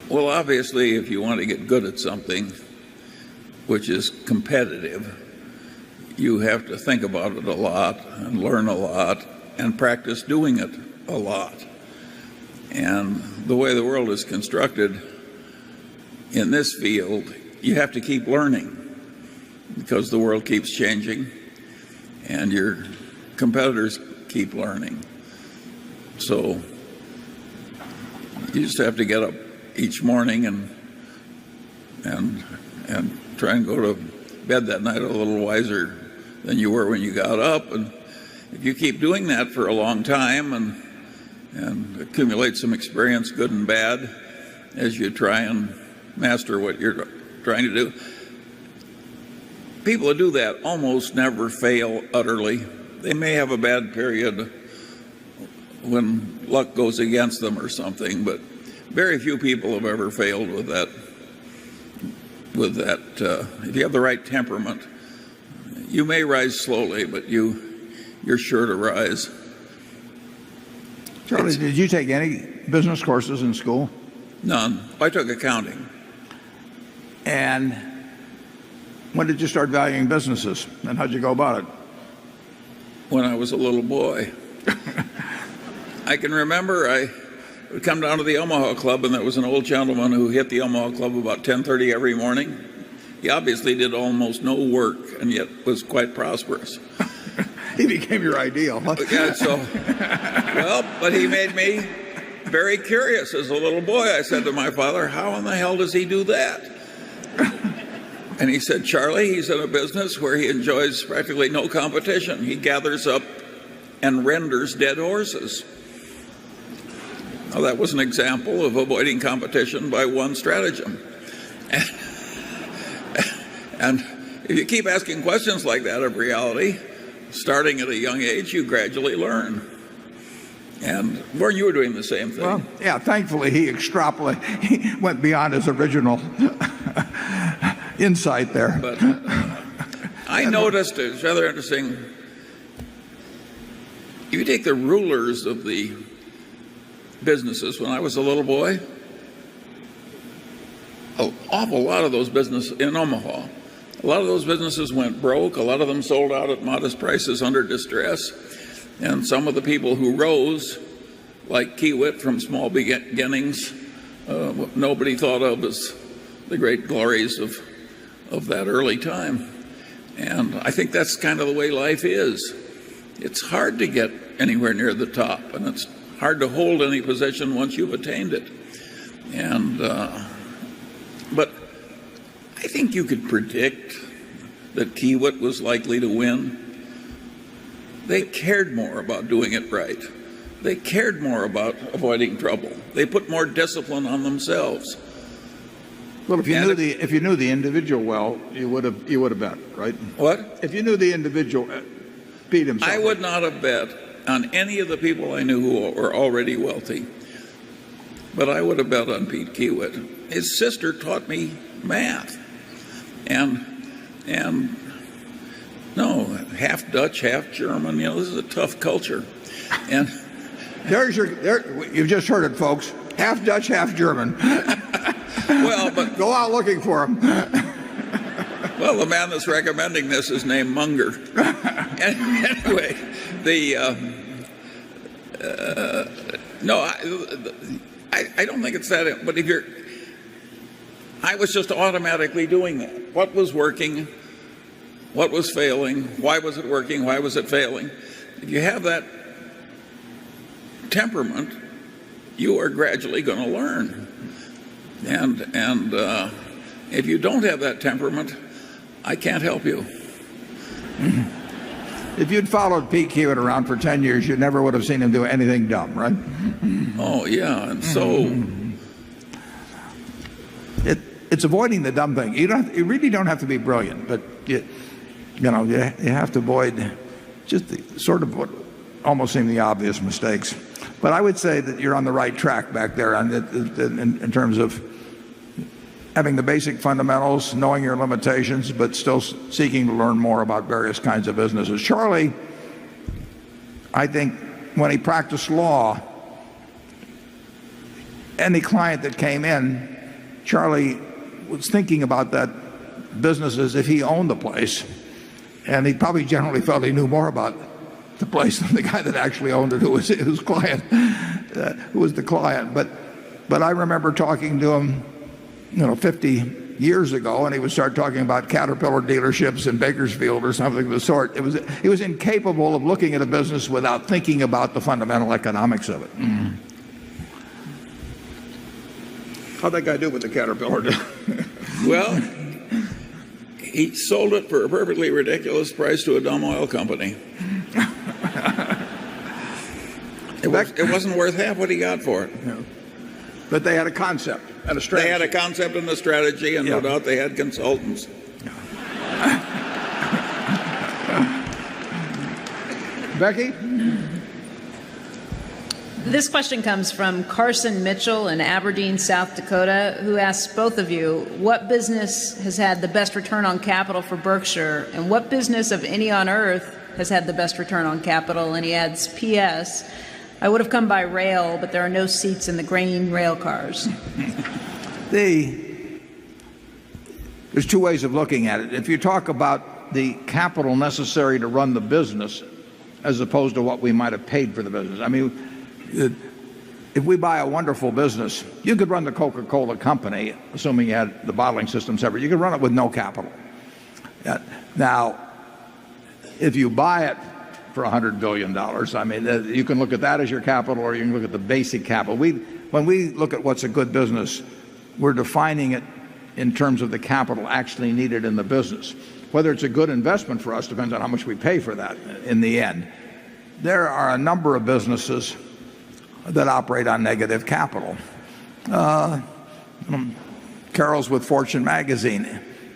Well, obviously, if you want to get good at something, which is competitive, you have to think about it a lot and learn a lot and practice doing it a lot. And the way the world is constructed in this field, you have to keep learning because the world keeps changing and your competitors keep learning. So you just have to get up each morning and try and go to bed that night a little wiser than you were when you got up. And if you keep doing that for a long time and accumulate some experience, good and bad, as you try and master what you're trying to do, people who do that almost never fail utterly. They may have a bad period when luck goes against them or something, but very few people have ever failed with that. If you have the right temperament, you may rise slowly, but you're sure to rise. Charlie, did you take any business courses in school? None. I took accounting. And when did you start valuing businesses, and how'd you go about it? When I was a little boy. I can remember I would come down to the Omaha Club, and there was an old gentleman who hit the Omaha Club about 10:30 every morning. He obviously did almost no work and yet was quite prosperous. He became your ideal. Yeah, well, but he made me very curious as a little boy. I said to my father, how in the hell does he do that? And he said, Charlie, he's in a business where he enjoys practically no competition. He gathers up and renders dead horses. Now, that was an example of avoiding competition by one stratagem. And if you keep asking questions like that of reality, starting at a young age, you gradually learn. And Warren, you were doing the same thing. Well, yeah, thankfully he went beyond his original insight there. But I noticed, it's rather interesting, if you take the rulers of the businesses when I was a little boy, an awful lot of those businesses in Omaha, a lot of those businesses went broke. A lot of them sold out at modest prices under distress. And some of the people who rose, like Kiewit from small beginnings, nobody thought of as the great glories of that early time. And I think that's kind of the way life is. It's hard to get anywhere near the top, and it's hard to hold any position once you've attained it. And but I think you could predict that Kiewit was likely to win. They cared more about doing it right. They cared more about avoiding trouble. They put more discipline on themselves. Well, if you knew the individual well, you would have bet, right? What? If you knew the individual, Pete himself. I would not have bet on any of the people I knew who were already wealthy, but I would have bet on Pete Kiewit. His sister taught me math, and no, half Dutch, half German. You know, this is a tough culture, and you've just heard it, folks. Half Dutch, half German. Well, but go out looking for him. Well, the man that's recommending this is named Munger. Anyway, no, I don't think it's that. But I was just automatically doing that. What was working? What was failing? Why was it working? Why was it failing? If you have that temperament, you are gradually going to learn. And if you don't have that temperament, I can't help you. If you'd followed Pete Kiewit around for 10 years, you never would have seen him do anything dumb, right? Oh, yeah, and so it's avoiding the dumb thing. You really don't have to be brilliant, but you have to avoid just the sort of what almost seem the obvious mistakes. But I would say that you're on the right track back there in terms of having the basic fundamentals, knowing your limitations, but still seeking to learn more about various kinds of businesses. Charlie, I think when he practiced law, any client that came in Charlie was thinking about that business as if he owned the place, and he probably generally felt he knew more about the place than the guy that actually owned it, who was his client, who was the client. But I remember talking to him, 50 years ago, and he would start talking about Caterpillar dealerships in Bakersfield or something of the sort. He was incapable of looking at a business without thinking about the fundamental economics of it. How'd that guy do with the Caterpillar? Well, he sold it for a perfectly ridiculous price to a dumb oil company. It wasn't worth half what he got for it. Yeah. But they had a concept and a strategy. They had a concept and a strategy, and no doubt they had consultants. Becky? This question comes from Carson Mitchell in Aberdeen, South Dakota, who asks both of you, what business has had the best return on capital for Berkshire, and what business of any on earth has had the best return on capital? And he adds, P.S., I would have come by rail, but there are no seats in the grain rail cars. There's two ways of looking at it. If you talk about the capital necessary to run the business as opposed to what we might have paid for the business. I mean, if we buy a wonderful business, you could run the Coca-Cola company, assuming you had the bottling system separate. You could run it with no capital. Now, if you buy it for $100 billion, I mean, you can look at that as your capital, or you can look at the basic capital. When we look at what's a good business, we're defining it in terms of the capital actually needed in the business. Whether it's a good investment for us depends on how much we pay for that in the end. There are a number of businesses that operate on negative capital. Carol's with Fortune magazine.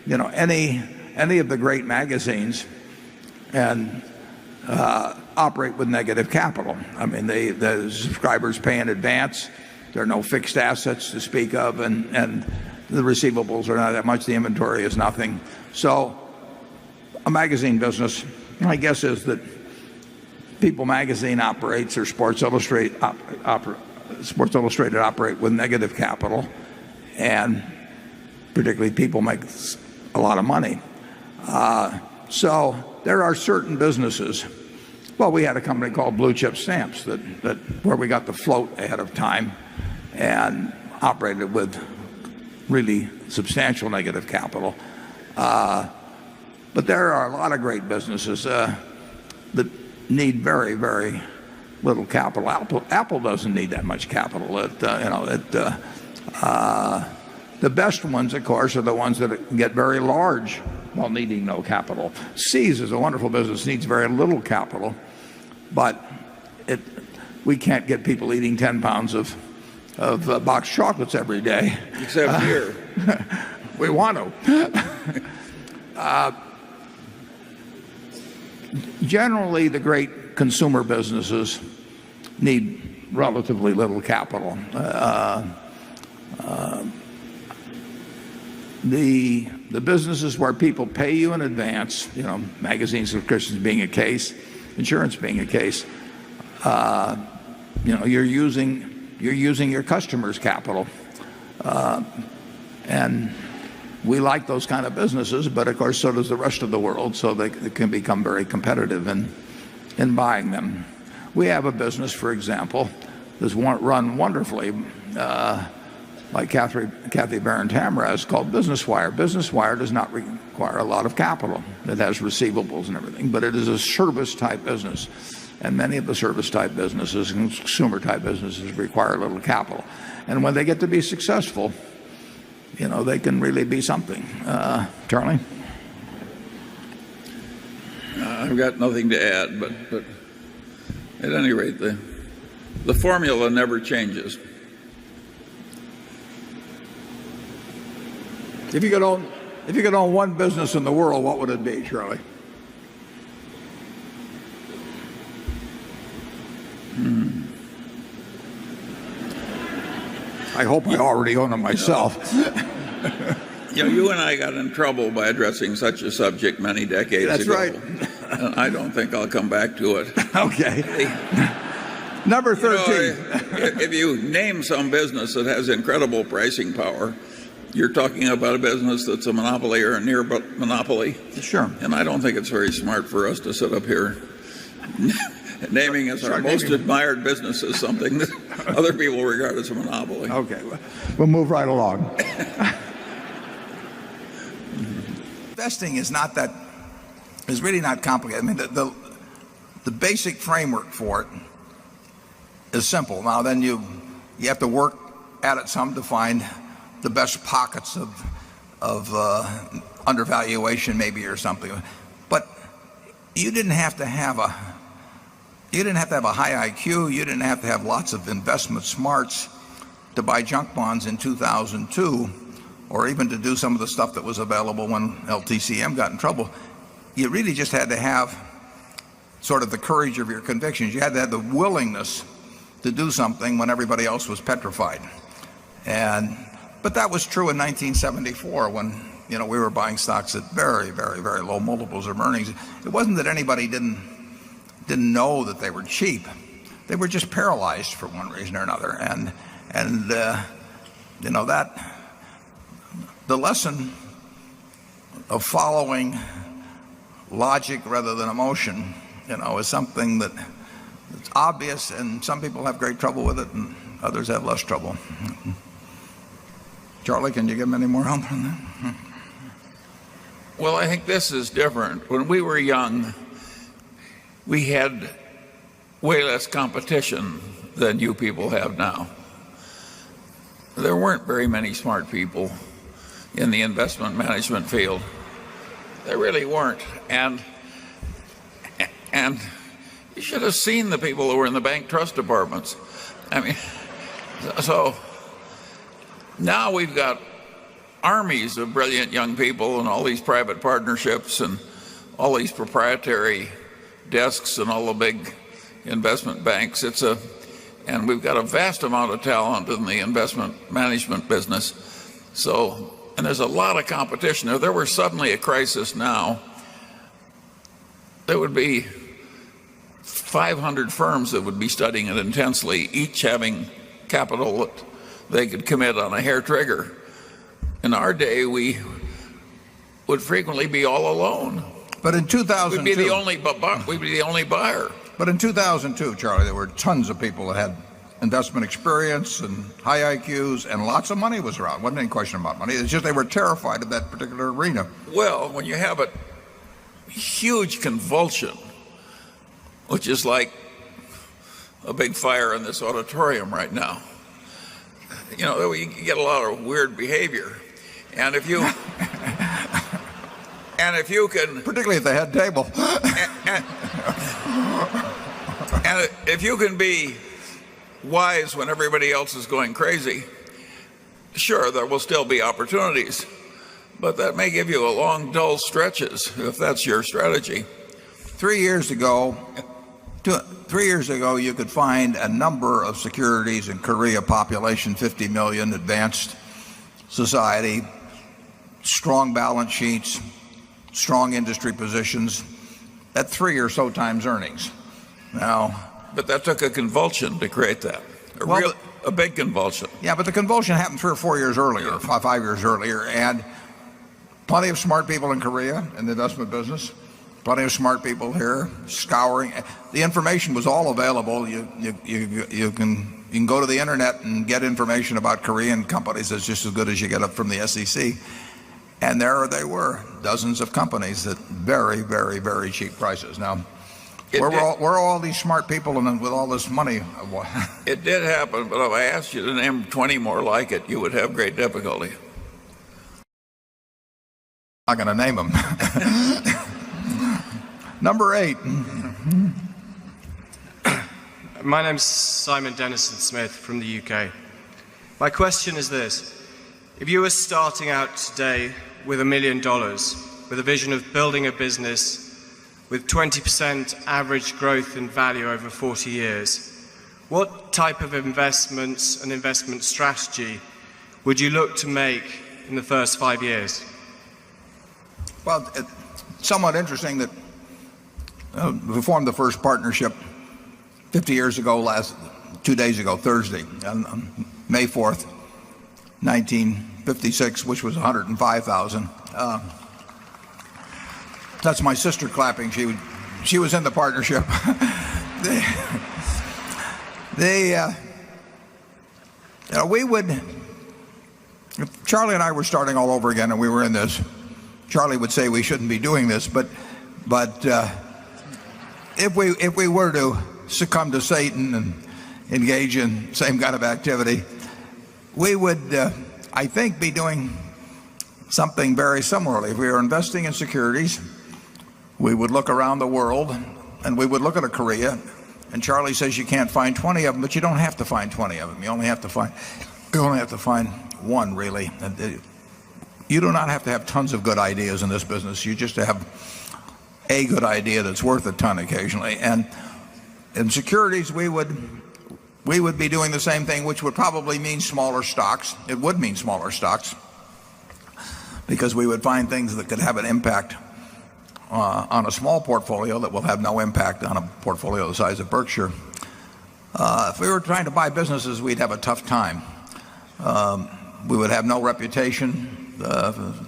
Any of the great magazines and operate with negative capital. I mean, the subscribers pay in advance. There are no fixed assets to speak of, and the receivables are not that much. The inventory is nothing. So a magazine business, my guess is that People magazine operates, or Sports Illustrated operate with negative capital, and particularly People makes a lot of money. So there are certain businesses. Well, we had a company called Blue Chip Stamps that where we got the float ahead of time and operated with really substantial negative capital. But there are a lot of great businesses that need very, very little capital. Apple doesn't need that much capital. The best ones, of course, are the ones that get very large while needing no capital. See's is a wonderful business, needs very little capital, but we can't get people eating 10 pounds of boxed chocolates every day. Except here. We want to. Generally, the great consumer businesses need relatively little capital. The businesses where people pay you in advance, magazine subscriptions being a case, insurance being a case, you're using your customers' capital, and we like those kind of businesses, but of course so does the rest of the world, so they can become very competitive in buying them. We have a business, for example, that's run wonderfully by Kathy Barron-Tamraz, called Business Wire. Business Wire does not require a lot of capital. It has receivables and everything, but it is a service-type business. And many of the service-type businesses and consumer-type businesses require little capital. And when they get to be successful, they can really be something. Charlie? I've got nothing to add, but at any rate, the formula never changes. If you could own one business in the world, what would it be, Charlie? I hope I already own it myself. You and I got in trouble by addressing such a subject many decades That's ago. right. And I don't think I'll come back to it. Okay. Number 13. If you name some business that has incredible pricing power, you're talking about a business that's a monopoly or a near monopoly. Sure. And I don't think it's very smart for us to sit up here naming as our most admired business as something that other people regard as a monopoly. Okay, we'll move right along. Investing is really not complicated. I mean, the basic framework for it is simple. Now then you have to work at it some to find the best pockets of undervaluation maybe or something. But you didn't have to have a high IQ. You didn't have to have lots of investment smarts to buy junk bonds in 2002, or even to do some of the stuff that was available when LTCM got in trouble. You really just had to have sort of the courage of your convictions. You had to have the willingness to do something when everybody else was petrified. But that was true in 1974 when we were buying stocks at very, very, very low multiples of earnings. It wasn't that anybody didn't know that they were cheap. They were just paralyzed for one reason or another. And that the lesson of following logic rather than emotion, is something that's obvious, and some people have great trouble with it and others have less trouble. Charlie, can you give them any more help on that? Well, I think this is different. When we were young, we had way less competition than you people have now. There weren't very many smart people in the investment management field. There really weren't. And you should have seen the people who were in the bank trust departments. I mean, so now we've got armies of brilliant young people and all these private partnerships and all these proprietary desks and all the big investment banks. And we've got a vast amount of talent in the investment management business. And there's a lot of competition. If there were suddenly a crisis now, there would be 500 firms that would be studying it intensely, each having capital that they could commit on a hair trigger. In our day, we would frequently be all alone. But in 2002, we'd be the only buyer. But in 2002, Charlie, there were tons of people that had investment experience and high IQs, and lots of money was around. Wasn't any question about money. It's just they were terrified of that particular arena. Well, when you have a huge convulsion, which is like a big fire in this auditorium right now, you get a lot of weird behavior. And if you can, particularly at the head table, and if you can be wise when everybody else is going crazy, sure, there will still be opportunities, but that may give you a long, dull stretches if that's your strategy. 3 years ago, you could find a number of securities in Korea, population 50 million, advanced society, strong balance sheets, strong industry positions at 3 or so times earnings. Now, but that took a convulsion to create that. A big convulsion. Yeah, but the convulsion happened 3 or 4 years earlier, 5 years earlier, and plenty of smart people in Korea in the investment business, plenty of smart people here scouring. The information was all available. You can go to the internet and get information about Korean companies that's just as good as you get up from the SEC. And there they were, dozens of companies at very, very, very cheap prices. Now, where are all these smart people and with all this money? It did happen, but if I asked you to name 20 more like it, you would have great difficulty. I'm not going to name them. Number 8. My name's Simon Dennison Smith from the UK. My question is this. If you were starting out today with $1 million, with a vision of building a business with 20% average growth in value over 40 years, what type of investments and investment strategy would you look to make in the first 5 years? Well, it's somewhat interesting that we formed the first partnership 50 years ago, 2 days ago, Thursday, on May 4th, 19 1956, which was 105,000. That's my sister clapping. She was in the partnership. We would, if Charlie and I were starting all over again and we were in this, Charlie would say we shouldn't be doing this, but if we were to succumb to Satan and engage in same kind of activity, we would, I think, be doing something very similarly. If we were investing in securities, we would look around the world and we would look at a Korea, and Charlie says you can't find 20 of them, but you don't have to find 20 of them. You only have to find one, really. You do not have to have tons of good ideas in this business. You just have a good idea that's worth a ton occasionally. And in securities, we would be doing the same thing, which would probably mean smaller stocks. It would mean smaller stocks because we would find things that could have an impact on a small portfolio that will have no impact on a portfolio the size of Berkshire. If we were trying to buy businesses, we'd have a tough time. We would have no reputation,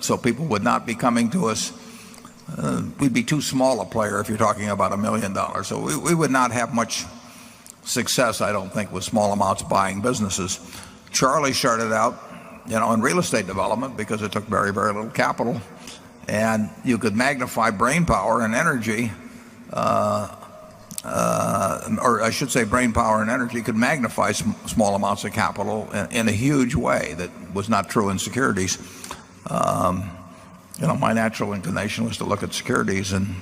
so people would not be coming to us. We'd be too small a player if you're talking about $1 million. So we would not have much success, I don't think, with small amounts buying businesses. Charlie started out, in real estate development because it took very, very little capital, and you could magnify brain power and energy, or I should say brain power and energy could magnify small amounts of capital in a huge way that was not true in securities. My natural inclination was to look at securities and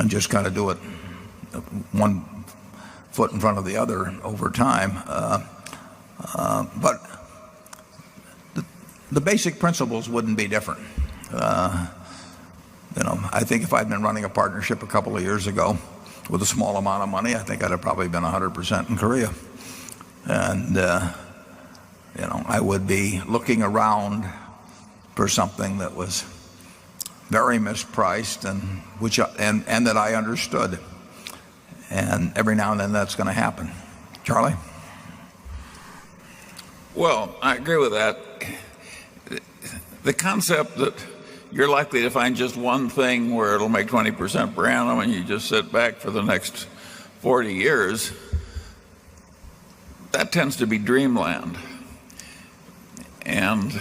just kind of do it one foot in front of the other over time. But the basic principles wouldn't be different. I think if I'd been running a partnership a couple of years ago with a small amount of money, I think I'd have probably been 100% in Korea. And, I would be looking around for something that was very mispriced and that I understood. And every now and then that's going to happen. Charlie? Well, I agree with that. The concept that you're likely to find just one thing where it'll make 20% per annum and you just sit back for the next 40 years, that tends to be dreamland. And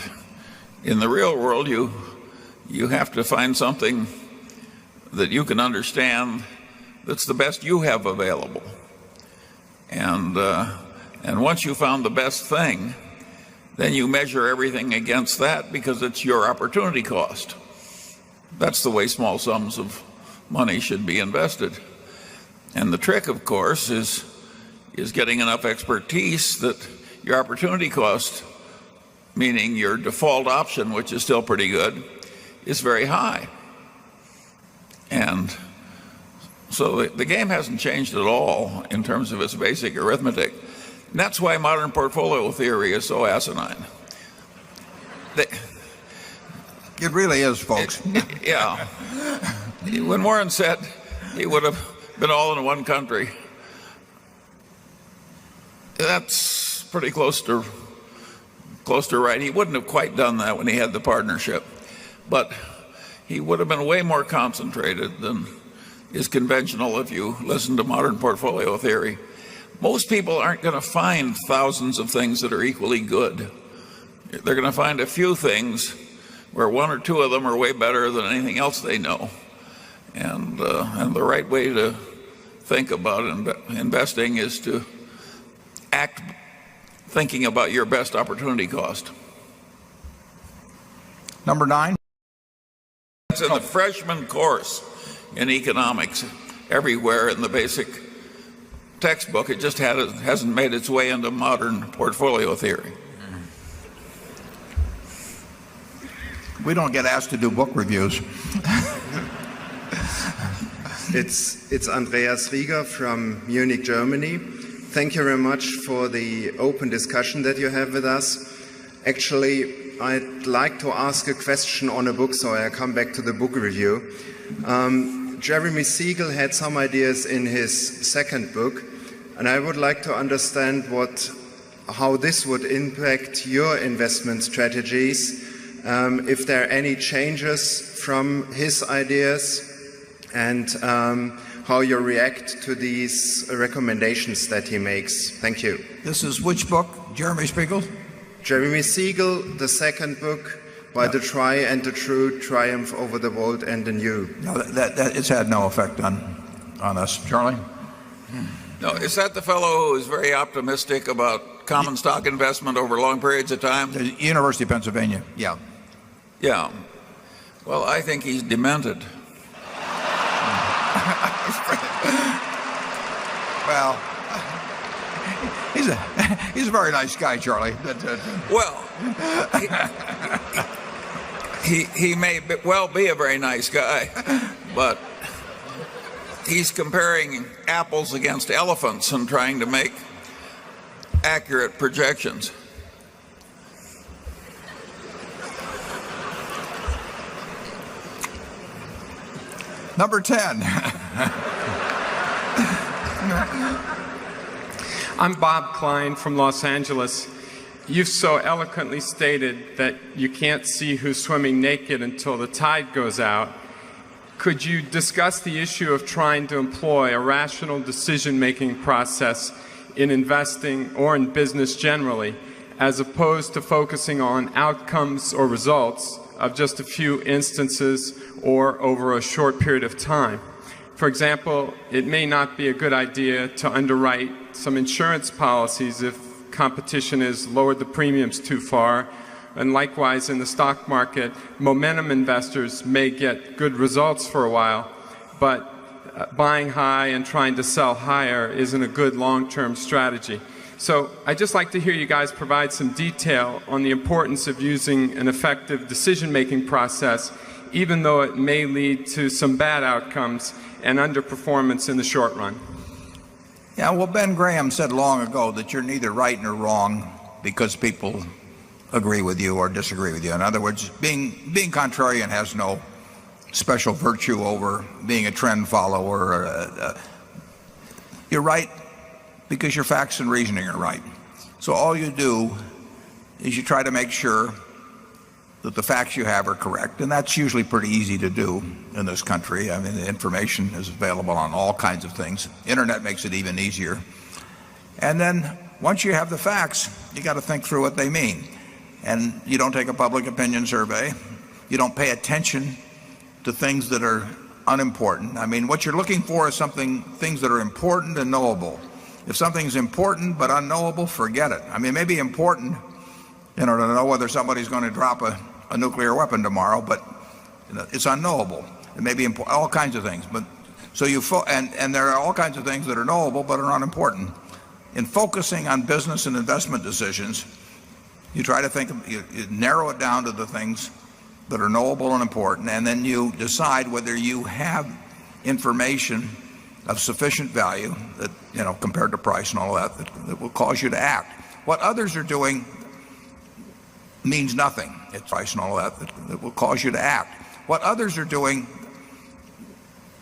in the real world, you have to find something that you can understand that's the best you have available. And once you found the best thing, then you measure everything against that because it's your opportunity cost. That's the way small sums of money should be invested. And the trick, of course, is getting enough expertise that your opportunity cost, meaning your default option, which is still pretty good, is very high. And so the game hasn't changed at all in terms of its basic arithmetic. And that's why modern portfolio theory is so asinine. It really is, folks. Yeah. When Warren said he would have been all in one country, that's pretty close to right. He wouldn't have quite done that when he had the partnership, but he would have been way more concentrated than is conventional if you listen to modern portfolio theory. Most people aren't going to find thousands of things that are equally good. They're going to find a few things where one or two of them are way better than anything else they know. And the right way to think about investing is to act thinking about your best opportunity cost. Number 9. It's in the freshman course in economics everywhere in the basic textbook. It just hasn't made its way into modern portfolio theory. We don't get asked to do book reviews. It's Andreas Rieger from Munich, Germany. Thank you very much for the open discussion that you have with us. Actually, I'd like to ask a question on a book, so I come back to the book review. Jeremy Siegel had some ideas in his second book, and I would like to understand what how this would impact your investment strategies, if there are any changes from his ideas, and how you react to these recommendations that he makes. Thank you. This is which book? Jeremy Spiegel? Jeremy Siegel, the second book, by the Try and the True, Triumph over the Old and the New. No, it's had no effect on us. Charlie? No, is that the fellow who is very optimistic about common stock investment over long periods of time? The University of Pennsylvania. Yeah. Yeah. Well, I think he's demented. Well, he's a very nice guy, Charlie. Well, he may well be a very nice guy, but he's comparing apples against elephants and trying to make accurate projections. Number 10. I'm Bob Klein from Los Angeles. You've so eloquently stated that you can't see who's swimming naked until the tide goes out. Could you discuss the issue of trying to employ a rational decision-making process in investing or in business generally, as opposed to focusing on outcomes or results of just a few instances or over a short period of time? For example, it may not be a good idea to underwrite some insurance policies if competition has lowered the premiums too far, and likewise in the stock market, momentum investors may get good results for a while, but buying high and trying to sell higher isn't a good long-term strategy. So I'd just like to hear you guys provide some detail on the importance of using an effective decision-making process, even though it may lead to some bad outcomes and underperformance in the short run. Yeah, well, Ben Graham said long ago that you're neither right nor wrong because people agree with you or disagree with you. In other words, being contrarian has no special virtue over being a trend follower. You're right because your facts and reasoning are right. So all you do is you try to make sure that the facts you have are correct, and that's usually pretty easy to do in this country. I mean, the information is available on all kinds of things. Internet makes it even easier. And then once you have the facts, you got to think through what they mean. And you don't take a public opinion survey. You don't pay attention to things that are unimportant. I mean, what you're looking for is things that are important and knowable. If something's important but unknowable, forget it. I mean, it may be important, to know whether somebody's going to drop a nuclear weapon tomorrow, but it's unknowable. It may be all kinds of things. But so and there are all kinds of things that are knowable but are unimportant. In focusing on business and investment decisions, you try to you narrow it down to the things that are knowable and important, and then you decide whether you have information of sufficient value that, compared to price and all that will cause you to act. What others are doing means nothing. It's price and all that will cause you to act. What others are doing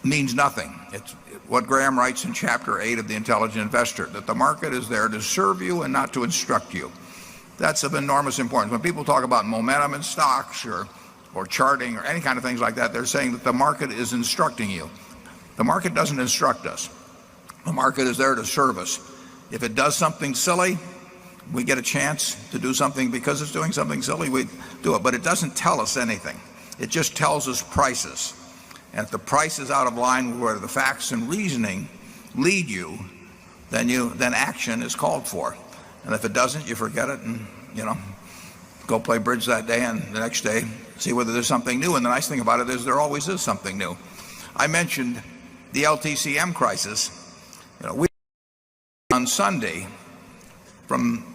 means nothing. It's what Graham writes in chapter 8 of The Intelligent Investor, that the market is there to serve you and not to instruct you. That's of enormous importance. When people talk about momentum in stocks or charting or any kind of things like that, they're saying that the market is instructing you. The market doesn't instruct us. The market is there to serve us. If it does something silly, we get a chance to do something because it's doing something silly, we do it. But it doesn't tell us anything. It just tells us prices. And if the price is out of line with where the facts and reasoning lead you, then action is called for. And if it doesn't, you forget it and, go play bridge that day and the next day see whether there's something new. And the nice thing about it is there always is something new. I mentioned the LTCM crisis. We on Sunday from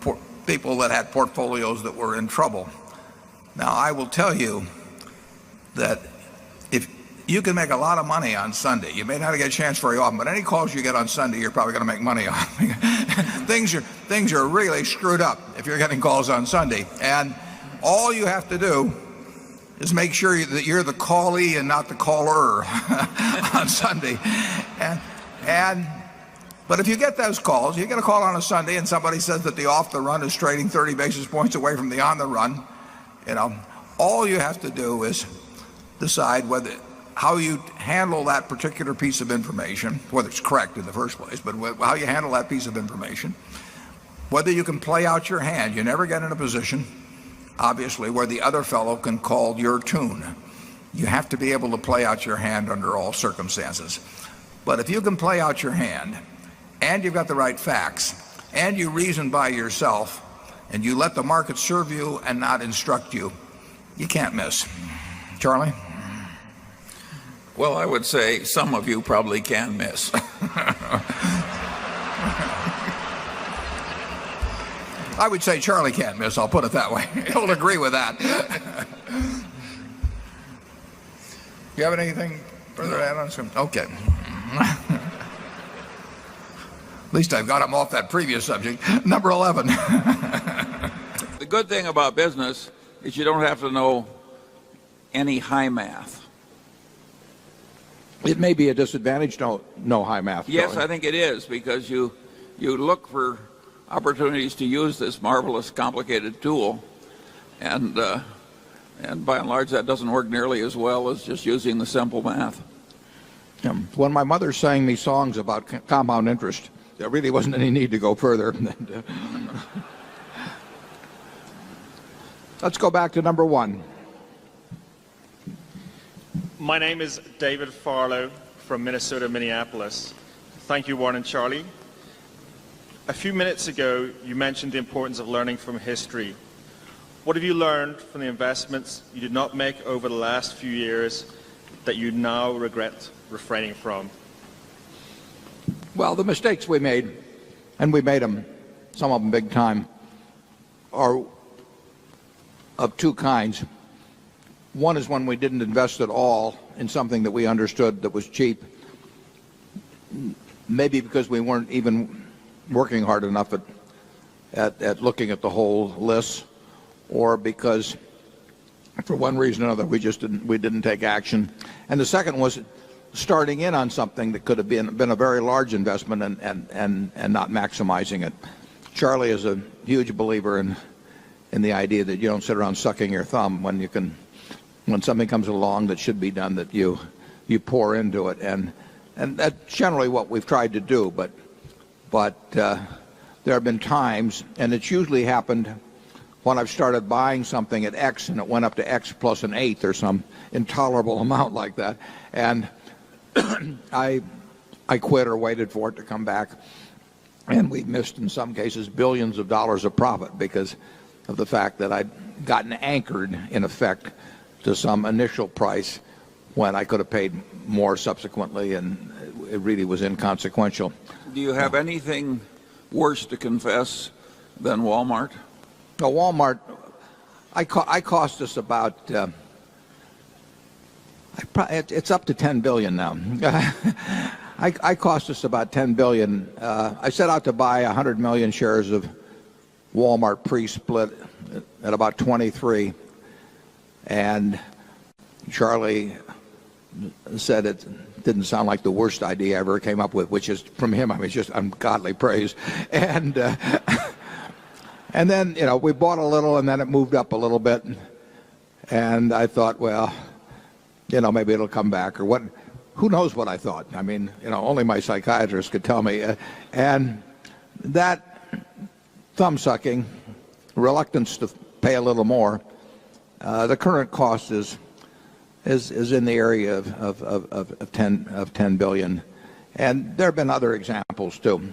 people that had portfolios that were in trouble. Now, I will tell you that if you can make a lot of money on Sunday, you may not get a chance very often, but any calls you get on Sunday, you're probably going to make money on. Things are really screwed up if you're getting calls on Sunday. And all you have to do is make sure that you're the callee and not the caller on Sunday. But if you get those calls, you get a call on a Sunday and somebody says that the off the run is trading 30 basis points away from the on the run, all you have to do is decide how you handle that particular piece of information, whether it's correct in the first place, but how you handle that piece of information, whether you can play out your hand. You never get in a position, obviously, where the other fellow can call your tune. You have to be able to play out your hand under all circumstances. But if you can play out your hand, and you've got the right facts, and you reason by yourself, and you let the market serve you and not instruct you, you can't miss. Charlie? Well, I would say some of you probably can miss. I would say Charlie can't miss, I'll put it that way. He'll agree with that. You have anything further to add on this? Okay. At least I've got him off that previous subject. Number 11. The good thing about business is you don't have to know any high math. It may be a disadvantage to know high math. Yes, I think it is, because you look for opportunities to use this marvelous complicated tool, and by and large that doesn't work nearly as well as just using the simple math. When my mother sang me songs about compound interest, there really wasn't any need to go further. Let's go back to number 1. My name is David Farlow from Minnesota, Minneapolis. Thank you, Warren and Charlie. A few minutes ago, you mentioned the importance of learning from history. What have you learned from the investments you did not make over the last few years that you now regret refraining from? Well, the mistakes we made, and we made them, some of them big time, are of two kinds. One is when we didn't invest at all in something that we understood that was cheap, maybe because we weren't even working hard enough at looking at the whole list, or because for one reason or another we didn't take action. And the second was starting in on something that could have been a very large investment and not maximizing it. Charlie is a huge believer in the idea that you don't sit around sucking your thumb when something comes along that should be done, that you pour into it, and that's generally what we've tried to do. But there have been times, and it's usually happened when I've started buying something at X and it went up to X plus an eighth or some intolerable amount like that, and I quit or waited for it to come back, and we missed in some cases billions of dollars of profit because of the fact that I'd gotten anchored in effect to some initial price when I could have paid more subsequently, and it really was inconsequential. Do you have anything worse to confess than Walmart? No, Walmart, I cost us about, it's up to 10 billion now. I cost us about 10 billion. I set out to buy 100 million shares of Walmart pre-split at about 23. And Charlie said it didn't sound like the worst idea I ever came up with, which is, from him, I mean, just ungodly praise. And then, we bought a little, and then it moved up a little bit. And I thought, well, maybe it'll come back, or what. Who knows what I thought? I mean, only my psychiatrist could tell me. And that thumb-sucking, reluctance to pay a little more, the current cost is in the area of 10 billion, and there have been other examples too,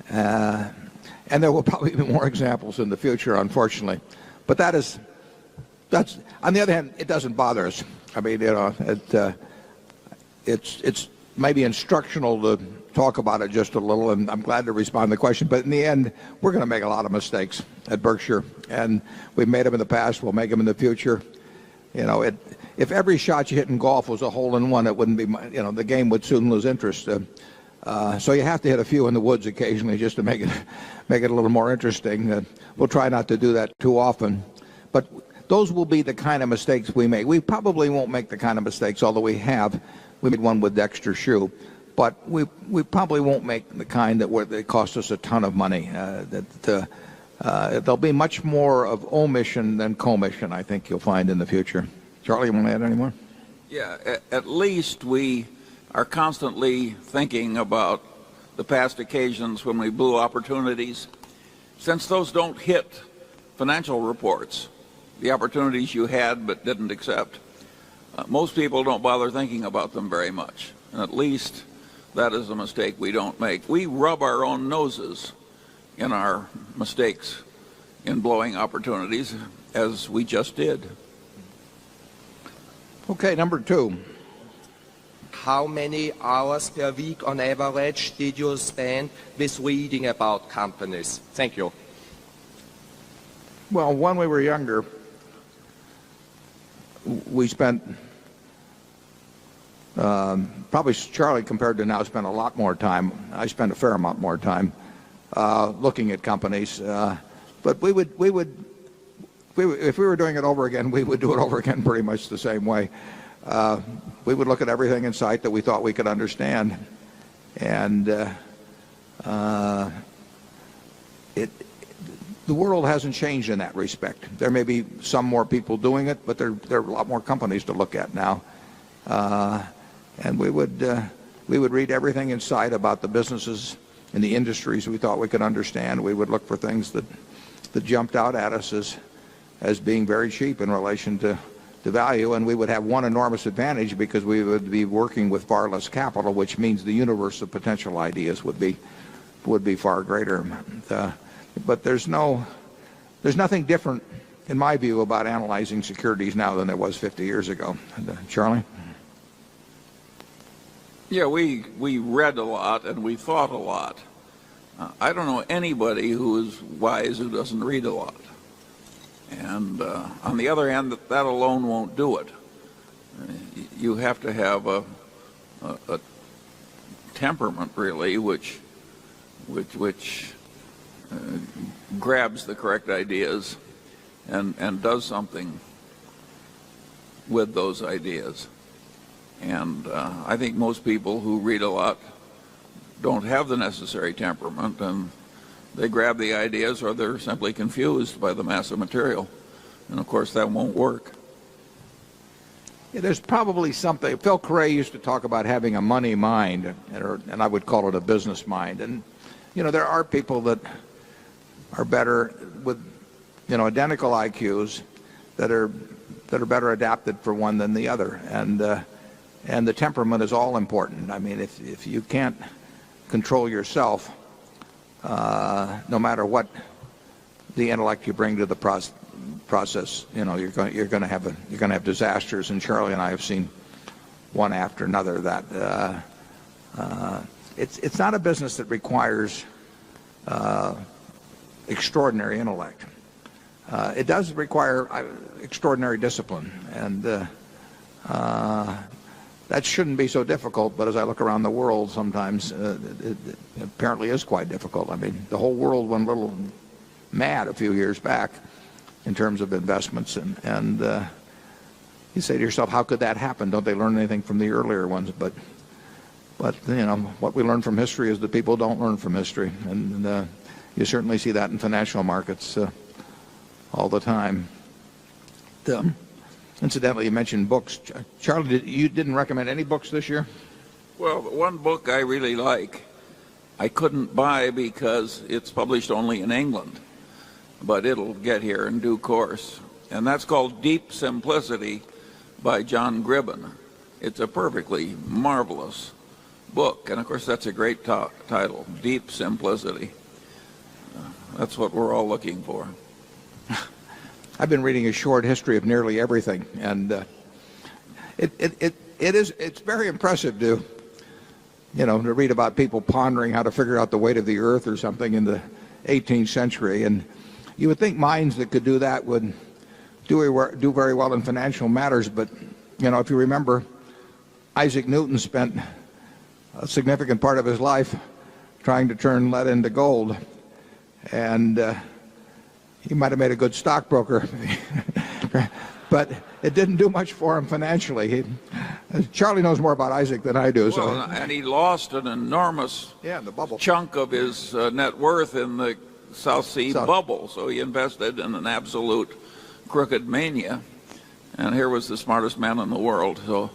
and there will probably be more examples in the future, unfortunately. But that's on the other hand, it doesn't bother us. I mean, it's maybe instructional to talk about it just a little, and I'm glad to respond to the question. But in the end, we're going to make a lot of mistakes at Berkshire, and we've made them in the past. We'll make them in the future. If every shot you hit in golf was a hole-in-one, it wouldn't be. The game would soon lose interest. So you have to hit a few in the woods occasionally just to make it a little more interesting. We'll try not to do that too often, but those will be the kind of mistakes we make. We probably won't make the kind of mistakes, although we made one with Dexter Shoe. but we probably won't make the kind that cost us a ton of money. There'll be much more of omission than commission, I think you'll find in the future. Charlie, you want to add any more? Yeah, at least we are constantly thinking about the past occasions when we blew opportunities. Since those don't hit financial reports, the opportunities you had but didn't accept, most people don't bother thinking about them very much. And at least that is a mistake we don't make. We rub our own noses in our mistakes in blowing opportunities, as we just did. Okay, number 2. How many hours per week on average did you spend with reading about companies? Thank you. Well, when we were younger, we spent, probably Charlie compared to now spent a lot more time. I spent a fair amount more time looking at companies. But if we were doing it over again, we would do it over again pretty much the same way. We would look at everything in sight that we thought we could understand. And the world hasn't changed in that respect. There may be some more people doing it, but there are a lot more companies to look at now. And we would read everything in sight about the businesses and the industries we thought we could understand. We would look for things that jumped out at us as being very cheap in relation to value, and we would have one enormous advantage because we would be working with far less capital, which means the universe of potential ideas would be far greater. But there's nothing different, in my view, about analyzing securities now than there was 50 years ago. Charlie? Yeah, we read a lot and we thought a lot. I don't know anybody who is wise who doesn't read a lot. And on the other hand, that alone won't do it. You have to have a temperament, really, which grabs the correct ideas and does something with those ideas. And I think most people who read a lot don't have the necessary temperament, and they grab the ideas or they're simply confused by the mass of material. And of course that won't work. Yeah, there's probably something. Phil Cray used to talk about having a money mind, and I would call it a business mind. And there are people that are better with identical IQs that are better adapted for one than the other. And the temperament is all important. I mean, if you can't control yourself, no matter what the intellect you bring to the process, you're going to have disasters. And Charlie and I have seen one after another that it's not a business that requires extraordinary intellect. It does require extraordinary discipline, and that shouldn't be so difficult, but as I look around the world sometimes, it apparently is quite difficult. I mean, the whole world went a little mad a few years back in terms of investments, and you say to yourself, how could that happen? Don't they learn anything from the earlier ones? But what we learn from history is that people don't learn from history, and you certainly see that in financial markets all the time. Incidentally, you mentioned books. Charlie, you didn't recommend any books this year? Well, one book I really like, I couldn't buy because it's published only in England, but it'll get here in due course. And that's called Deep Simplicity by John Gribben. It's a perfectly marvelous book. And of course, that's a great title, Deep Simplicity. That's what we're all looking for. I've been reading a short history of nearly everything, and it's very impressive to read about people pondering how to figure out the weight of the earth or something in the 18th century. And you would think minds that could do that would do very well in financial matters, but if you remember, Isaac Newton spent a significant part of his life trying to turn lead into gold, and he might have made a good stockbroker, but it didn't do much for him financially. Charlie knows more about Isaac than I do. Well, and he lost an enormous the bubble. chunk of his net worth in the South Sea bubble. So he invested in an absolute crooked mania. And here was the smartest man in the world. So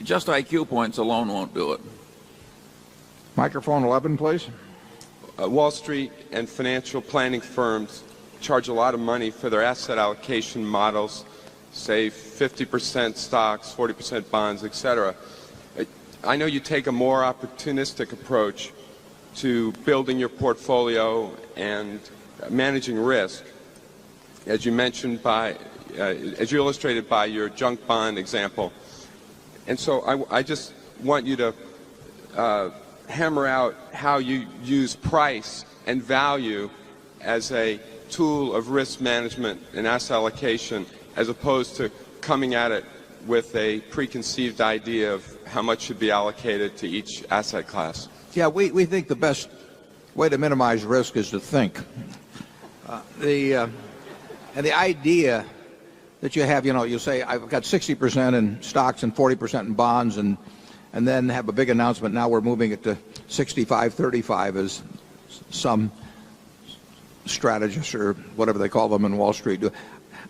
just IQ points alone won't do it. Microphone 11, please. Wall Street and financial planning firms charge a lot of money for their asset allocation models, say 50% stocks, 40% bonds, etc. I know you take a more opportunistic approach to building your portfolio and managing risk, as you mentioned as you illustrated by your junk bond example. And so I just want you to hammer out how you use price and value as a tool of risk management and asset allocation, as opposed to coming at it with a preconceived idea of how much should be allocated to each asset class. Yeah, we think the best way to minimize risk is to think. And the idea that you have, you say, I've got 60% in stocks and 40% in bonds, and then have a big announcement, now we're moving it to 65-35, as some strategists or whatever they call them in Wall Street do. I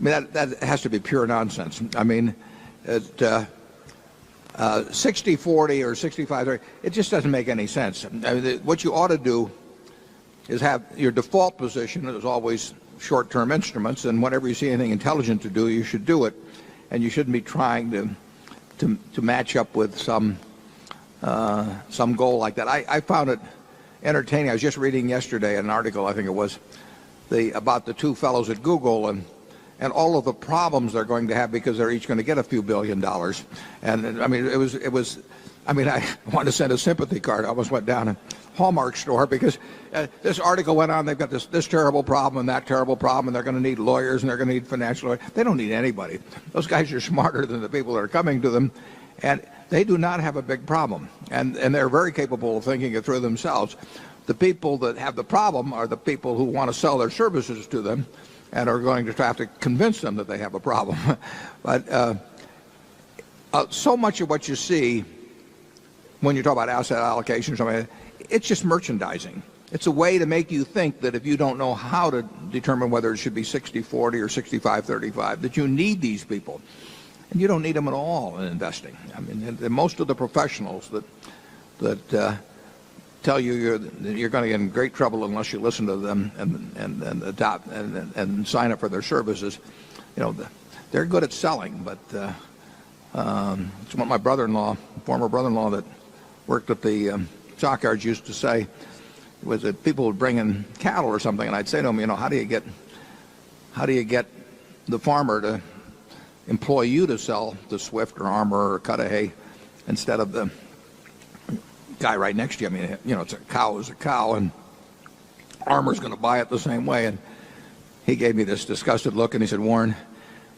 mean, that has to be pure nonsense. I mean, 60-40 or 65-30, it just doesn't make any sense. I mean, what you ought to do is have your default position is always short-term instruments, and whenever you see anything intelligent to do, you should do it, and you shouldn't be trying to match up with some goal like that. I found it entertaining. I was just reading yesterday an article, I think it was, about the two fellows at Google and all of the problems they're going to have because they're each going to get a few $1 billion. And I mean, I wanted to send a sympathy card. I almost went down a Hallmark store because this article went on. They've got this terrible problem and that terrible problem, and they're going to need lawyers and they're going to need financial lawyers. They don't need anybody. Those guys are smarter than the people that are coming to them, and they do not have a big problem. And they're very capable of thinking it through themselves. The people that have the problem are the people who want to sell their services to them and are going to have to convince them that they have a problem. But so much of what you see when you talk about asset allocation, it's just merchandising. It's a way to make you think that if you don't know how to determine whether it should be 60-40 or 65-35, that you need these people. And you don't need them at all in investing. I mean, most of the professionals that tell you you're going to get in great trouble unless you listen to them and adopt and sign up for their services, they're good at selling. But it's what my former brother-in-law that worked at the stockyards used to say, was that people would bring in cattle or something, and I'd say to him, how do you get the farmer to employ you to sell the Swift or Armour or Cudahy instead of the guy right next to you? I mean, it's a cow is a cow, and Armour's going to buy it the same way. And he gave me this disgusted look, and he said, Warren,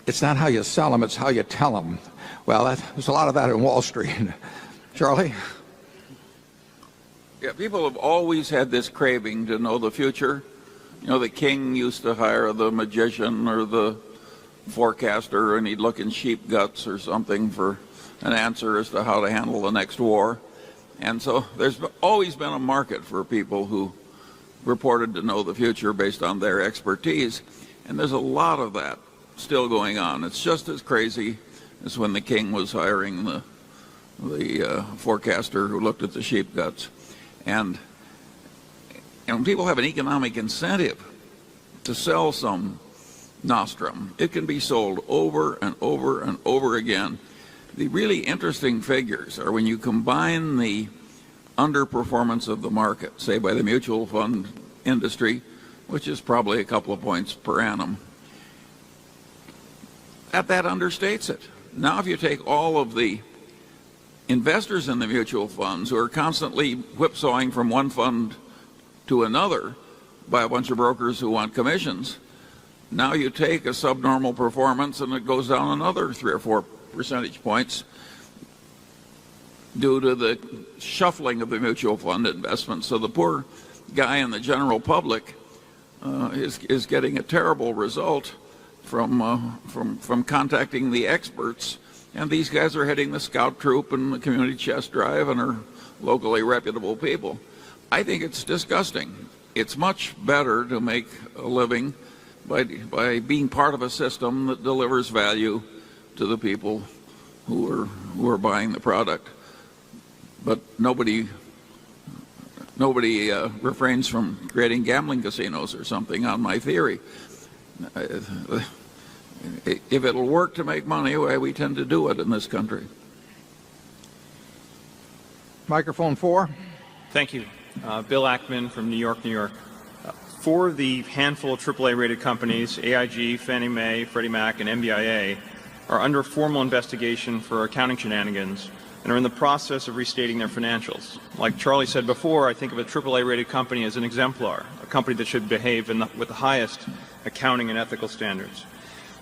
it's not how you sell them, it's how you tell them. Well, there's a lot of that in Wall Street. Charlie? Yeah, people have always had this craving to know the future. The king used to hire the magician or the forecaster, and he'd look in sheep guts or something for an answer as to how to handle the next war. And so there's always been a market for people who reported to know the future based on their expertise. And there's a lot of that still going on. It's just as crazy as when the king was hiring the forecaster who looked at the sheep guts. And people have an economic incentive to sell some nostrum. It can be sold over and over and over again. The really interesting figures are when you combine the underperformance of the market, say by the mutual fund industry, which is probably a couple of points per annum, that understates it. Now if you take all of the investors in the mutual funds who are constantly whipsawing from one fund to another by a bunch of brokers who want commissions, now you take a subnormal performance and it goes down another 3 or 4 percentage points due to the shuffling of the mutual fund investments. So the poor guy in the general public is getting a terrible result from contacting the experts And these guys are heading the scout troop and the community chess drive and are locally reputable people. I think it's disgusting. It's much better to make a living by being part of a system that delivers value to the people who are buying the product. But nobody refrains from creating gambling casinos or something on my theory. If it'll work to make money, well, we tend to do it in this country. Microphone 4. Thank you. Bill Ackman from New York, New York. For the handful of AAA-rated companies, AIG, Fannie Mae, Freddie Mac, and MBIA, are under formal investigation for accounting shenanigans and are in the process of restating their financials. Like Charlie said before, I think of a AAA-rated company as an exemplar, a company that should behave with the highest accounting and ethical standards.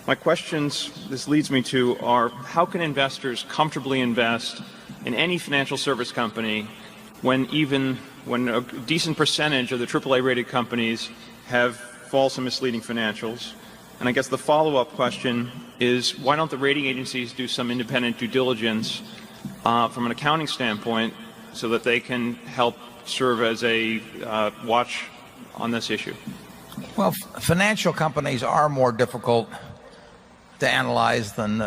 My questions, this leads me to, are how can investors comfortably invest in any financial service company when a decent percentage of the AAA-rated companies have false and misleading financials? And I guess the follow-up question is, why don't the rating agencies do some independent due diligence from an accounting standpoint so that they can help serve as a watch on this issue? Well, financial companies are more difficult to analyze than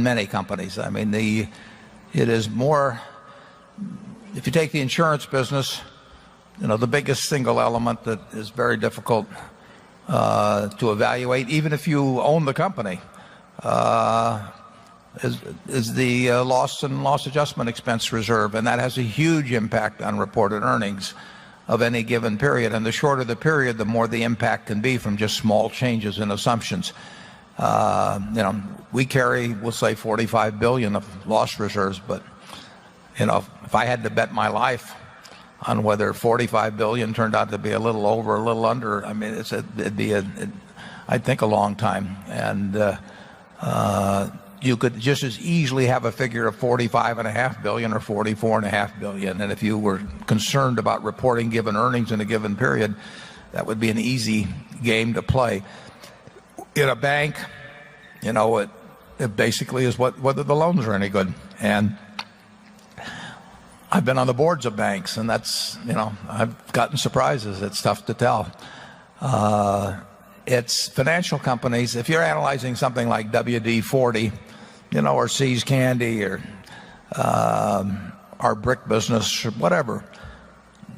many companies. I mean, it is more. If you take the insurance business, the biggest single element that is very difficult to evaluate, even if you own the company, is the loss and loss adjustment expense reserve, and that has a huge impact on reported earnings of any given period. And the shorter the period, the more the impact can be from just small changes in assumptions. We carry, we'll say, $45 billion of loss reserves, but if I had to bet my life on whether $45 billion turned out to be a little over, a little under, I mean, it'd be I'd think a long time. And you could just as easily have a figure of $45.5 billion or $44.5 billion. And if you were concerned about reporting given earnings in a given period, that would be an easy game to play. In a bank, it basically is whether the loans are any good. And I've been on the boards of banks, and that's, I've gotten surprises. It's tough to tell. It's financial companies. If you're analyzing something like WD-40, or See's Candy, or our brick business, or whatever,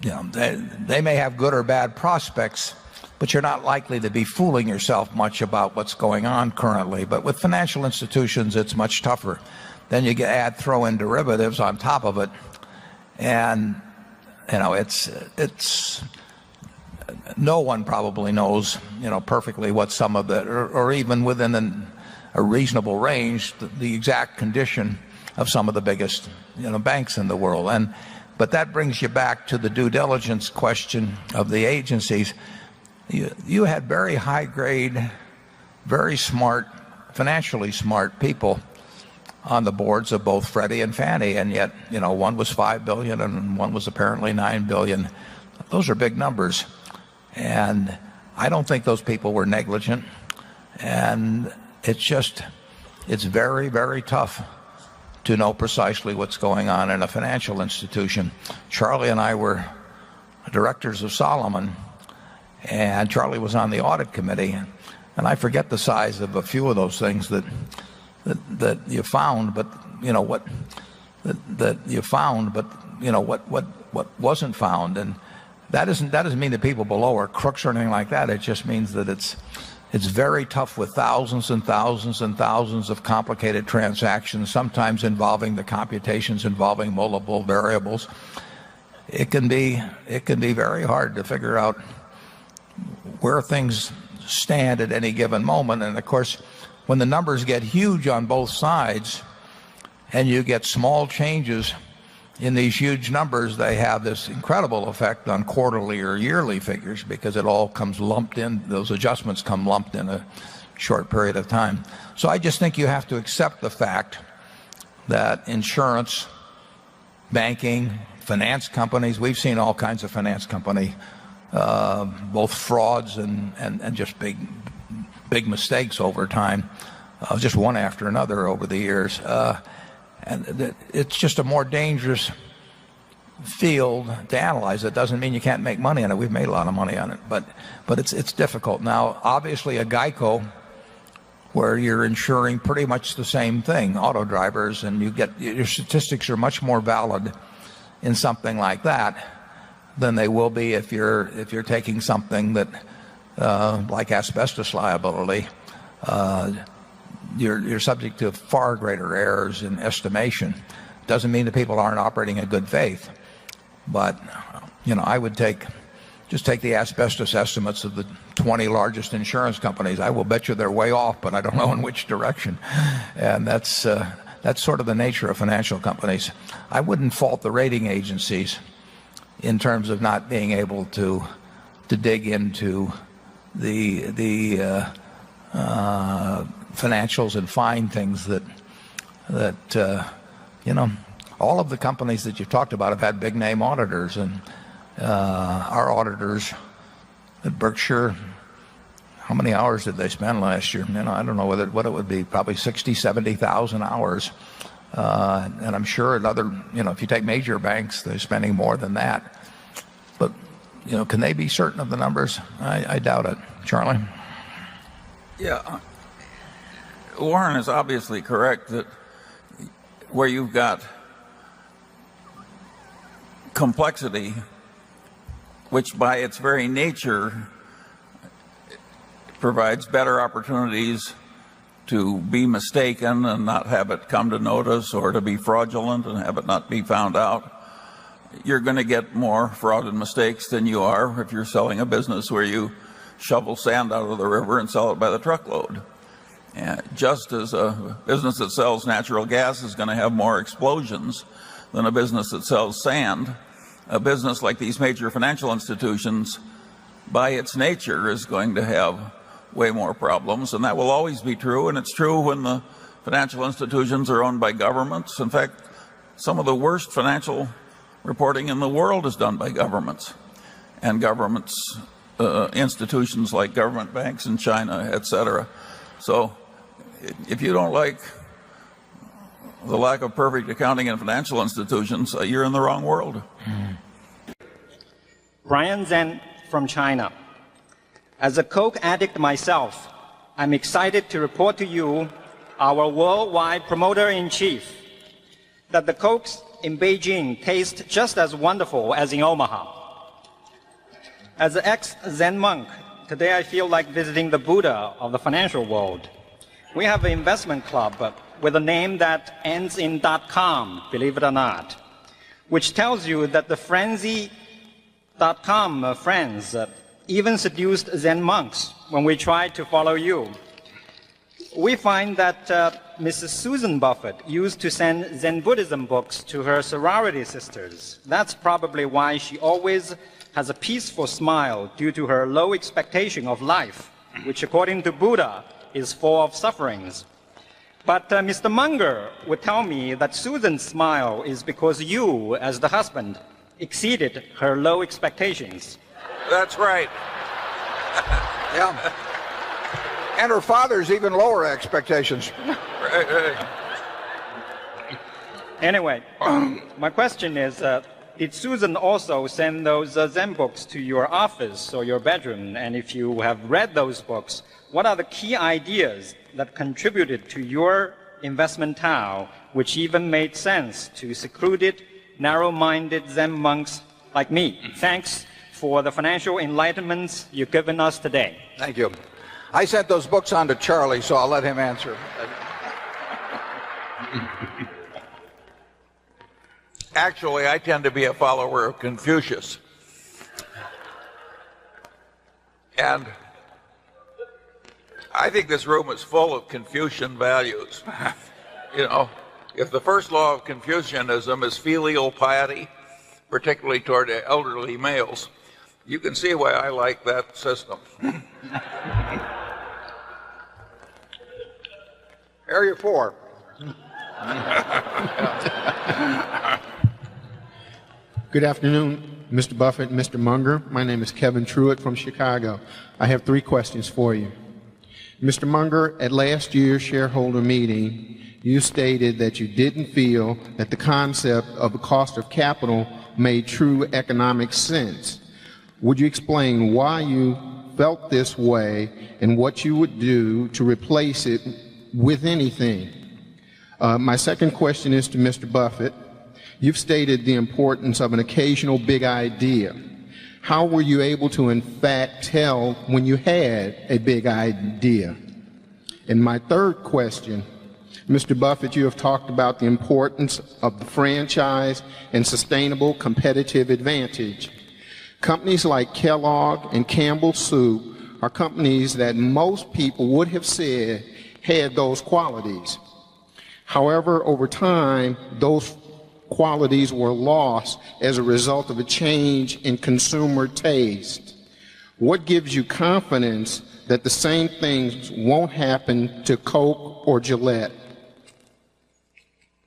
they may have good or bad prospects, but you're not likely to be fooling yourself much about what's going on currently. But with financial institutions, it's much tougher. Then you throw in derivatives on top of it, and it's no one probably knows perfectly what some of the, or even within a reasonable range, the exact condition of some of the biggest banks in the world. But that brings you back to the due diligence question of the agencies. You had very high grade, very smart, financially smart people on the boards of both Freddie and Fannie, and yet one was $5 billion and one was apparently $9 billion. Those are big numbers, and I don't think those people were negligent. And it's very, very tough to know precisely what's going on in a financial institution. Charlie and I were directors of Solomon, and Charlie was on the audit committee, and I forget the size of a few of those things that you found, but what wasn't found. And that doesn't mean that people below are crooks or anything like that. It just means that it's very tough with thousands and thousands and thousands of complicated transactions, sometimes involving the computations involving multiple variables. It can be very hard to figure out where things stand at any given moment. And of course, when the numbers get huge on both sides and you get small changes in these huge numbers, they have this incredible effect on quarterly or yearly figures, because it all comes lumped in. Those adjustments come lumped in a short period of time. So I just think you have to accept the fact that insurance, banking, finance companies, we've seen all kinds of finance company, both frauds and just big mistakes over time. just one after another over the years. And it's just a more dangerous field to analyze. It doesn't mean you can't make money on it. We've made a lot of money on it, but it's difficult. Now, obviously, a GEICO, where you're insuring pretty much the same thing, auto drivers, and your statistics are much more valid in something like that than they will be if you're taking something that like asbestos liability. You're subject to far greater errors in estimation. Doesn't mean that people aren't operating in good faith, but I would just take the asbestos estimates of the 20 largest insurance companies. I will bet you they're way off, but I don't know in which direction. And that's sort of the nature of financial companies. I wouldn't fault the rating agencies in terms of not being able to dig into the financials and find things that all of the companies that you've talked about have had big name auditors, and our auditors at Berkshire, how many hours did they spend last year? I don't know what it would be, probably 60, 70,000 hours. And I'm sure at other, if you take major banks, they're spending more than that. But, can they be certain of the numbers? I doubt it. Charlie? Yeah. Warren is obviously correct that where you've got complexity, which by its very nature provides better opportunities to be mistaken and not have it come to notice, or to be fraudulent and have it not be found out, you're going to get more fraud and mistakes than you are if you're selling a business where you shovel sand out of the river and sell it by the truckload. And just as a business that sells natural gas is going to have more explosions than a business that sells sand, a business like these major financial institutions, by its nature, is going to have way more problems, and that will always be true. And it's true when the financial institutions are owned by governments. In fact, some of the worst financial reporting in the world is done by governments, and governments, institutions like government banks in China, etc. So if you don't like the lack of perfect accounting in financial institutions, you're in the wrong world. Brian Zhen from China. As a Coke addict myself, I'm excited to report to you, our worldwide promoter-in-chief, that the Cokes in Beijing taste just as wonderful as in Omaha. As an ex-Zen monk, today I feel like visiting the Buddha of the financial world. We have an investment club with a name that ends in .com, believe it or not, which tells you that the frenzy.com friends even seduced Zen monks when we tried to follow you. We find that Mrs. Susan Buffett used to send Zen Buddhism books to her sorority sisters. That's probably why she always has a peaceful smile, due to her low expectation of life, which according to Buddha is full of sufferings. But Mr. Munger would tell me that Susan's smile is because you, as the husband, exceeded her low expectations. That's right. Yeah. And her father's even lower expectations. Right. Anyway, my question is, did Susan also send those Zen books to your office or your bedroom? And if you have read those books, what are the key ideas that contributed to your investment Tao, which even made sense to secluded, narrow-minded Zen monks like me? Thanks for the financial enlightenments you've given us today. Thank you. I sent those books on to Charlie, so I'll let him answer. Actually, I tend to be a follower of Confucius. And I think this room is full of Confucian values. If the first law of Confucianism is filial piety, particularly toward elderly males, you can see why I like that system. Area 4. Good afternoon, Mr. Buffett and Mr. Munger. My name is Kevin Truitt from Chicago. I have 3 questions for you. Mr. Munger, at last year's shareholder meeting, you stated that you didn't feel that the concept of the cost of capital made true economic sense. Would you explain why you felt this way and what you would do to replace it with anything? My second question is to Mr. Buffett. You've stated the importance of an occasional big idea. How were you able to, in fact, tell when you had a big idea? And my third question, Mr. Buffett, you have talked about the importance of the franchise and sustainable competitive advantage. Companies like Kellogg and Campbell Soup are companies that most people would have said had those qualities. However, over time, those qualities were lost as a result of a change in consumer taste. What gives you confidence that the same things won't happen to Coke or Gillette?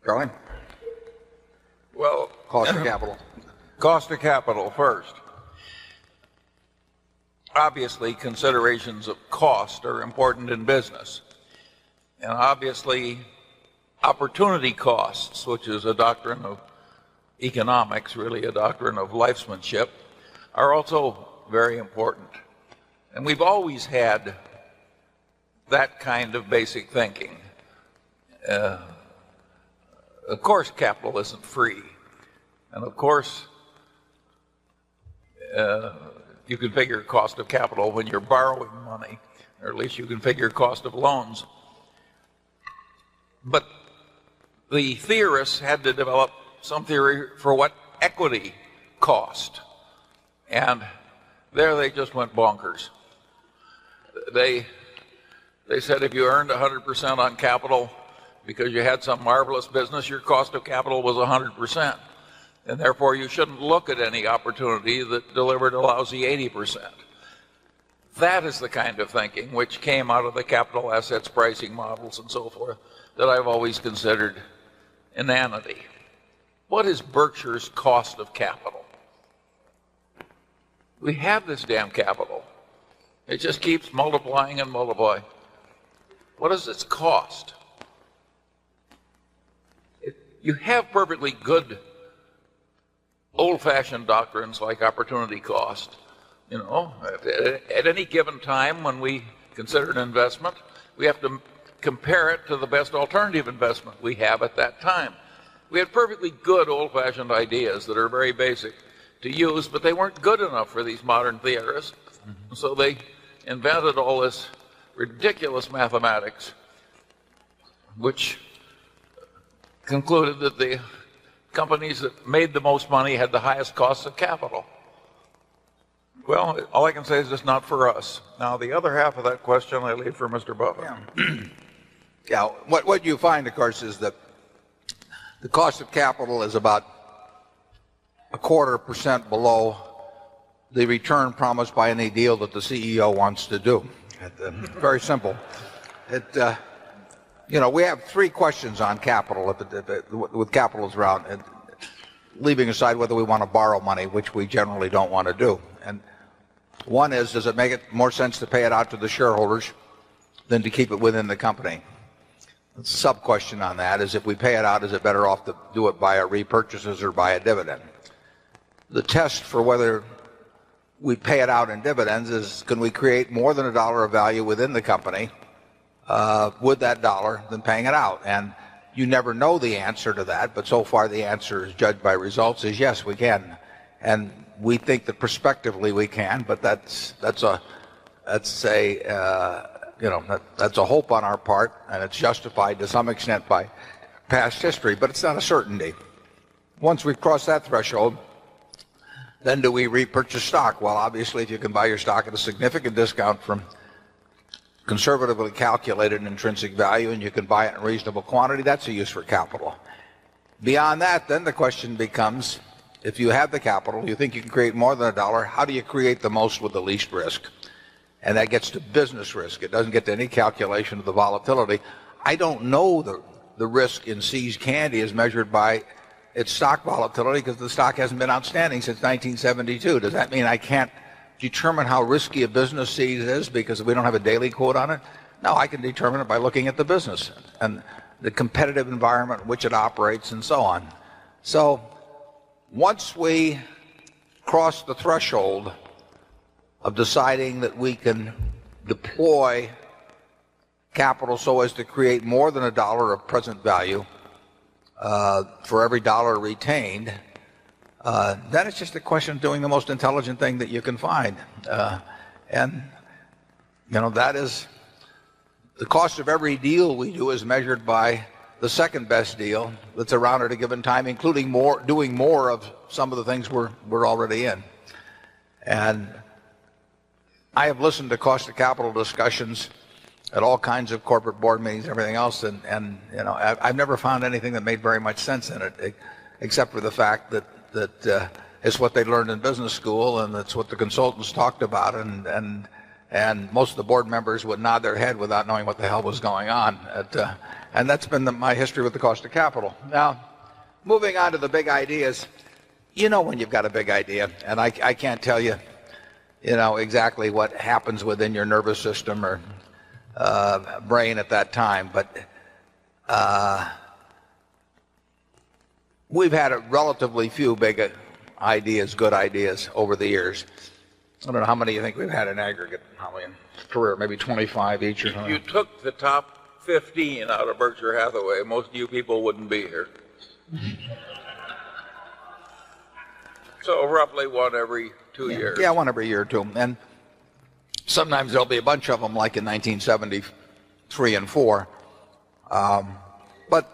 Charlie? Well, Cost of capital. Cost of capital first. Obviously, considerations of cost are important in business. And obviously, opportunity costs, which is a doctrine of economics, really a doctrine of lifesmanship, are also very important. And we've always had that kind of basic thinking. Of course, capital isn't free. And of course, you can figure cost of capital when you're borrowing money, or at least you can figure cost of loans. But the theorists had to develop some theory for what equity cost. And there they just went bonkers. They said if you earned 100% on capital because you had some marvelous business, your cost of capital was 100%. And therefore you shouldn't look at any opportunity that delivered a lousy 80%. That is the kind of thinking which came out of the capital assets pricing models and so forth that I've always considered inanity. What is Berkshire's cost of capital? We have this damn capital. It just keeps multiplying and multiplying. What is its cost? You have perfectly good old-fashioned doctrines like opportunity cost. You know, at any given time when we consider an investment, we have to compare it to the best alternative investment we have at that time. We had perfectly good old-fashioned ideas that are very basic to use, but they weren't good enough for these modern theorists. So they invented all this ridiculous mathematics, which concluded that the companies that made the most money had the highest costs of capital. Well, all I can say is it's not for us. Now, the other half of that question I leave for Mr. Buffett. Yeah, what you find, of course, is that the cost of capital is about 0.25% below the return promised by any deal that the CEO wants to do. Very simple. You know, we have three questions on capital with capitals around, and leaving aside whether we want to borrow money, which we generally don't want to do. And one is, does it make it more sense to pay it out to the shareholders than to keep it within the company? The sub-question on that is, if we pay it out, is it better off to do it via repurchases or by a dividend? The test for whether we pay it out in dividends is, can we create more than $1 of value within the company with that dollar than paying it out? And you never know the answer to that, but so far the answer, is judged by results, is yes, we can. And we think that prospectively we can, but that's a hope on our part, and it's justified to some extent by past history, but it's not a certainty. Once we've crossed that threshold, then do we repurchase stock? Well, obviously, if you can buy your stock at a significant discount from conservatively calculated intrinsic value, and you can buy it in reasonable quantity, that's a use for capital. Beyond that, then the question becomes, if you have the capital, you think you can create more than $1, how do you create the most with the least risk? And that gets to business risk. It doesn't get to any calculation of the volatility. I don't know the risk in See's Candy is measured by its stock volatility, because the stock hasn't been outstanding since 1972. Does that mean I can't determine how risky a business See's is because we don't have a daily quote on it? No, I can determine it by looking at the business and the competitive environment in which it operates and so on. So once we cross the threshold of deciding that we can deploy capital so as to create more than $1 of present value for every dollar retained, then it's just a question of doing the most intelligent thing that you can find. And, you know, that is the cost of every deal we do is measured by the second best deal that's around at a given time, including doing more of some of the things we're already in. And I have listened to cost of capital discussions at all kinds of corporate board meetings and everything else, and you know, I've never found anything that made very much sense in it, except for the fact that it's what they learned in business school, and it's what the consultants talked about, and most of the board members would nod their head without knowing what the hell was going on. And that's been my history with the cost of capital. Now, moving on to the big ideas, you know when you've got a big idea, and I can't tell you, you know, exactly what happens within your nervous system or brain at that time, but we've had a relatively few big ideas, good ideas over the years. I don't know how many you think we've had in aggregate, how many in career, maybe 25 each or something. If you took the top 15 out of Berkshire Hathaway, most of you people wouldn't be here. So roughly one every 2 years. Yeah, one every year or two. And sometimes there'll be a bunch of them like in 1973 and 4. But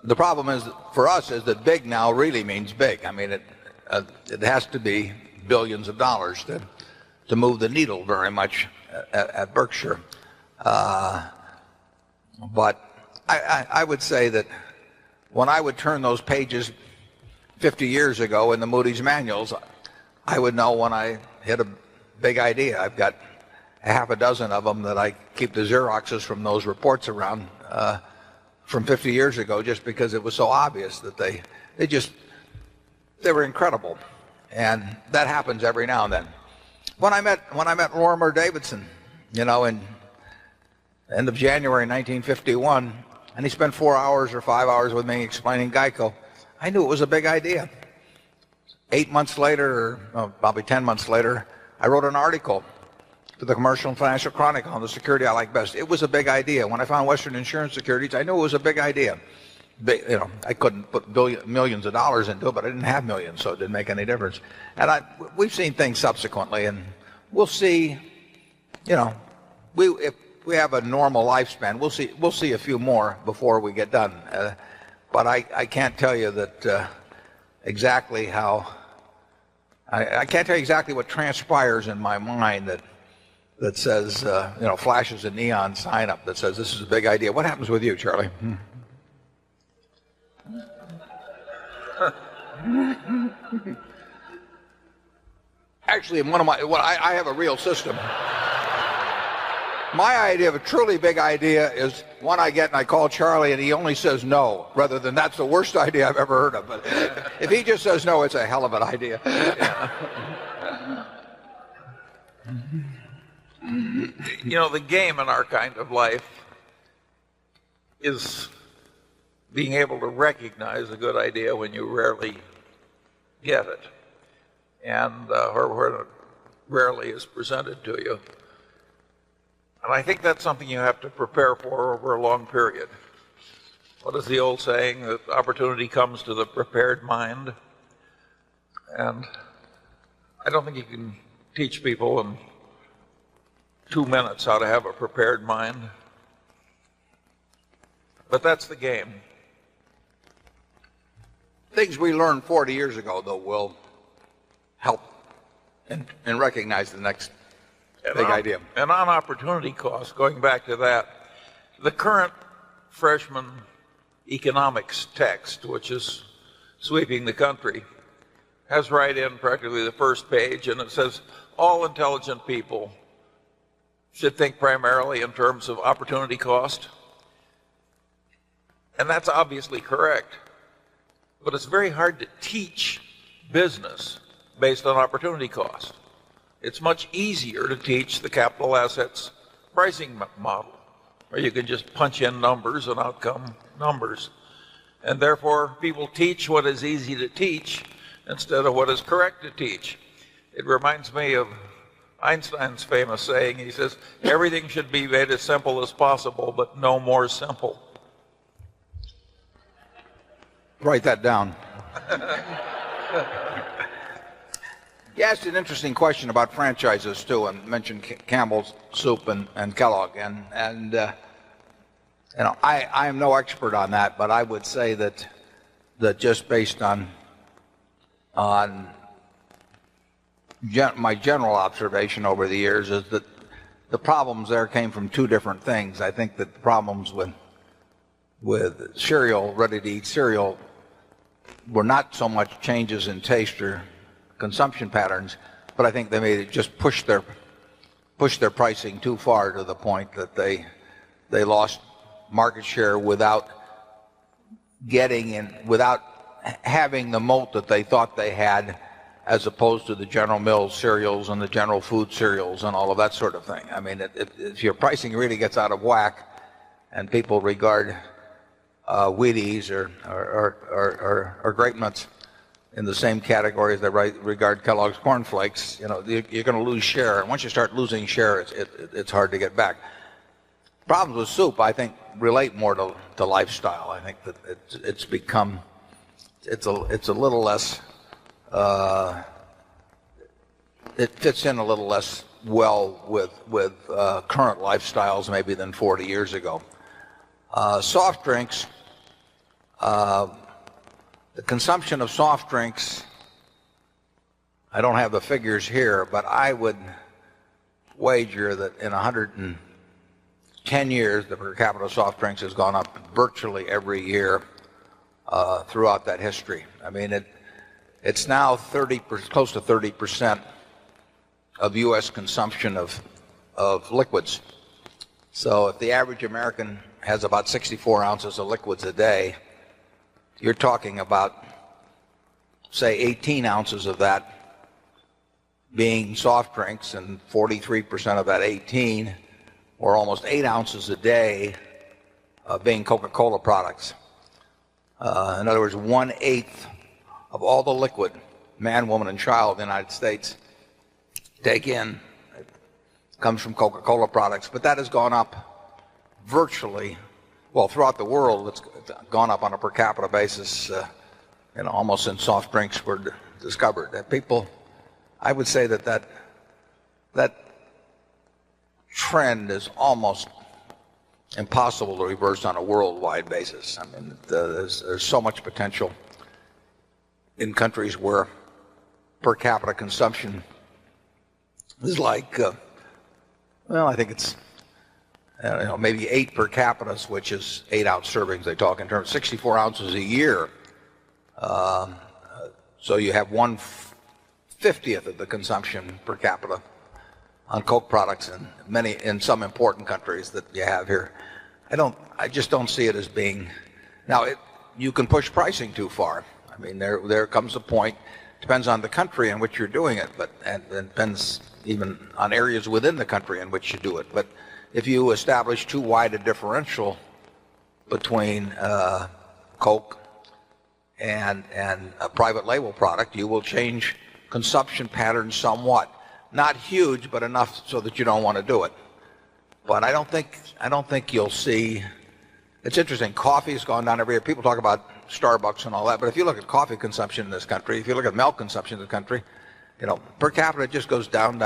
the problem is, for us, is that big now really means big. I mean, it has to be billions of dollars to move the needle very much at Berkshire. But I would say that when I would turn those pages 50 years ago in the Moody's manuals, I would know when I hit a big idea. I've got a half a dozen of them that I keep the Xeroxes from those reports around from 50 years ago, just because it was so obvious that they were incredible. And that happens every now and then. When I met Lorimer Davidson, you know, in end of January 1951, and he spent 4 hours or 5 hours with me explaining GEICO, I knew it was a big idea. 8 months later, or probably 10 months later, I wrote an article to the Commercial and Financial Chronicle on the security I like best. It was a big idea. When I found Western Insurance Securities, I knew it was a big idea. You know, I couldn't put millions of dollars into it, but I didn't have millions, so it didn't make any difference. And we've seen things subsequently, and we'll see. You know, if we have a normal lifespan, we'll see a few more before we get done. But I can't tell you that exactly how. I can't tell you exactly what transpires in my mind that says, you know, flashes a neon sign up that says this is a big idea. What happens with you, Charlie? Actually, I have a real system. My idea of a truly big idea is one I get and I call Charlie and he only says no, rather than that's the worst idea I've ever heard of. But if he just says no, it's a hell of an idea. You know, the game in our kind of life is being able to recognize a good idea when you rarely get it, and or where it rarely is presented to you. And I think that's something you have to prepare for over a long period. What is the old saying, that opportunity comes to the prepared mind? And I don't think you can teach people in 2 minutes how to have a prepared mind. But that's the game. Things we learned 40 years ago, though, will help and recognize the next big idea. And on opportunity cost, going back to that, the current freshman economics text, which is sweeping the country, has right in practically the first page, and it says all intelligent people should think primarily in terms of opportunity cost. And that's obviously correct. But it's very hard to teach business based on opportunity cost. It's much easier to teach the capital assets pricing model, where you can just punch in numbers and out come numbers. And therefore, people teach what is easy to teach instead of what is correct to teach. It reminds me of Einstein's famous saying. He says, everything should be made as simple as possible, but no more simple. Write that down. You asked an interesting question about franchises too, and mentioned Campbell's Soup and Kellogg, and you know, I am no expert on that, but I would say that just based on my general observation over the years is that the problems there came from two different things. I think that the problems with cereal, ready-to-eat cereal, were not so much changes in taste or consumption patterns, but I think they made it just push their pricing too far to the point that they lost market share without having the moat that they thought they had, as opposed to the General Mills cereals and the General Food cereals and all of that sort of thing. I mean, if your pricing really gets out of whack and people regard Wheaties or Grape Nuts in the same category as they regard Kellogg's Corn Flakes, you know, you're going to lose share. And once you start losing share, it's hard to get back. Problems with soup, I think, relate more to lifestyle. I think that it's become it's a little less. It fits in a little less well with current lifestyles maybe than 40 years ago. Soft drinks, the consumption of soft drinks, I don't have the figures here, but I would wager that in 110 years, the per capita soft drinks has gone up virtually every year throughout that history. I mean, it's now close to 30% of U.S. consumption of liquids. So if the average American has about 64 ounces of liquids a day, you're talking about, say, 18 ounces of that being soft drinks, and 43% of that 18, or almost 8 ounces a day, being Coca-Cola products. In other words, 1/8 of all the liquid man, woman, and child in the United States take in comes from Coca-Cola products. But that has gone up virtually, well, throughout the world. It's gone up on a per capita basis, almost since soft drinks were discovered. People, I would say that trend is almost impossible to reverse on a worldwide basis. I mean, there's so much potential in countries where per capita consumption is like, I think it's maybe 8 per capita, which is 8-ounce servings. They talk in terms of 64 ounces a year. So you have 1/50th of the consumption per capita on Coke products in some important countries that you have here. I just don't see it as being. Now, you can push pricing too far. I mean, there comes a point. Depends on the country in which you're doing it, and it depends even on areas within the country in which you do it. But if you establish too wide a differential between Coke and a private label product, you will change consumption patterns somewhat. Not huge, but enough so that you don't want to do it. But I don't think you'll see. It's interesting. Coffee has gone down every year. People talk about Starbucks and all that, but if you look at coffee consumption in this country, if you look at milk consumption in the country, per capita it just goes down,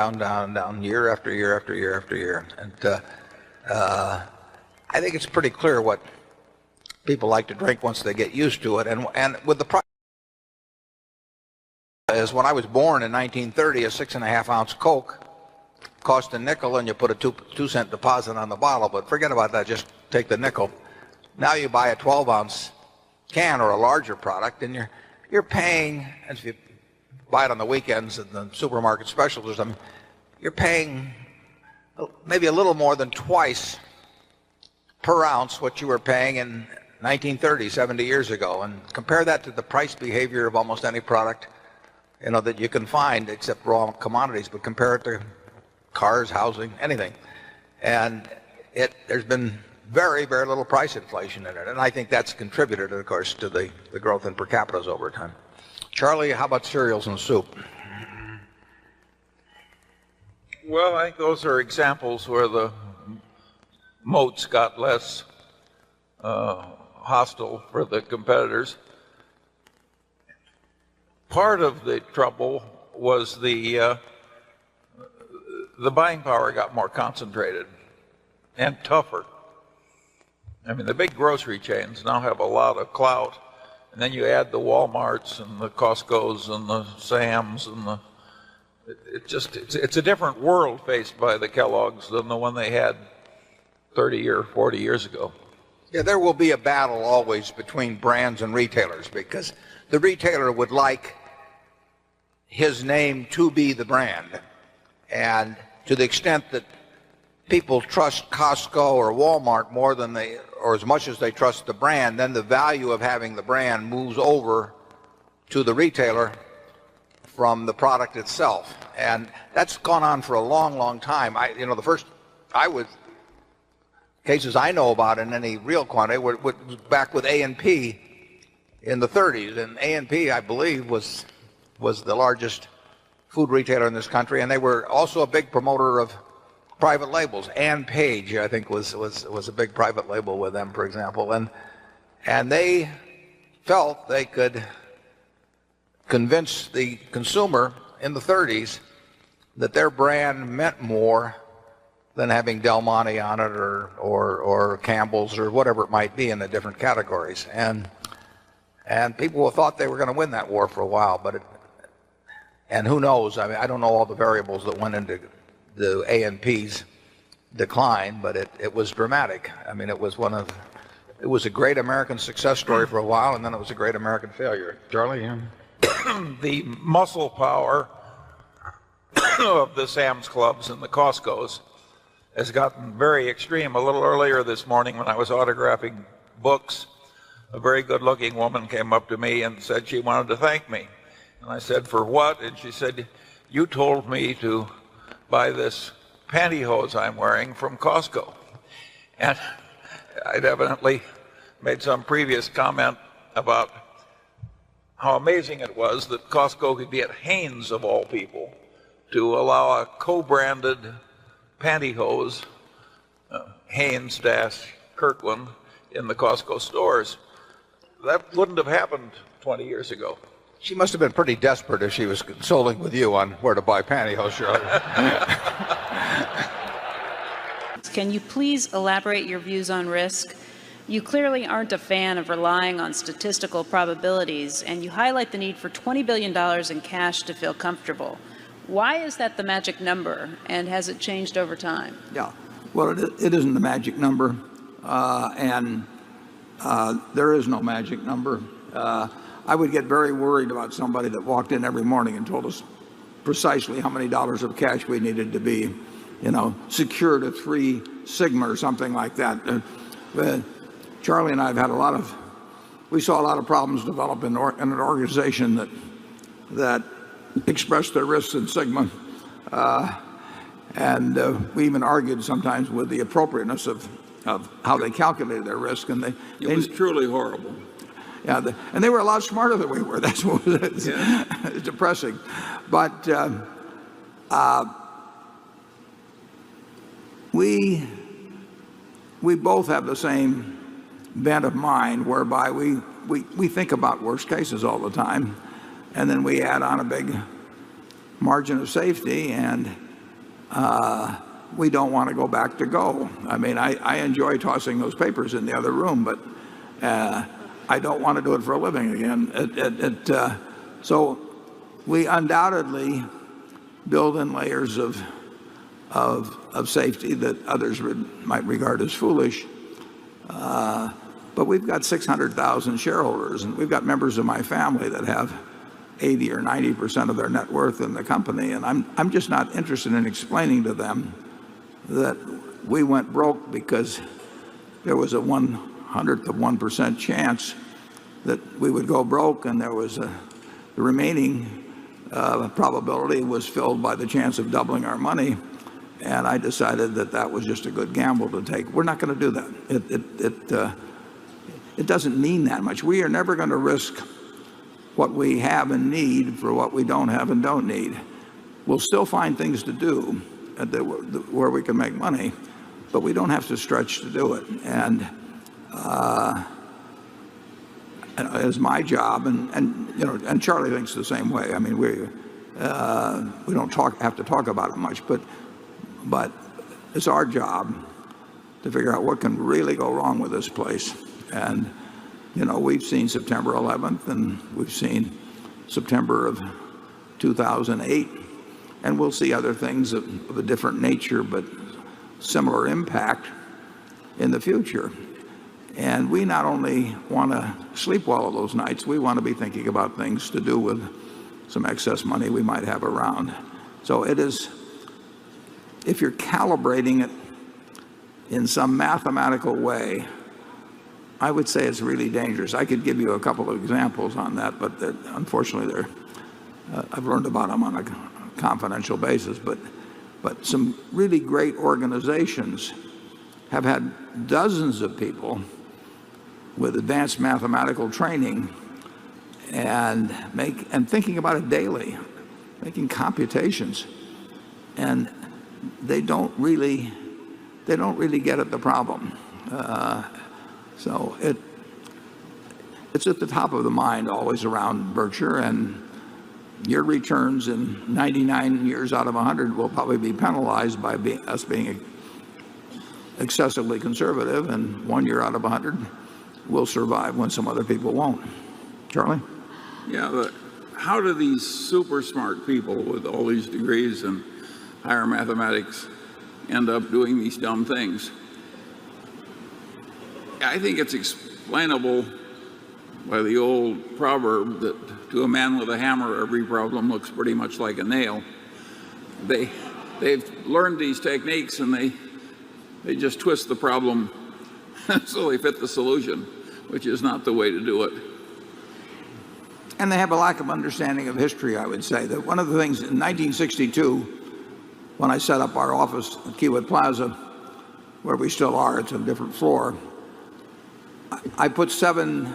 year after year after year after year. And I think it's pretty clear what people like to drink once they get used to it. And with the price, as when I was born in 1930, a 6.5-ounce Coke cost a nickel, and you put a 2-cent deposit on the bottle. But forget about that. Just take the nickel. Now you buy a 12-ounce can or a larger product, and you're paying. And if you buy it on the weekends at the supermarket specials or something, you're paying maybe a little more than twice per ounce what you were paying in 1930, 70 years ago. And compare that to the price behavior of almost any product that you can find, except raw commodities. But compare it to cars, housing, anything, And there's been very, very little price inflation in it. And I think that's contributed, of course, to the growth in per capitas over time. Charlie, how about cereals and soup? Well, I think those are examples where the moats got less hostile for the competitors. Part of the trouble was the buying power got more concentrated and tougher. I mean, the big grocery chains now have a lot of clout, and then you add the Walmarts and the Costcos and the Sams and it's a different world faced by the Kellogg's than the one they had 30 or 40 years ago. Yeah, there will be a battle always between brands and retailers because the retailer would like his name to be the brand. And to the extent that people trust Costco or Walmart more than or as much as they trust the brand, then the value of having the brand moves over to the retailer from the product itself. And that's gone on for a long, long time. The first cases I know about in any real quantity were back with A&P in the 30s. And A&P, I believe, was the largest food retailer in this country, and they were also a big promoter of private labels. Ann Page, I think, was a big private label with them, for example. And they felt they could convince the consumer in the 30s that their brand meant more than having Del Monte on it or Campbell's or whatever it might be in the different categories. And people thought they were going to win that war for a while, and who knows? I mean, I don't know all the variables that went into the A&P's decline, but it was dramatic. I mean, it was a great American success story for a while, and then it was a great American failure. Charlie? Yeah. The muscle power of the Sam's Clubs and the Costco's has gotten very extreme. A little earlier this morning when I was autographing books, a very good-looking woman came up to me and said she wanted to thank me. And I said, for what? And she said, you told me to buy this pantyhose I'm wearing from Costco. And I'd evidently made some previous comment about how amazing it was that Costco could get Hanes, of all people, to allow a co-branded pantyhose, Hanes-Kirkland, in the Costco stores. That wouldn't have happened 20 years ago. She must have been pretty desperate if she was consoling with you on where to buy pantyhose, Shirley. Can you please elaborate your views on risk? You clearly aren't a fan of relying on statistical probabilities, and you highlight the need for $20 billion in cash to feel comfortable. Why is that the magic number, and has it changed over time? Yeah, well, it isn't the magic number, and there is no magic number. I would get very worried about somebody that walked in every morning and told us precisely how many dollars of cash we needed to be, secured at 3 sigma or something like that. Charlie and I have had we saw a lot of problems develop in an organization that expressed their risks in sigma, and we even argued sometimes with the appropriateness of how they calculated their risk, and it was truly horrible. Yeah, and they were a lot smarter than we were. That's what was depressing. But we both have the same bent of mind, whereby we think about worst cases all the time, and then we add on a big margin of safety, and we don't want to go back to go. I mean, I enjoy tossing those papers in the other room, but I don't want to do it for a living again. So we undoubtedly build in layers of safety that others might regard as foolish. But we've got 600,000 shareholders, and we've got members of my family that have 80 or 90% of their net worth in the company, and I'm just not interested in explaining to them that we went broke because there was a 1/100th of 1% chance that we would go broke, and there was the remaining probability was filled by the chance of doubling our money. And I decided that that was just a good gamble to take. We're not going to do that. It doesn't mean that much. We are never going to risk what we have and need for what we don't have and don't need. We'll still find things to do where we can make money, but we don't have to stretch to do it. And it's my job, and Charlie thinks the same way. I mean, we don't have to talk about it much, but it's our job to figure out what can really go wrong with this place. And we've seen September 11th, and we've seen September of 2008, and we'll see other things of a different nature but similar impact in the future. And we not only want to sleep well of those nights, we want to be thinking about things to do with some excess money we might have around. So it is, if you're calibrating it in some mathematical way, I would say it's really dangerous. I could give you a couple of examples on that, but unfortunately I've learned about them on a confidential basis. But some really great organizations have had dozens of people with advanced mathematical training and thinking about it daily, making computations, and they don't really get at the problem. So it's at the top of the mind always around Berkshire, and your returns in 99 years out of 100 will probably be penalized by us being excessively conservative, and 1 year out of 100 will survive when some other people won't. Charlie? Yeah, but how do these super smart people with all these degrees in higher mathematics end up doing these dumb things? I think it's explainable by the old proverb that to a man with a hammer, every problem looks pretty much like a nail. They've learned these techniques, and they just twist the problem so they fit the solution, which is not the way to do it. And they have a lack of understanding of history, I would say. That one of the things in 1962, when I set up our office at Kiewit Plaza, where we still are, it's a different floor, I put 7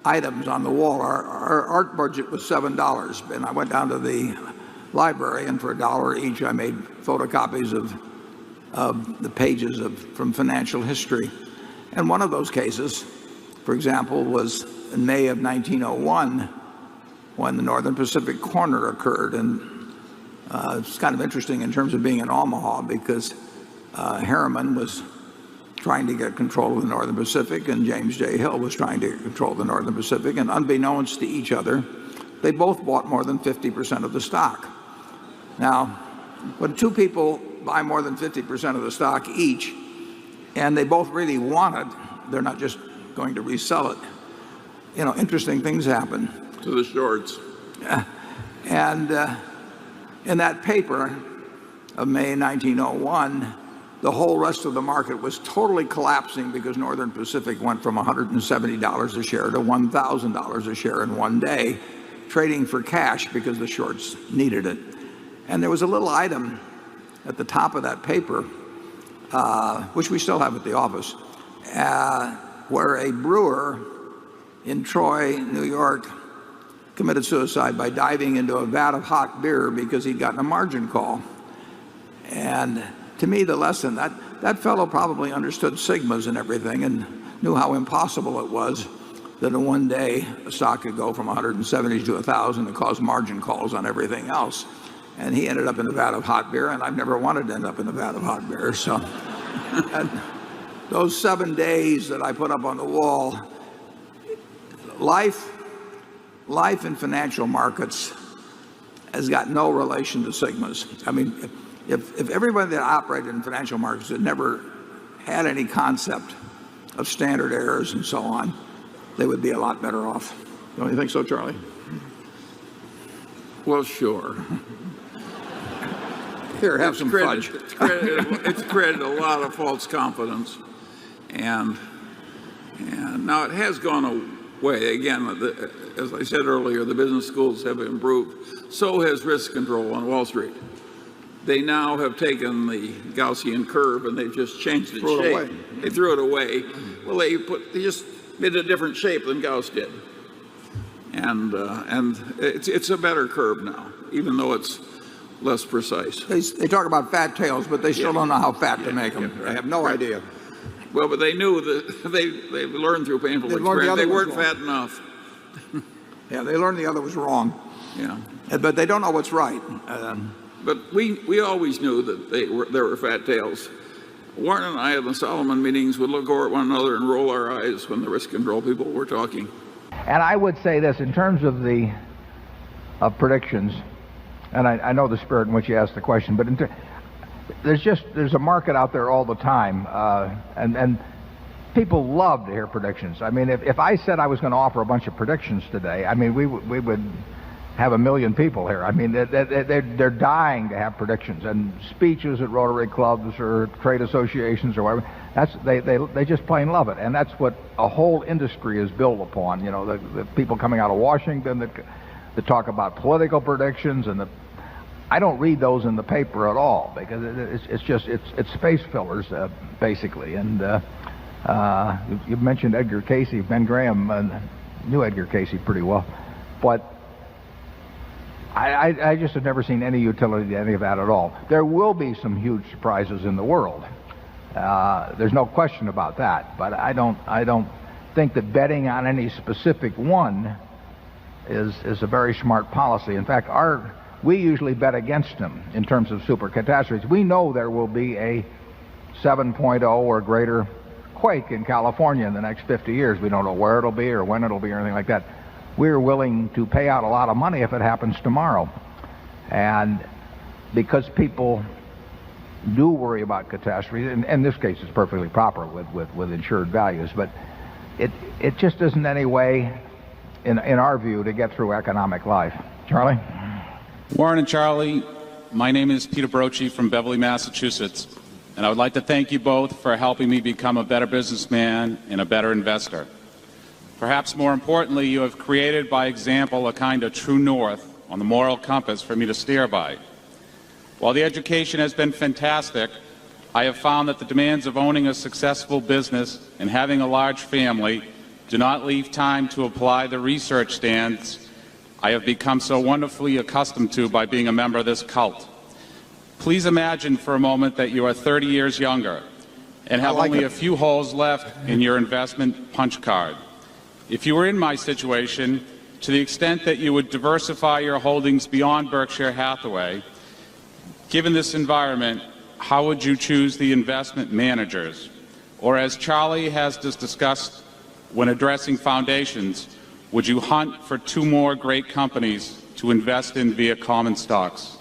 items on the wall. Our art budget was $7, and I went down to the library, and for $1 each I made photocopies of the pages from financial history. And one of those cases, for example, was in May of 1901, when the Northern Pacific corner occurred. And it's kind of interesting in terms of being in Omaha, because Harriman was trying to get control of the Northern Pacific, and James J. Hill was trying to get control of the Northern Pacific, and unbeknownst to each other, they both bought more than 50% of the stock. Now, when two people buy more than 50% of the stock each, and they both really want it, they're not just going to resell it. Interesting things happen. To the shorts. And in that paper of May 1901, the whole rest of the market was totally collapsing because Northern Pacific went from $170 a share to $1,000 a share in one day, trading for cash because the shorts needed it. And there was a little item at the top of that paper, which we still have at the office, where a brewer in Troy, New York, committed suicide by diving into a vat of hot beer because he'd gotten a margin call. And to me, the lesson, that fellow probably understood sigmas and everything and knew how impossible it was that in one day a stock could go from 170 to 1,000 and cause margin calls on everything else. And he ended up in a vat of hot beer, and I've never wanted to end up in a vat of hot beer. So and those 7 days that I put up on the wall, life in financial markets has got no relation to sigmas. I mean, if everybody that operated in financial markets had never had any concept of standard errors and so on, they would be a lot better off. Don't you think so, Charlie? Well, sure. Here, have some fudge. It's created a lot of false confidence, and now it has gone away. Again, as I said earlier, the business schools have improved. So has risk control on Wall Street. They now have taken the Gaussian curve and they've just changed its Threw it shape. away. They threw it away. Well, they just made a different shape than Gauss did. And it's a better curve now, even though it's less precise. They talk about fat tails, but they still don't know how fat to make them. right. They have no idea. Well, but they knew that they learned through painful They learned the experience. other They was weren't wrong. fat enough. Yeah, they learned the other was wrong. Yeah. But they don't know what's right. But we always knew that there were fat tails. Warren and I in the Solomon meetings would look over at one another and roll our eyes when the risk control people were talking. And I would say this in terms of predictions, and I know the spirit in which you asked the question, but there's a market out there all the time, and people love to hear predictions. I mean, if I said I was going to offer a bunch of predictions today, I mean, we would have 1 million people here. I mean, they're dying to have predictions and speeches at Rotary clubs or trade associations or whatever. They just plain love it, and that's what a whole industry is built upon. You know, the people coming out of Washington that talk about political predictions, and I don't read those in the paper at all because it's space fillers basically. And you mentioned Edgar Casey. Ben Graham knew Edgar Casey pretty well, but I just have never seen any utility to any of that at all. There will be some huge surprises in the world. There's no question about that. But I don't think that betting on any specific one is a very smart policy. In fact, we usually bet against them in terms of super catastrophes. We know there will be a 7.0 or greater quake in California in the next 50 years. We don't know where it'll be or when it'll be or anything like that. We're willing to pay out a lot of money if it happens tomorrow. And because people do worry about catastrophes, and in this case it's perfectly proper with insured values, but it just isn't any way, in our view, to get through economic life. Charlie? Warren and Charlie, my name is Peter Brochi from Beverly, Massachusetts, and I would like to thank you both for helping me become a better businessman and a better investor. Perhaps more importantly, you have created by example a kind of true north on the moral compass for me to steer by. While the education has been fantastic, I have found that the demands of owning a successful business and having a large family do not leave time to apply the research standards I have become so wonderfully accustomed to by being a member of this cult. Please imagine for a moment that you are 30 years younger and have only a few holes left in your investment punch card. If you were in my situation, to the extent that you would diversify your holdings beyond Berkshire Hathaway, given this environment, how would you choose the investment managers? Or as Charlie has just discussed when addressing foundations, would you hunt for 2 more great companies to invest in via common stocks?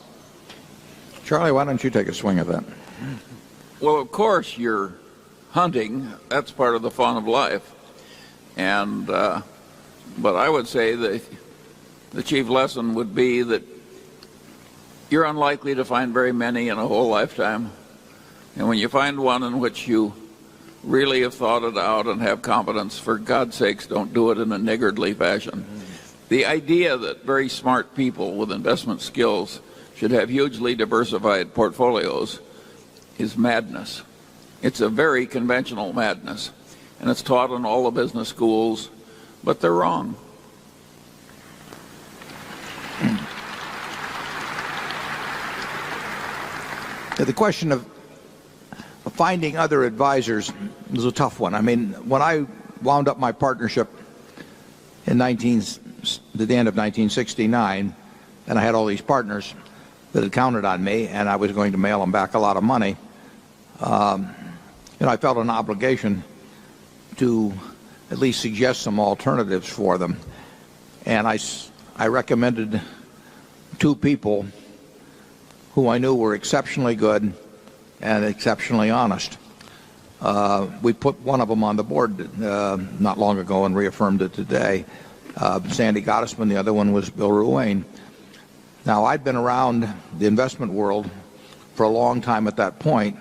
Charlie, why don't you take a swing at that? Well, of course you're hunting. That's part of the fun of life. And but I would say that the chief lesson would be that you're unlikely to find very many in a whole lifetime. And when you find one in which you really have thought it out and have confidence, for God's sakes, don't do it in a niggardly fashion. The idea that very smart people with investment skills should have hugely diversified portfolios is madness. It's a very conventional madness. And it's taught in all the business schools, but they're wrong. The question of finding other advisors is a tough one. I mean, when I wound up my partnership in the end of 1969, and I had all these partners that had counted on me, and I was going to mail them back a lot of money, I felt an obligation to at least suggest some alternatives for them. And I recommended 2 people who I knew were exceptionally good and exceptionally honest. We put one of them on the board not long ago and reaffirmed it today. Sandy Gottesman, the other one was Bill Ruane. Now, I'd been around the investment world for a long time at that point,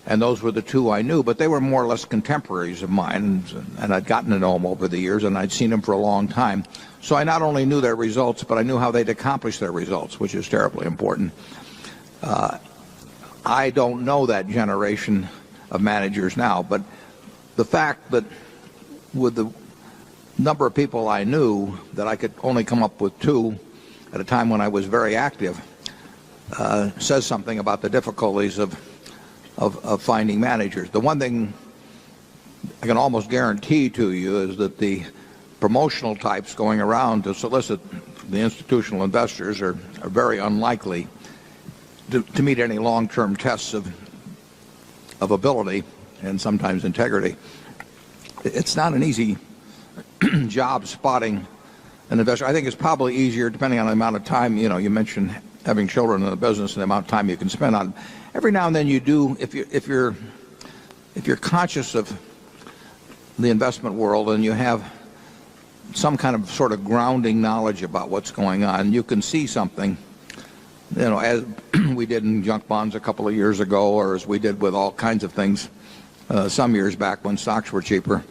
and those were the 2 I knew, but they were more or less contemporaries of mine, and I'd gotten to know them over the years, and I'd seen them for a long time. So I not only knew their results, but I knew how they'd accomplished their results, which is terribly important. I don't know that generation of managers now, but the fact that with the number of people I knew that I could only come up with 2 at a time when I was very active says something about the difficulties of finding managers. The one thing I can almost guarantee to you is that the promotional types going around to solicit the institutional investors are very unlikely to meet any long-term tests of ability and sometimes integrity. It's not an easy job spotting an investor. I think it's probably easier depending on the amount of time. You mentioned having children in the business and the amount of time you can spend on. Every now and then you do, if you're conscious of the investment world and you have some kind of sort of grounding knowledge about what's going on, you can see something, as we did in junk bonds a couple of years ago, or as we did with all kinds of things some years back when stocks were cheaper.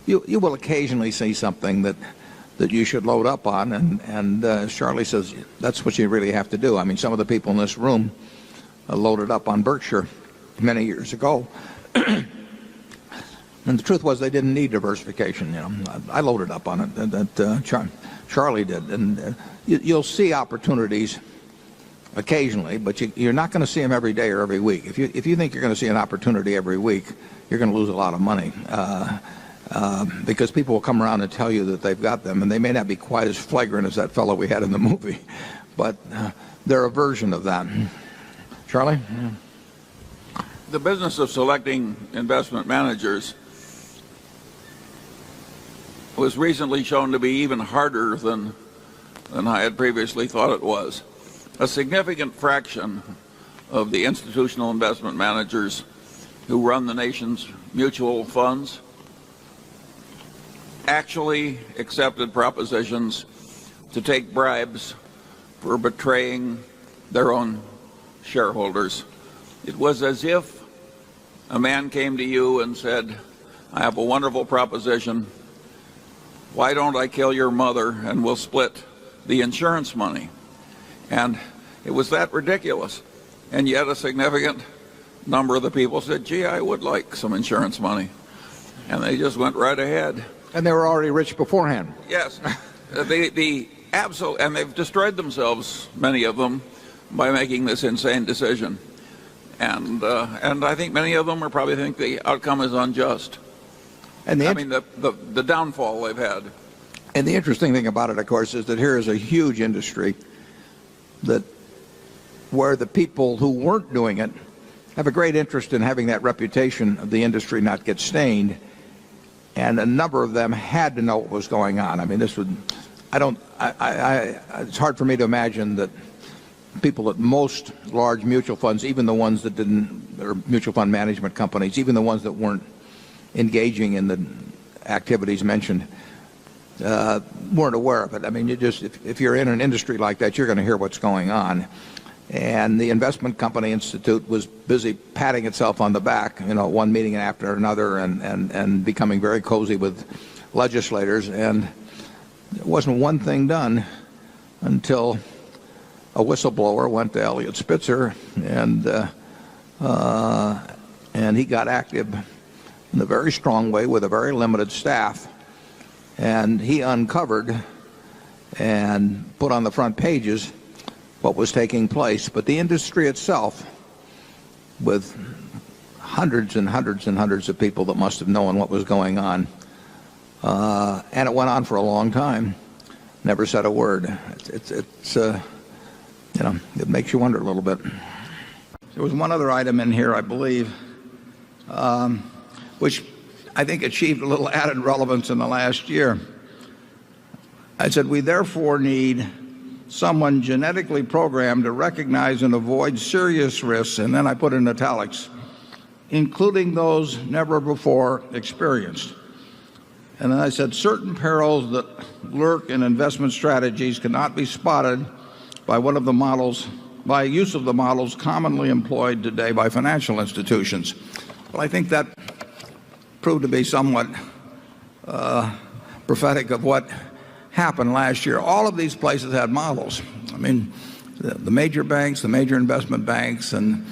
You will occasionally see something that you should load up on, and as Charlie says, that's what you really have to do. I mean, some of the people in this room loaded up on Berkshire many years ago. And the truth was they didn't need diversification. I loaded up on it. Charlie did. And you'll see opportunities occasionally, but you're not going to see them every day or every week. If you think you're going to see an opportunity every week, you're going to lose a lot of money. Because people will come around and tell you that they've got them, and they may not be quite as flagrant as that fellow we had in the movie, but they're a version of that. Charlie? The business of selecting investment managers was recently shown to be even harder than I had previously thought it was. A significant fraction of the institutional investment managers who run the nation's mutual funds actually accepted propositions to take bribes for betraying their own shareholders. It was as if a man came to you and said, I have a wonderful proposition. Why don't I kill your mother and we'll split the insurance money? And it was that ridiculous. And yet a significant number of the people said, gee, I would like some insurance money. And they just went right ahead. And they were already rich beforehand. Yes. And they've destroyed themselves, many of them, by making this insane decision. And I think many of them probably think the outcome is unjust. And the downfall they've had. And the interesting thing about it, of course, is that here is a huge industry where the people who weren't doing it have a great interest in having that reputation of the industry not get stained. And a number of them had to know what was going on. I mean, it's hard for me to imagine that people at most large mutual funds, even the ones that didn't, or mutual fund management companies, even the ones that weren't engaging in the activities mentioned, weren't aware of it. I mean, if you're in an industry like that, you're going to hear what's going on. And the Investment Company Institute was busy patting itself on the back, one meeting after another, and becoming very cozy with legislators. And there wasn't one thing done until a whistleblower went to Elliot Spitzer, and he got active in a very strong way with a very limited staff. And he uncovered and put on the front pages what was taking place. But the industry itself, with hundreds and hundreds and hundreds of people that must have known what was going on, and it went on for a long time, never said a word. It makes you wonder a little bit. There was one other item in here, I believe, which I think achieved a little added relevance in the last year. I said, we therefore need someone genetically programmed to recognize and avoid serious risks, and then I put in italics, including those never before experienced. And then I said, certain perils that lurk in investment strategies cannot be spotted by use of the models commonly employed today by financial institutions. Well, I think that proved to be somewhat prophetic of what happened last year. All of these places had models. I mean, the major banks, the major investment banks, and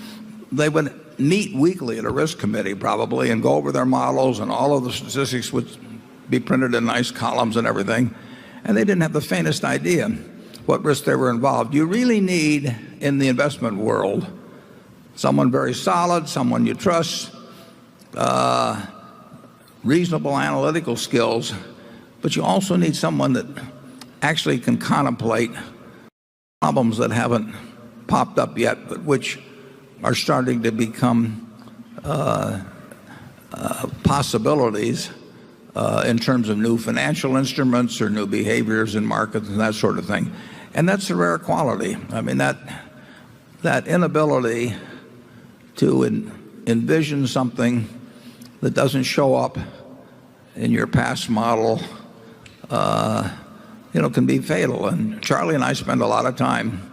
they would meet weekly at a risk committee probably and go over their models, and all of the statistics would be printed in nice columns and everything. And they didn't have the faintest idea what risk they were involved. You really need, in the investment world, someone very solid, someone you trust, reasonable analytical skills, but you also need someone that actually can contemplate problems that haven't popped up yet, but which are starting to become possibilities in terms of new financial instruments or new behaviors in markets and that sort of thing. And that's a rare quality. I mean, that inability to envision something that doesn't show up in your past model, can be fatal. And Charlie and I spend a lot of time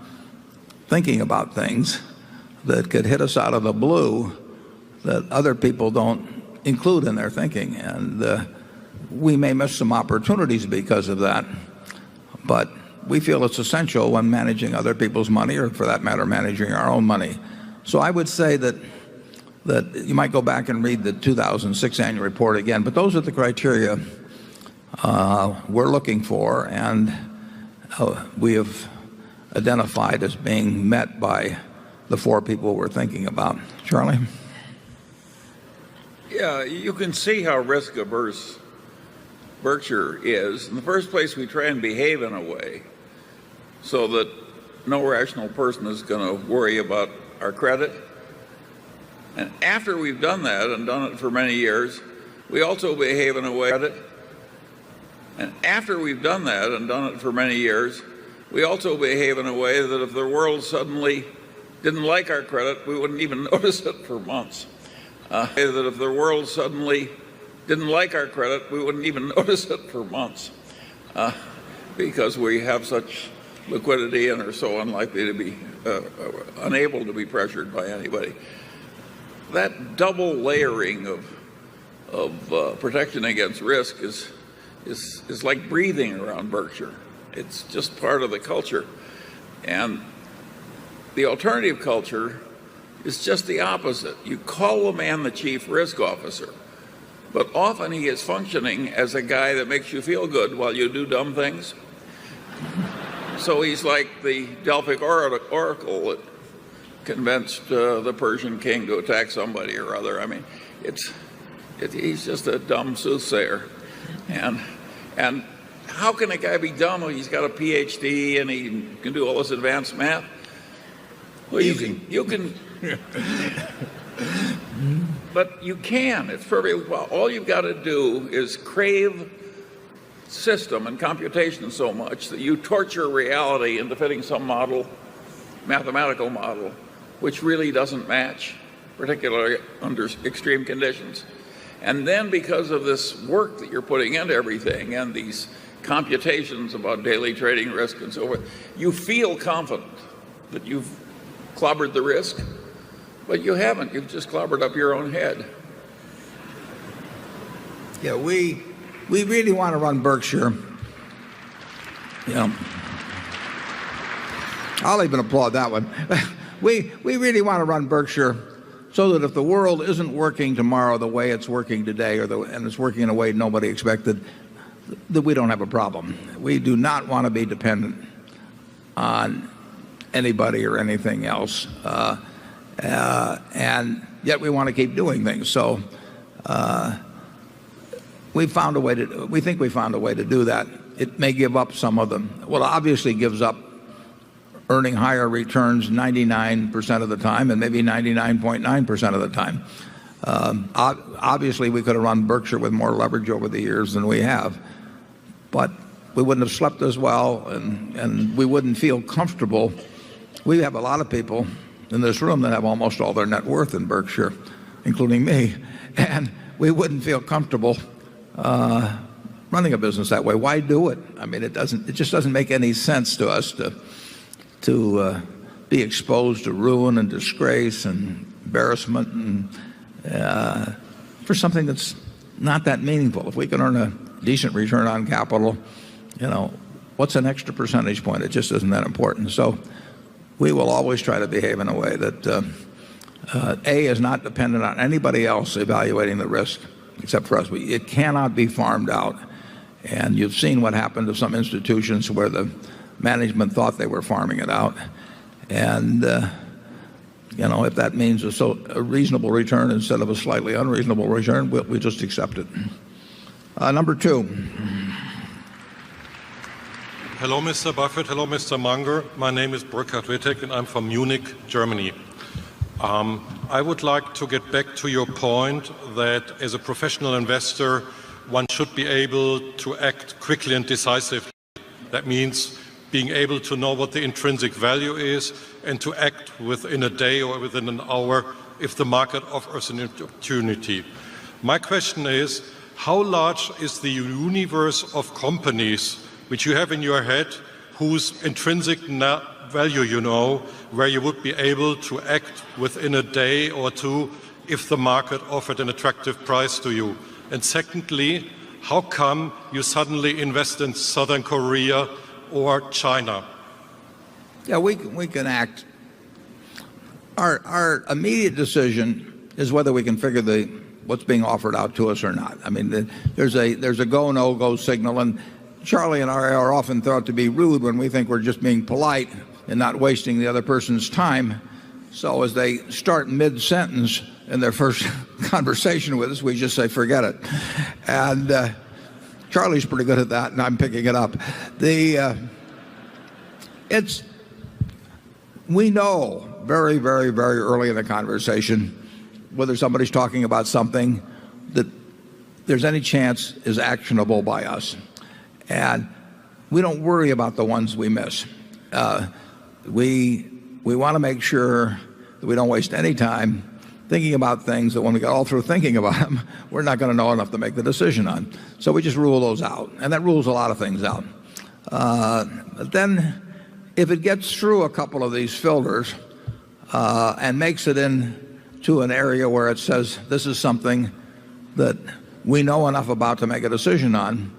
thinking about things that could hit us out of the blue that other people don't include in their thinking. And we may miss some opportunities because of that, but we feel it's essential when managing other people's money, or for that matter, managing our own money. So I would say that you might go back and read the 2006 annual report again, but those are the criteria we're looking for, and we have identified as being met by the four people we're thinking about. Charlie? Yeah, you can see how risk averse Berkshire is. In the first place, we try and behave in a way so that no rational person is going to worry about our credit. And after we've done that and done it for many years, we also behave in a way. And after we've done that and done it for many years, we also behave in a way that if the world suddenly didn't like our credit, we wouldn't even notice it for months. That if the world suddenly didn't like our credit, we wouldn't even notice it for months because we have such liquidity and are so unlikely to be unable to be pressured by anybody. That double layering of protection against risk is like breathing around Berkshire. It's just part of the culture. And the alternative culture is just the opposite. You call a man the chief risk officer, but often he is functioning as a guy that makes you feel good while you do dumb things. So he's like the Delphic oracle that convinced the Persian king to attack somebody or other. I mean, he's just a dumb soothsayer. And how can a guy be dumb when he's got a PhD and he can do all this advanced math? Well, you can but you can. It's perfectly well. All you've got to do is crave system and computation so much that you torture reality into fitting some model, mathematical model, which really doesn't match, particularly under extreme conditions. And then because of this work that you're putting into everything and these computations about daily trading risk and so forth, you feel confident that you've clobbered the risk, but you haven't. You've just clobbered up your own head. Yeah, we really want to run Berkshire. I'll even applaud that one. We really want to run Berkshire so that if the world isn't working tomorrow the way it's working today, and it's working in a way nobody expected, that we don't have a problem. We do not want to be dependent on anybody or anything else, and yet we want to keep doing things. So we think we found a way to do that. It may give up some of them. Well, obviously gives up earning higher returns 99% of the time and maybe 99.9% of the time. Obviously, we could have run Berkshire with more leverage over the years than we have, but we wouldn't have slept as well, and we wouldn't feel comfortable. We have a lot of people in this room that have almost all their net worth in Berkshire, including me, and we wouldn't feel comfortable running a business that way. Why do it? I mean, it just doesn't make any sense to us to be exposed to ruin and disgrace and embarrassment and for something that's not that meaningful. If we can earn a decent return on capital, what's an extra percentage point? It just isn't that important. So we will always try to behave in a way that A, is not dependent on anybody else evaluating the risk except for us. It cannot be farmed out. And you've seen what happened to some institutions where the management thought they were farming it out. And if that means a reasonable return instead of a slightly unreasonable return, we just accept it. Number two. Hello, Mr. Buffett. Hello, Mr. Munger. My name is Burkhard Wittek, and I'm from Munich, Germany. I would like to get back to your point that as a professional investor, one should be able to act quickly and decisively. That means being able to know what the intrinsic value is and to act within a day or within an hour if the market offers an opportunity. My question is, how large is the universe of companies which you have in your head whose intrinsic value you know, where you would be able to act within a day or two if the market offered an attractive price to you? And secondly, how come you suddenly invest in Southern Korea or China? Yeah, we can act. Our immediate decision is whether we can figure what's being offered out to us or not. I mean, there's a go, no-go signal, and Charlie and I are often thought to be rude when we think we're just being polite and not wasting the other person's time. So as they start mid-sentence in their first conversation with us, we just say, forget it. And Charlie's pretty good at that, and I'm picking it up. We know very, very, very early in the conversation whether somebody's talking about something that there's any chance is actionable by us. And we don't worry about the ones we miss. We want to make sure that we don't waste any time thinking about things that when we get all through thinking about them, we're not going to know enough to make the decision on. So we just rule those out. And that rules a lot of things out. But then if it gets through a couple of these filters and makes it into an area where it says this is something that we know enough about to make a decision on,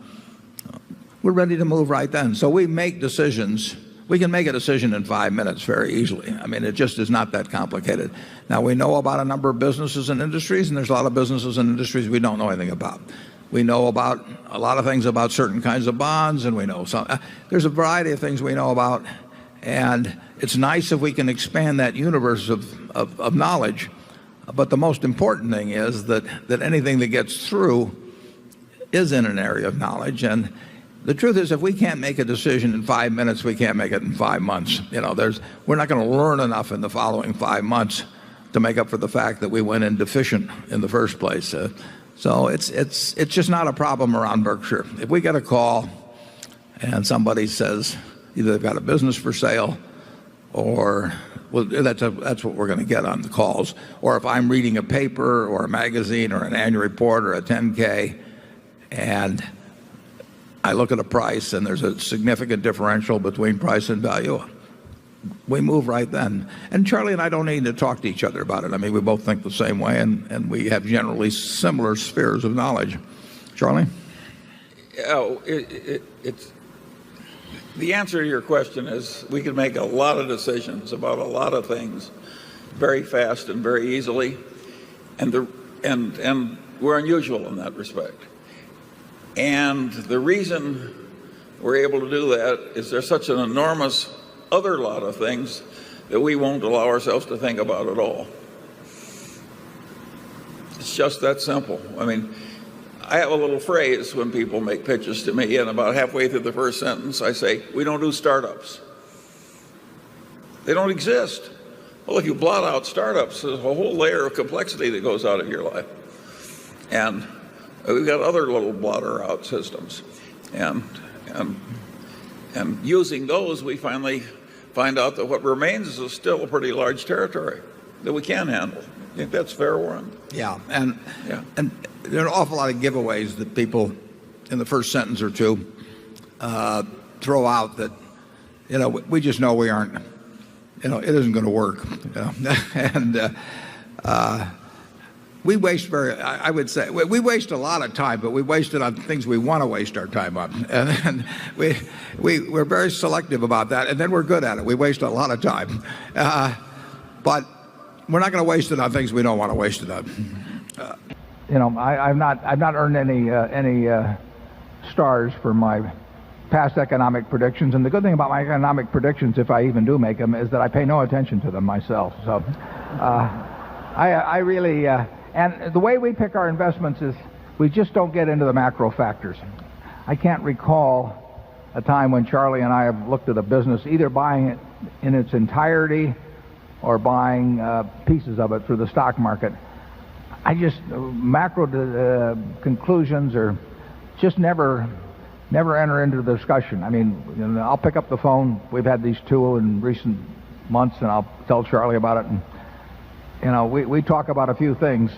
we're ready to move right then. So we make decisions. We can make a decision in 5 minutes very easily. I mean, it just is not that complicated. Now, we know about a number of businesses and industries, and there's a lot of businesses and industries we don't know anything about. We know about a lot of things about certain kinds of bonds, and we know some. There's a variety of things we know about, and it's nice if we can expand that universe of knowledge. But the most important thing is that anything that gets through is in an area of knowledge. And the truth is, if we can't make a decision in 5 minutes, we can't make it in 5 months. We're not going to learn enough in the following 5 months to make up for the fact that we went in deficient in the first place. So it's just not a problem around Berkshire. If we get a call and somebody says either they've got a business for sale, or that's what we're going to get on the calls, or if I'm reading a paper or a magazine or an annual report or a 10K, and I look at a price and there's a significant differential between price and value, we move right then. And Charlie and I don't need to talk to each other about it. I mean, we both think the same way, and we have generally similar spheres of knowledge. Charlie? The answer to your question is we can make a lot of decisions about a lot of things very fast and very easily, and we're unusual in that respect. And the reason we're able to do that is there's such an enormous other lot of things that we won't allow ourselves to think about at all. It's just that simple. I mean, I have a little phrase when people make pitches to me, and about halfway through the first sentence I say, we don't do startups. They don't exist. Well, if you blot out startups, there's a whole layer of complexity that goes out of your life. And we've got other little blotter out systems. And using those, we finally find out that what remains is still a pretty large territory that we can handle. You think that's fair, Warren? Yeah. And there are an awful lot of giveaways that people in the first sentence or two throw out that, we just know we aren't, it isn't going to work. And we waste I would say, we waste a lot of time, but we waste it on things we want to waste our time on. And we're very selective about that, and then we're good at it. We waste a lot of time. But we're not going to waste it on things we don't want to waste it on. I've not earned any stars for my past economic predictions, and the good thing about my economic predictions, if I even do make them, is that I pay no attention to them myself. So I really and the way we pick our investments is we just don't get into the macro factors. I can't recall a time when Charlie and I have looked at a business, either buying it in its entirety or buying pieces of it through the stock market. I just macro conclusions are just never enter into the discussion. I mean, I'll pick up the phone. We've had these two in recent months, and I'll tell Charlie about it. And we talk about a few things,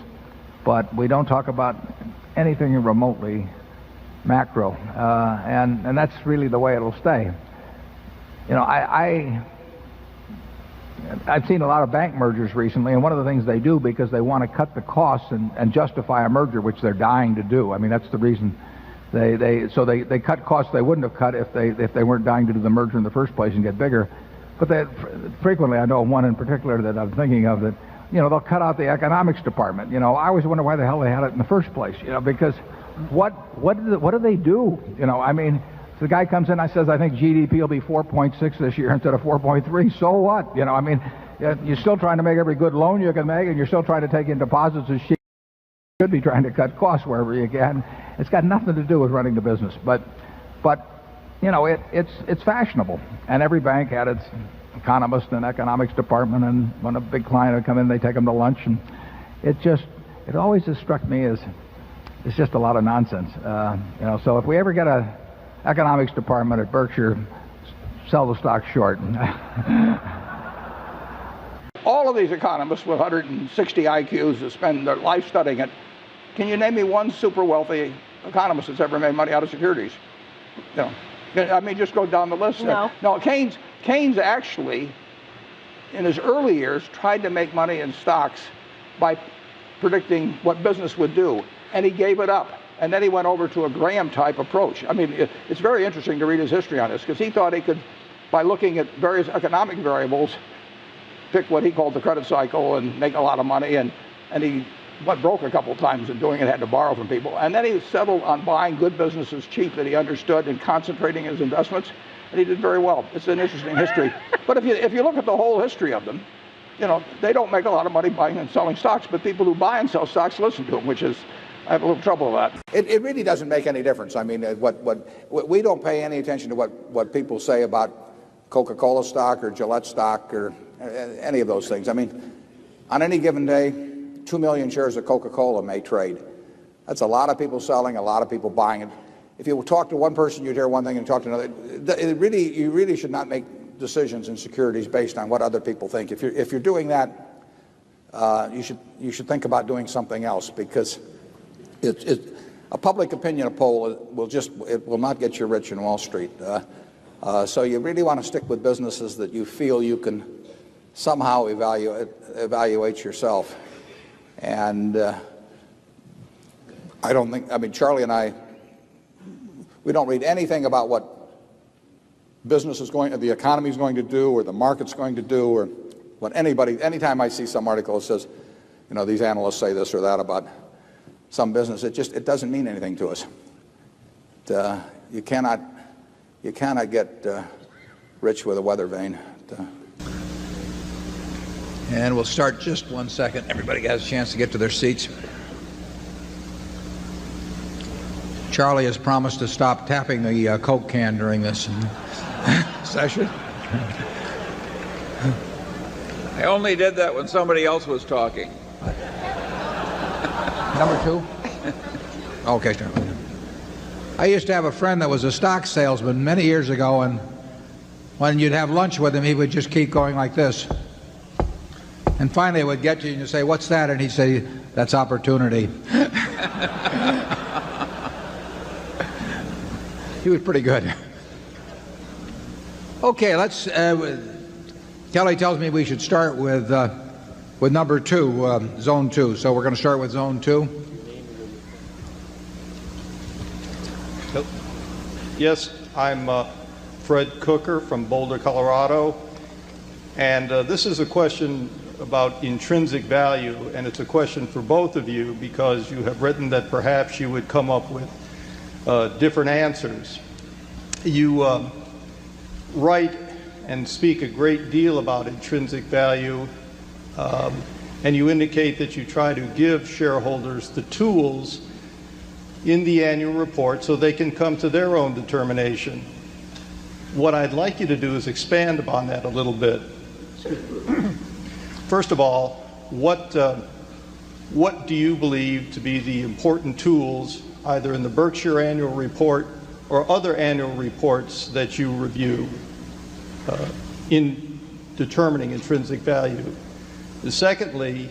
but we don't talk about anything remotely macro, and that's really the way it'll stay. I've seen a lot of bank mergers recently, and one of the things they do, because they want to cut the costs and justify a merger, which they're dying to do. I mean, that's the reason they cut costs they wouldn't have cut if they weren't dying to do the merger in the first place and get bigger. But frequently, I know one in particular that I'm thinking of, that they'll cut out the economics department. I always wonder why the hell they had it in the first place. Because what do they do? I mean, if the guy comes in and says, I think GDP will be 4.6 this year instead of 4.3, so what? I mean, you're still trying to make every good loan you can make, and you're still trying to take in deposits as cheap. You should be trying to cut costs wherever you can. It's got nothing to do with running the business. But it's fashionable, and every bank had its economist and economics department, and when a big client would come in, they take them to lunch, and it always has struck me as it's just a lot of nonsense. So if we ever get a economics department at Berkshire, sell the stock short. All of these economists with 160 IQs that spend their life studying it, can you name me one super wealthy economist that's ever made money out of securities? I mean, just go down the list. No. No, Keynes actually, in his early years, tried to make money in stocks by predicting what business would do, and he gave it up. And then he went over to a Graham-type approach. I mean, it's very interesting to read his history on this, because he thought he could, by looking at various economic variables, pick what he called the credit cycle and make a lot of money. And he went broke a couple of times in doing it, had to borrow from people. And then he settled on buying good businesses cheap that he understood and concentrating his investments. And he did very well. It's an interesting history. But if you look at the whole history of them, they don't make a lot of money buying and selling stocks, but people who buy and sell stocks listen to them, which is, I have a little trouble with that. It really doesn't make any difference. I mean, we don't pay any attention to what people say about Coca-Cola stock or Gillette stock or any of those things. I mean, on any given day, 2 million shares of Coca-Cola may trade. That's a lot of people selling, a lot of people buying it. If you talk to one person, you'd hear one thing, and talk to another. You really should not make decisions in securities based on what other people think. If you're doing that, you should think about doing something else, because a public opinion poll will not get you rich in Wall Street. So you really want to stick with businesses that you feel you can somehow evaluate yourself. And Charlie and I, we don't read anything about what the economy is going to do, or the market's going to do, or what anytime I see some article that says, these analysts say this or that about some business, it doesn't mean anything to us. You cannot get rich with a weather vane. And we'll start just 1 second. Everybody has a chance to get to their seats. Charlie has promised to stop tapping the Coke can during this session. I only did that when somebody else was talking. Number two? Okay, Charlie. I used to have a friend that was a stock salesman many years ago, and when you'd have lunch with him, he would just keep going like this. And finally, it would get you, and you'd say, "What's that?" And he'd say, "That's opportunity." He was pretty good. Okay, let's. Kelly tells me we should start with with number 2, zone 2. So we're going to start with zone 2. Yes, I'm Fred Cooker from Boulder, Colorado. And this is a question about intrinsic value, and it's a question for both of you because you have written that perhaps you would come up with different answers. You write and speak a great deal about intrinsic value, and you indicate that you try to give shareholders the tools in the annual report so they can come to their own determination. What I'd like you to do is expand upon that a little bit. First of all, what do you believe to be the important tools, either in the Berkshire annual report or other annual reports that you review in determining intrinsic value? Secondly,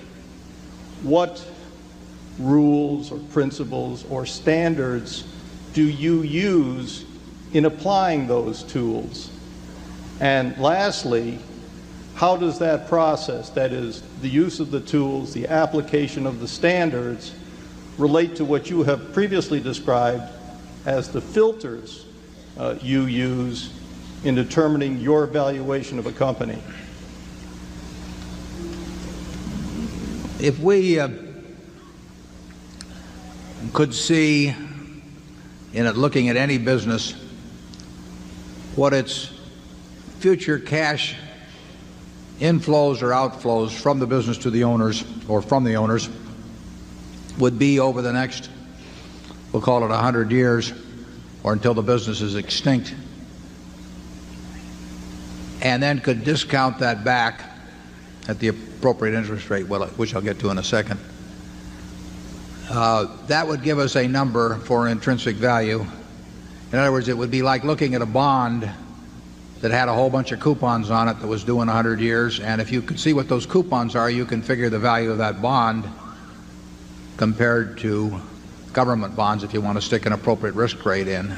what rules or principles or standards do you use in applying those tools? And lastly, how does that process, that is, the use of the tools, the application of the standards, relate to what you have previously described as the filters you use in determining your valuation of a company? If we could see in it, looking at any business, what its future cash inflows or outflows from the business to the owners or from the owners would be over the next, we'll call it 100 years, or until the business is extinct, and then could discount that back at the appropriate interest rate, which I'll get to in a second, that would give us a number for intrinsic value. In other words, it would be like looking at a bond that had a whole bunch of coupons on it that was due in 100 years, and if you could see what those coupons are, you can figure the value of that bond compared to government bonds if you want to stick an appropriate risk rate in.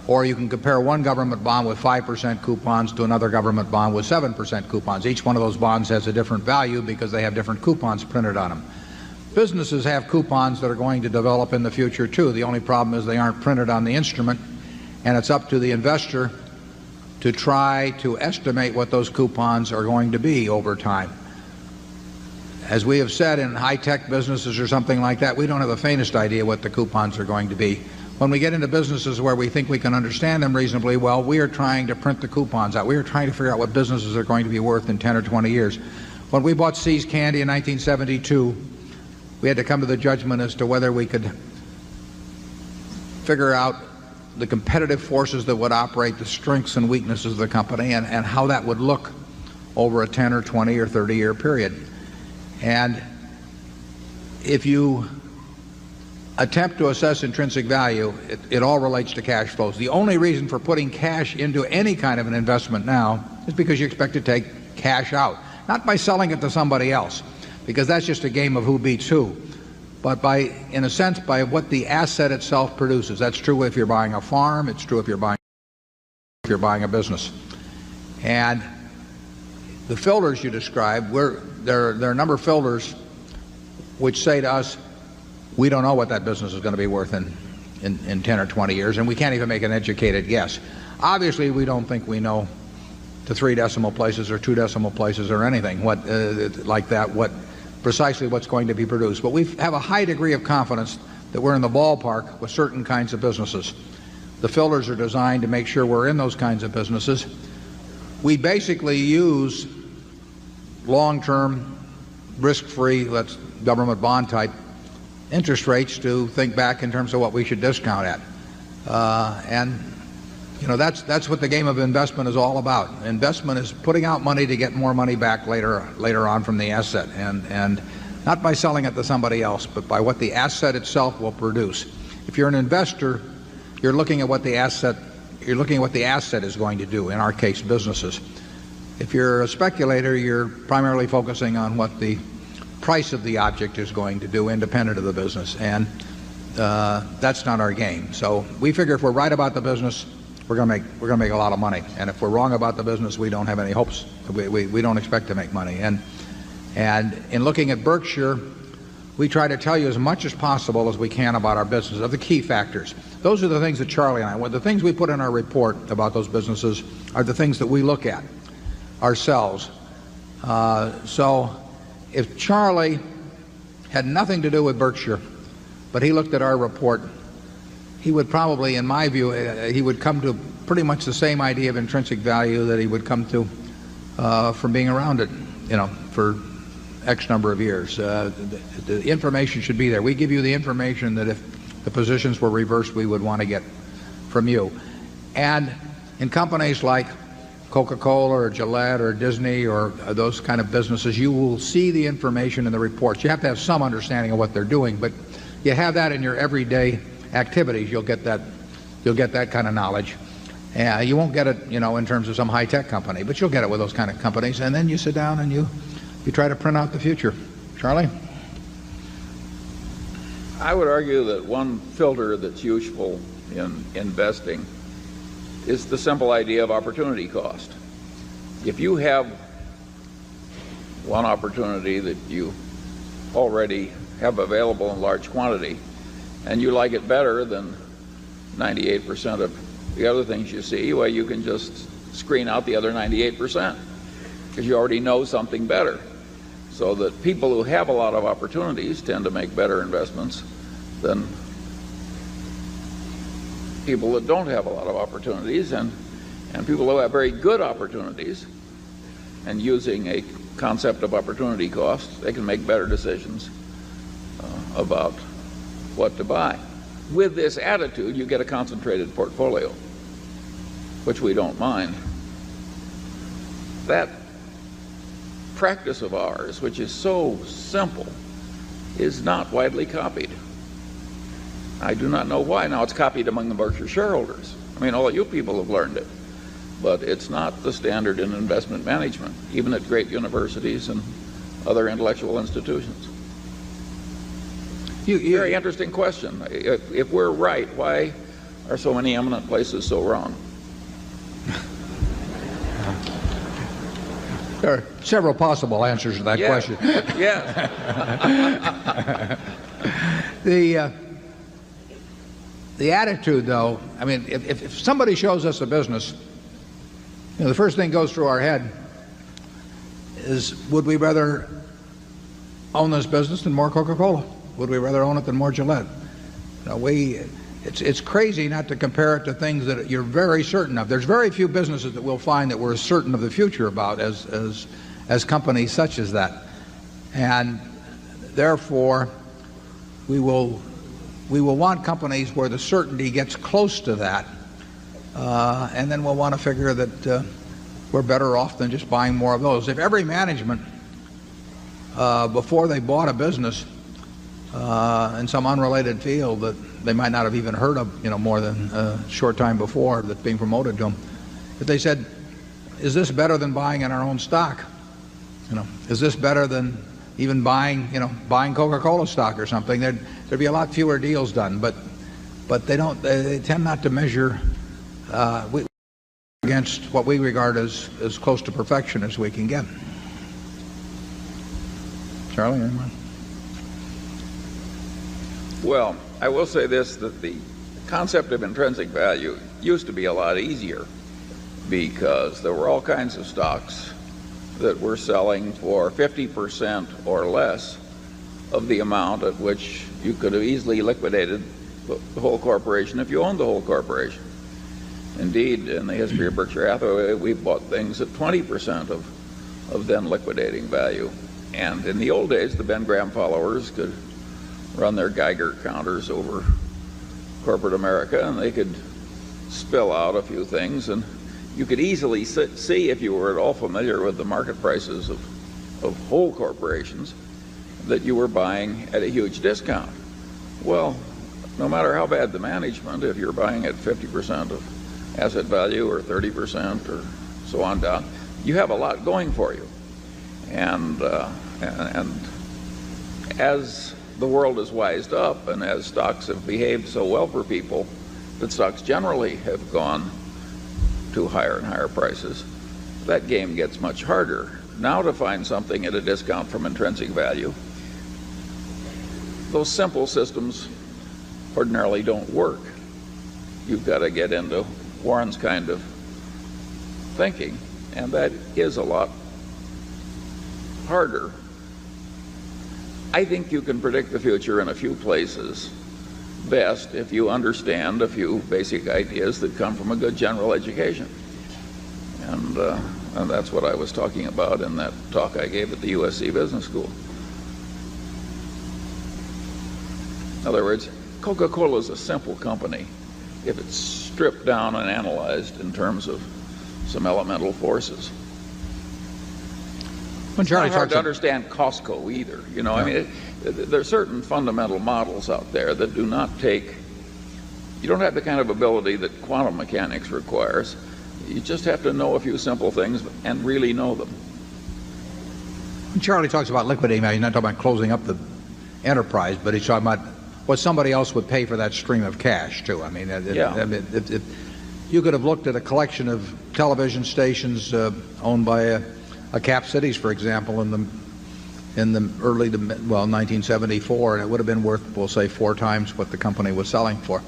Or you can compare one government bond with 5% coupons to another government bond with 7% coupons. Each one of those bonds has a different value because they have different coupons printed on them. Businesses have coupons that are going to develop in the future too. The only problem is they aren't printed on the instrument, and it's up to the investor to try to estimate what those coupons are going to be over time. As we have said, in high-tech businesses or something like that, we don't have the faintest idea what the coupons are going to be. When we get into businesses where we think we can understand them reasonably well, we are trying to print the coupons out. We are trying to figure out what businesses are going to be worth in 10 or 20 years. When we bought See's Candy in 1972, we had to come to the judgment as to whether we could figure out the competitive forces that would operate the strengths and weaknesses of the company, and how that would look over a 10 or 20 or 30-year period. And if you attempt to assess intrinsic value, it all relates to cash flows. The only reason for putting cash into any kind of an investment now is because you expect to take cash out. Not by selling it to somebody else, because that's just a game of who beats who, but by, in a sense, by what the asset itself produces. That's true if you're buying a farm. It's true if you're buying a business. And the filters you described, there are a number of filters which say to us, we don't know what that business is going to be worth in 10 or 20 years, and we can't even make an educated guess. Obviously, we don't think we know to 3 decimal places or 2 decimal places or anything like that, precisely what's going to be produced. But we have a high degree of confidence that we're in the ballpark with certain kinds of businesses. The filters are designed to make sure we're in those kinds of businesses. We basically use long-term, risk-free, that's government bond type interest rates to think back in terms of what we should discount at. And you know, that's what the game of investment is all about. Investment is putting out money to get more money back later on from the asset, and not by selling it to somebody else, but by what the asset itself will produce. If you're an investor, you're looking at what the asset is going to do, in our case businesses. If you're a speculator, you're primarily focusing on what the price of the object is going to do independent of the business, and that's not our game. So we figure if we're right about the business, we're going to make a lot of money, and if we're wrong about the business, we don't have any hopes. We don't expect to make money, And in looking at Berkshire, we try to tell you as much as possible as we can about our business, of the key factors. Those are the things that Charlie and I, the things we put in our report about those businesses are the things that we look at ourselves. So if Charlie had nothing to do with Berkshire, but he looked at our report, he would probably, in my view, he would come to pretty much the same idea of intrinsic value that he would come to from being around it, for X number of years. The information should be there. We give you the information that if the positions were reversed, we would want to get from you. And in companies like Coca-Cola or Gillette or Disney or those kind of businesses, you will see the information in the reports. You have to have some understanding of what they're doing, but you have that in your everyday activities. You'll get that kind of knowledge. You won't get it, in terms of some high-tech company, but you'll get it with those kind of companies. And then you sit down and you try to print out the future. Charlie? I would argue that one filter that's useful in investing is the simple idea of opportunity cost. If you have one opportunity that you already have available in large quantity and you like it better than 98% of the other things you see, well, you can just screen out the other 98% because you already know something better. So that people who have a lot of opportunities tend to make better investments than people that don't have a lot of opportunities, and people who have very good opportunities, and using a concept of opportunity cost, they can make better decisions about what to buy. With this attitude, you get a concentrated portfolio, which we don't mind. That practice of ours, which is so simple, is not widely copied. I do not know why. Now, it's copied among the Berkshire shareholders. I mean, all of you people have learned it. But it's not the standard in investment management, even at great universities and other intellectual institutions. Very interesting question. If we're right, why are so many eminent places so wrong? There are several possible answers to that question. Yes. The attitude, though, I mean, if somebody shows us a business, the first thing goes through our head is, would we rather own this business than more Coca-Cola? Would we rather own it than more Gillette? It's crazy not to compare it to things that you're very certain of. There's very few businesses that we'll find that we're certain of the future about as companies such as that. And therefore, we will want companies where the certainty gets close to that, and then we'll want to figure that we're better off than just buying more of those. If every management, before they bought a business in some unrelated field that they might not have even heard of, more than a short time before, that's being promoted to them, if they said, is this better than buying in our own stock? Is this better than even buying Coca-Cola stock or something? There'd be a lot fewer deals done, but they tend not to measure against what we regard as close to perfection as we can get. Charlie, anyone? Well, I will say this, that the concept of intrinsic value used to be a lot easier because there were all kinds of stocks that were selling for 50% or less of the amount at which you could have easily liquidated the whole corporation if you owned the whole corporation. Indeed, in the history of Berkshire Hathaway, we bought things at 20% of then liquidating value. And in the old days, the Ben Graham followers could run their Geiger counters over corporate America, and they could spill out a few things, and you could easily see, if you were at all familiar with the market prices of whole corporations, that you were buying at a huge discount. Well, no matter how bad the management, if you're buying at 50% of asset value or 30% or so on down, you have a lot going for you. And as the world has wised up, and as stocks have behaved so well for people that stocks generally have gone to higher and higher prices, that game gets much harder. now to find something at a discount from intrinsic value. Those simple systems ordinarily don't work. You've got to get into Warren's kind of thinking, and that is a lot harder. I think you can predict the future in a few places best if you understand a few basic ideas that come from a good general education. And that's what I was talking about in that talk I gave at the USC Business School. In other words, Coca-Cola is a simple company if it's stripped down and analyzed in terms of some elemental forces. It's not hard to understand Costco either. You know, I mean, there are certain fundamental models out there that do not take, you don't have the kind of ability that quantum mechanics requires. You just have to know a few simple things and really know them. When Charlie talks about liquidating value, he's not talking about closing up the enterprise, but he's talking about what somebody else would pay for that stream of cash, too. I mean, if you could have looked at a collection of television stations owned by a Cap Cities, for example, in the early to 1974, and it would have been worth, we'll say, 4 times what the company was selling for.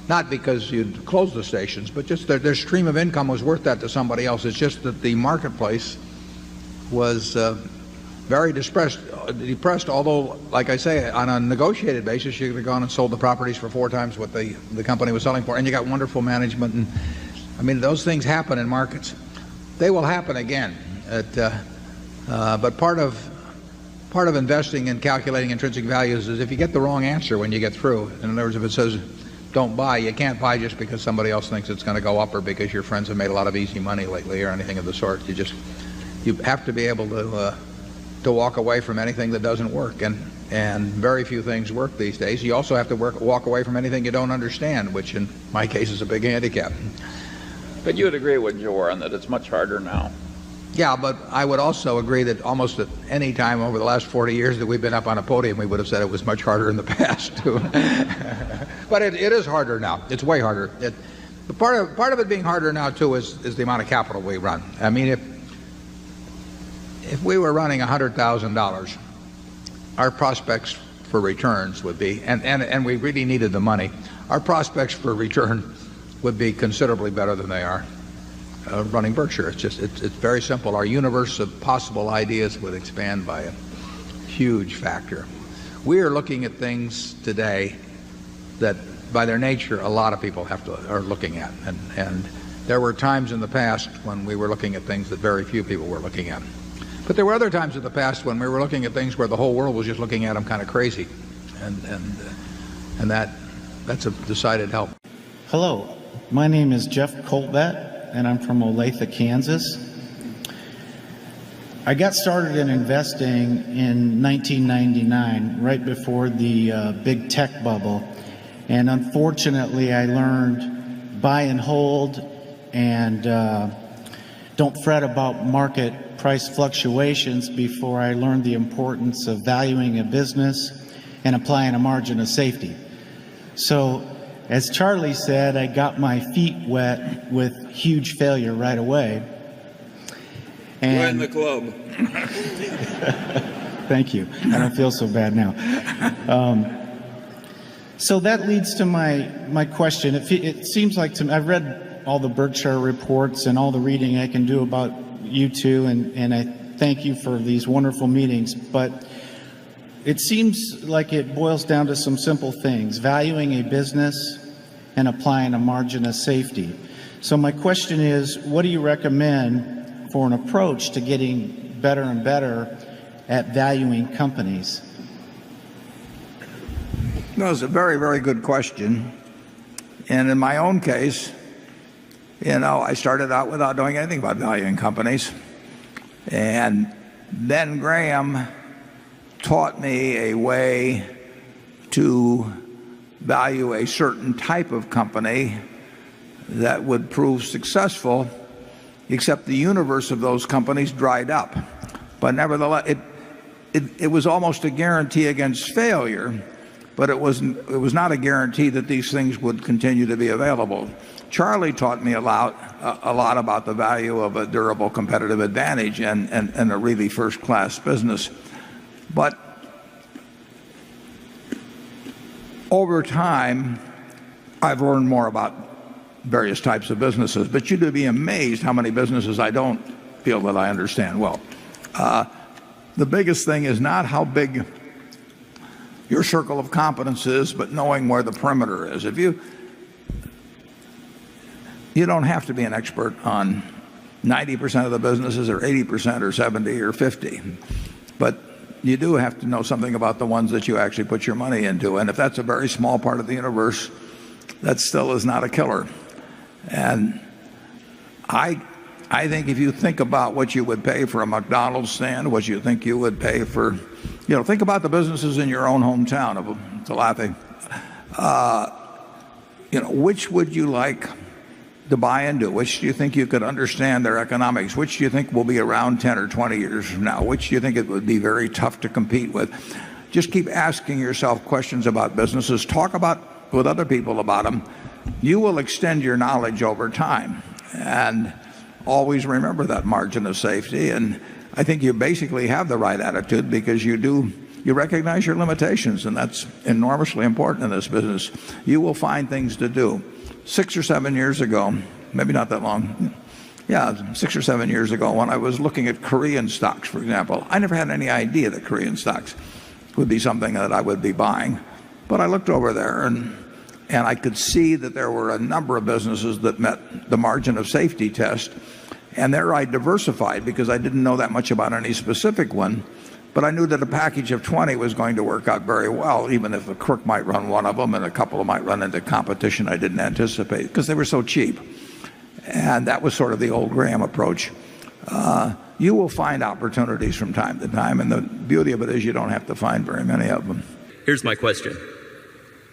Not because you'd closed the stations, but just their stream of income was worth that to somebody else. It's just that the marketplace was very depressed, although, like I say, on a negotiated basis, you could have gone and sold the properties for 4 times what the company was selling for, and you got wonderful management. And I mean, those things happen in markets. They will happen again. But part of investing and calculating intrinsic values is if you get the wrong answer when you get through. In other words, if it says don't buy, you can't buy just because somebody else thinks it's going to go up or because your friends have made a lot of easy money lately or anything of the sort. You have to be able to walk away from anything that doesn't work, and very few things work these days. You also have to walk away from anything you don't understand, which in my case is a big handicap. But you would agree with Joe Warren that it's much harder now. Yeah, but I would also agree that almost at any time over the last 40 years that we've been up on a podium, we would have said it was much harder in the past, too. But it is harder now. It's way harder. Part of it being harder now, too, is the amount of capital we run. I mean, if we were running $100,000, our prospects for returns would be, and we really needed the money, our prospects for return would be considerably better than they are running Berkshire. It's very simple. Our universe of possible ideas would expand by a huge factor. We are looking at things today that, by their nature, a lot of people are looking at, and there were times in the past when we were looking at things that very few people were looking at. But there were other times in the past when we were looking at things where the whole world was just looking at them kind of crazy, and that's a decided help. Hello, my name is Jeff Coltvet, and I'm from Olathe, Kansas. I got started in investing in 1999, right before the big tech bubble, and unfortunately I learned buy and hold and don't fret about market price fluctuations before I learned the importance of valuing a business and applying a margin of safety. So, as Charlie said, I got my feet wet with huge failure right away. And join the club. Thank you. I don't feel so bad now. So that leads to my question. It seems like to me, I've read all the Berkshire reports and all the reading I can do about you two, and I thank you for these wonderful meetings. But it seems like it boils down to some simple things: valuing a business and applying a margin of safety. So my question is, what do you recommend for an approach to getting better and better at valuing companies? No, it's a very, very good question. And in my own case, I started out without knowing anything about valuing companies. And then Graham taught me a way to value a certain type of company that would prove successful, except the universe of those companies dried up. But nevertheless, it was almost a guarantee against failure but it was not a guarantee that these things would continue to be available. Charlie taught me a lot about the value of a durable competitive advantage and a really first-class business. But over time, I've learned more about various types of businesses, but you'd be amazed how many businesses I don't feel that I understand well. The biggest thing is not how big your circle of competence is, but knowing where the perimeter is. If you don't have to be an expert on 90% of the businesses or 80% or 70 or 50, but you do have to know something about the ones that you actually put your money into. And if that's a very small part of the universe, that still is not a killer. And I think if you think about what you would pay for a McDonald's stand, what you think you would pay for, think about the businesses in your own hometown of Talafi. Which would you like to buy into? Which do you think you could understand their economics? Which do you think will be around 10 or 20 years from now? Which do you think it would be very tough to compete with? Just keep asking yourself questions about businesses. Talk with other people about them. You will extend your knowledge over time. And always remember that margin of safety. And I think you basically have the right attitude because you recognize your limitations, and that's enormously important in this business. You will find things to do. 6 or 7 years ago, maybe not that long, 6 or 7 years ago, when I was looking at Korean stocks, for example, I never had any idea that Korean stocks would be something that I would be buying. But I looked over there and I could see that there were a number of businesses that met the margin of safety test. And there I diversified because I didn't know that much about any specific one. But I knew that a package of 20 was going to work out very well, even if a crook might run one of them and a couple might run into competition I didn't anticipate because they were so cheap. And that was sort of the old Graham approach. You will find opportunities from time to time, and the beauty of it is you don't have to find very many of them. Here's my question.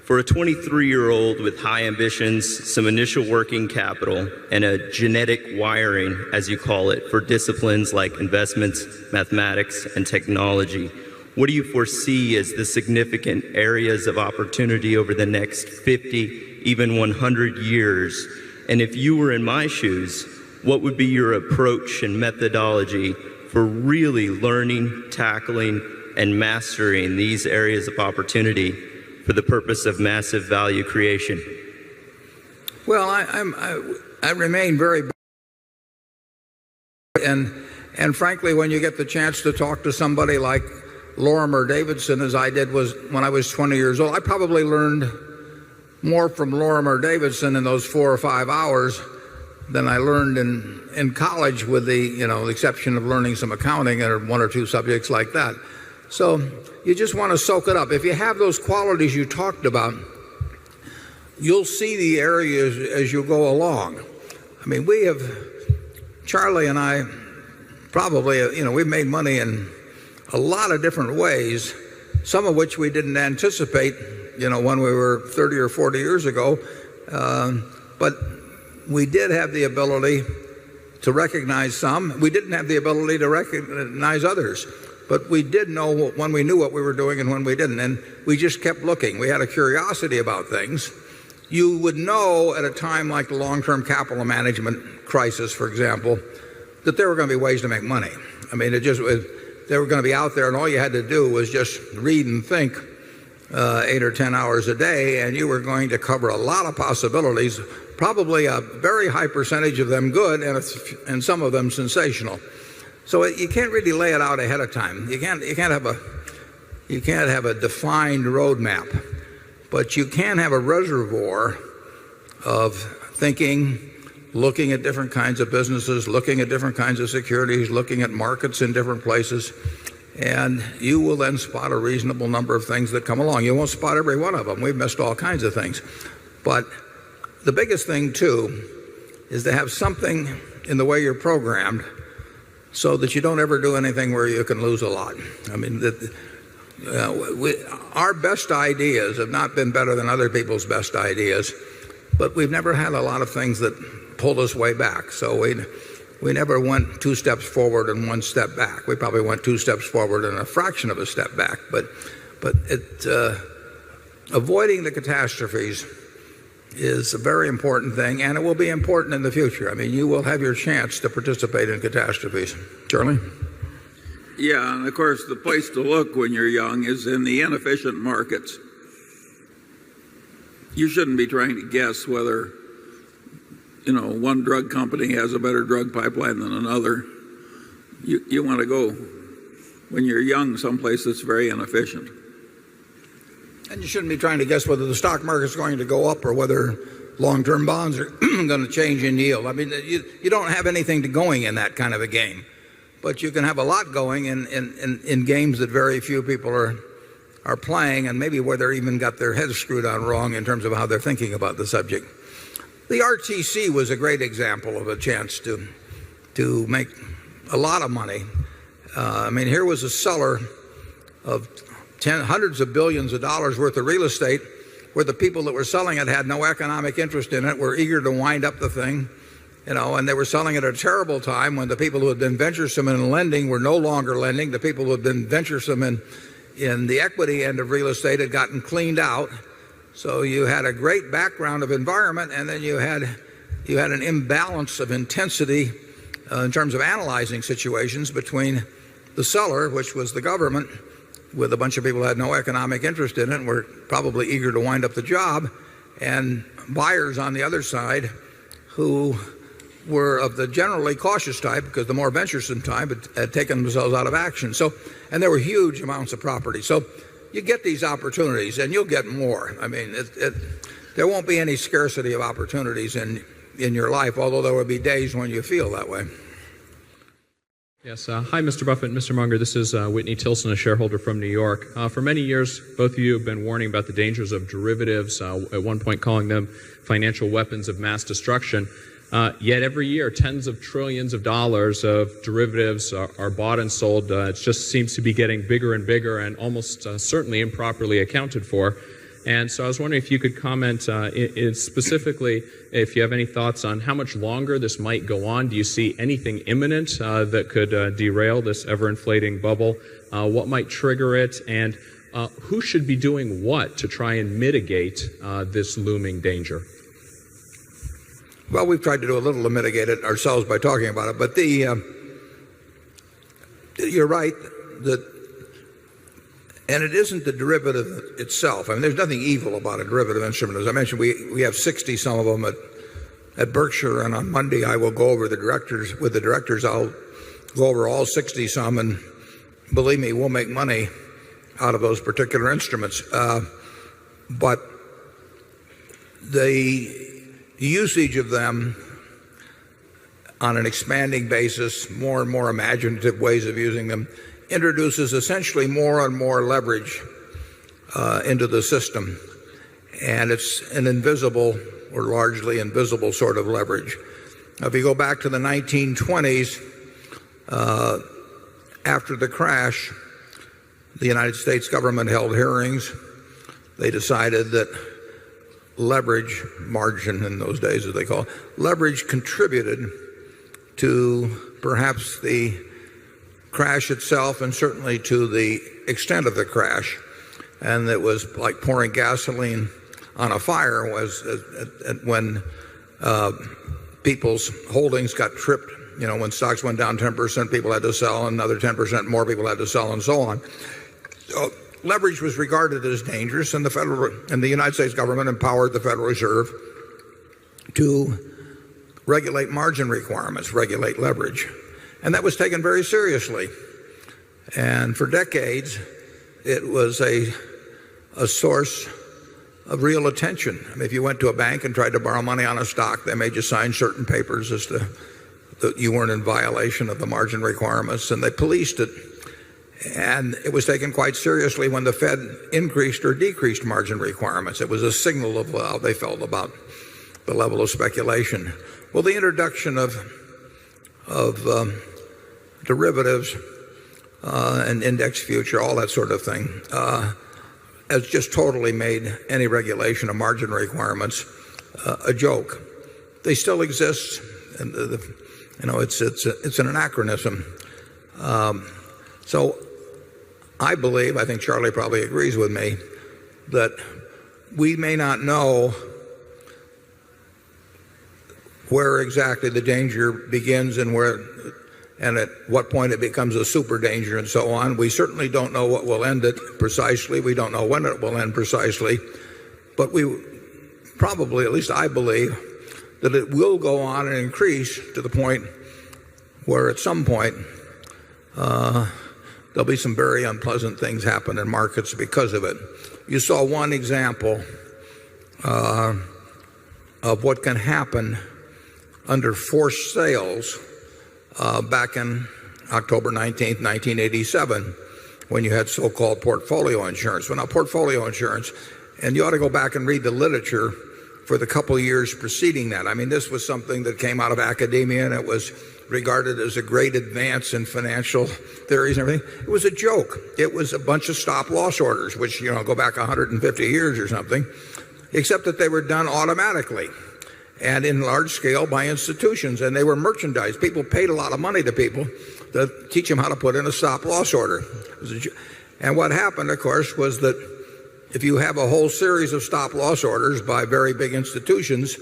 For a 23-year-old with high ambitions, some initial working capital, and a genetic wiring, as you call it, for disciplines like investments, mathematics, and technology, what do you foresee as the significant areas of opportunity over the next 50, even 100 years? And if you were in my shoes, what would be your approach and methodology for really learning, tackling, and mastering these areas of opportunity for the purpose of massive value creation? Well, I remain very, and frankly, when you get the chance to talk to somebody like Lorimer Davidson, as I did when I was 20 years old, I probably learned more from Lorimer Davidson in those 4 or 5 hours than I learned in college, with the exception of learning some accounting or 1 or 2 subjects like that. So you just want to soak it up. If you have those qualities you talked about, you'll see the areas as you go along. I mean, Charlie and I probably, we've made money in a lot of different ways, some of which we didn't anticipate, when we were 30 or 40 years ago. But we did have the ability to recognize some. We didn't have the ability to recognize others. But we did know when we knew what we were doing and when we didn't. And we just kept looking. We had a curiosity about things. You would know at a time like the long-term capital management crisis, for example, that there were going to be ways to make money. I mean, they were going to be out there, and all you had to do was just read and think 8 or 10 hours a day, and you were going to cover a lot of possibilities, probably a very high percentage of them good and some of them sensational. So you can't really lay it out ahead of time. You can't have a defined roadmap, but you can have a reservoir of thinking, looking at different kinds of businesses, looking at different kinds of securities, looking at markets in different places, and you will then spot a reasonable number of things that come along. You won't spot every one of them. We've missed all kinds of things. But the biggest thing, too, is to have something in the way you're programmed so that you don't ever do anything where you can lose a lot. I mean, our best ideas have not been better than other people's best ideas, but we've never had a lot of things that pulled us way back. So we never went 2 steps forward and 1 step back. We probably went 2 steps forward and a fraction of a step back. But avoiding the catastrophes is a very important thing, and it will be important in the future. I mean, you will have your chance to participate in catastrophes. Charlie? Yeah, and of course, the place to look when you're young is in the inefficient markets. You shouldn't be trying to guess whether, one drug company has a better drug pipeline than another. You want to go, when you're young, someplace that's very inefficient. And you shouldn't be trying to guess whether the stock market's going to go up or whether long-term bonds are going to change in yield. I mean, you don't have anything going in that kind of a game. But you can have a lot going in games that very few people are playing, and maybe where they're even got their heads screwed on wrong in terms of how they're thinking about the subject. The RTC was a great example of a chance to make a lot of money. I mean, here was a seller of hundreds of billions of dollars worth of real estate where the people that were selling it had no economic interest in it, were eager to wind up the thing, and they were selling it at a terrible time when the people who had been venturesome in lending were no longer lending. The people who had been venturesome in the equity end of real estate had gotten cleaned out. So you had a great background of environment, and then you had an imbalance of intensity in terms of analyzing situations between the seller, which was the government, with a bunch of people who had no economic interest in it and were probably eager to wind up the job, and buyers on the other side who were of the generally cautious type, because the more venturesome type had taken themselves out of action. And there were huge amounts of property. So you get these opportunities, and you'll get more. I mean, there won't be any scarcity of opportunities in your life, although there will be days when you feel that way. Yes. Hi, Mr. Buffett and Mr. Munger. This is Whitney Tilson, a shareholder from New York. For many years, both of you have been warning about the dangers of derivatives, at one point calling them financial weapons of mass destruction. Yet every year, tens of trillions of dollars of derivatives are bought and sold. It just seems to be getting bigger and bigger and almost certainly improperly accounted for. And so I was wondering if you could comment specifically if you have any thoughts on how much longer this might go on. Do you see anything imminent that could derail this ever-inflating bubble? What might trigger it? And who should be doing what to try and mitigate this looming danger? Well, we've tried to do a little to mitigate it ourselves by talking about it. But you're right that, and it isn't the derivative itself. I mean, there's nothing evil about a derivative instrument. As I mentioned, we have 60 some of them at Berkshire, and on Monday I will go over with the directors. I'll go over all 60 some, and believe me, we'll make money out of those particular instruments. But the usage of them on an expanding basis, more and more imaginative ways of using them, introduces essentially more and more leverage into the system. And it's an invisible or largely invisible sort of leverage. Now, if you go back to the 1920s, after the crash, the United States government held hearings. They decided that leverage, margin in those days as they call it, leverage contributed to perhaps the crash itself and certainly to the extent of the crash. And it was like pouring gasoline on a fire when people's holdings got tripped. You know, when stocks went down 10%, people had to sell, another 10% more people had to sell, and so on. So leverage was regarded as dangerous, and the United States government empowered the Federal Reserve to regulate margin requirements, regulate leverage. And that was taken very seriously. And for decades, it was a source of real attention. I mean, if you went to a bank and tried to borrow money on a stock, they made you sign certain papers as to that you weren't in violation of the margin requirements, and they policed it. And it was taken quite seriously when the Fed increased or decreased margin requirements. It was a signal of how they felt about the level of speculation. Well, the introduction of derivatives and index future, all that sort of thing, has just totally made any regulation of margin requirements a joke. They still exist, and it's an anachronism. So I think Charlie probably agrees with me, that we may not know where exactly the danger begins and at what point it becomes a super danger and so on. We certainly don't know what will end it precisely. We don't know when it will end precisely. But we probably, at least I believe, that it will go on and increase to the point where at some point there'll be some very unpleasant things happen in markets because of it. You saw one example of what can happen under forced sales back in October 19th, 1987, when you had so-called portfolio insurance. Well, now, portfolio insurance, and you ought to go back and read the literature for the couple of years preceding that. I mean, this was something that came out of academia, and it was regarded as a great advance in financial theories and everything. It was a joke. It was a bunch of stop-loss orders, which, go back 150 years or something, except that they were done automatically and in large scale by institutions, and they were merchandised. People paid a lot of money to people to teach them how to put in a stop-loss order. And what happened, of course, was that if you have a whole series of stop-loss orders by very big institutions,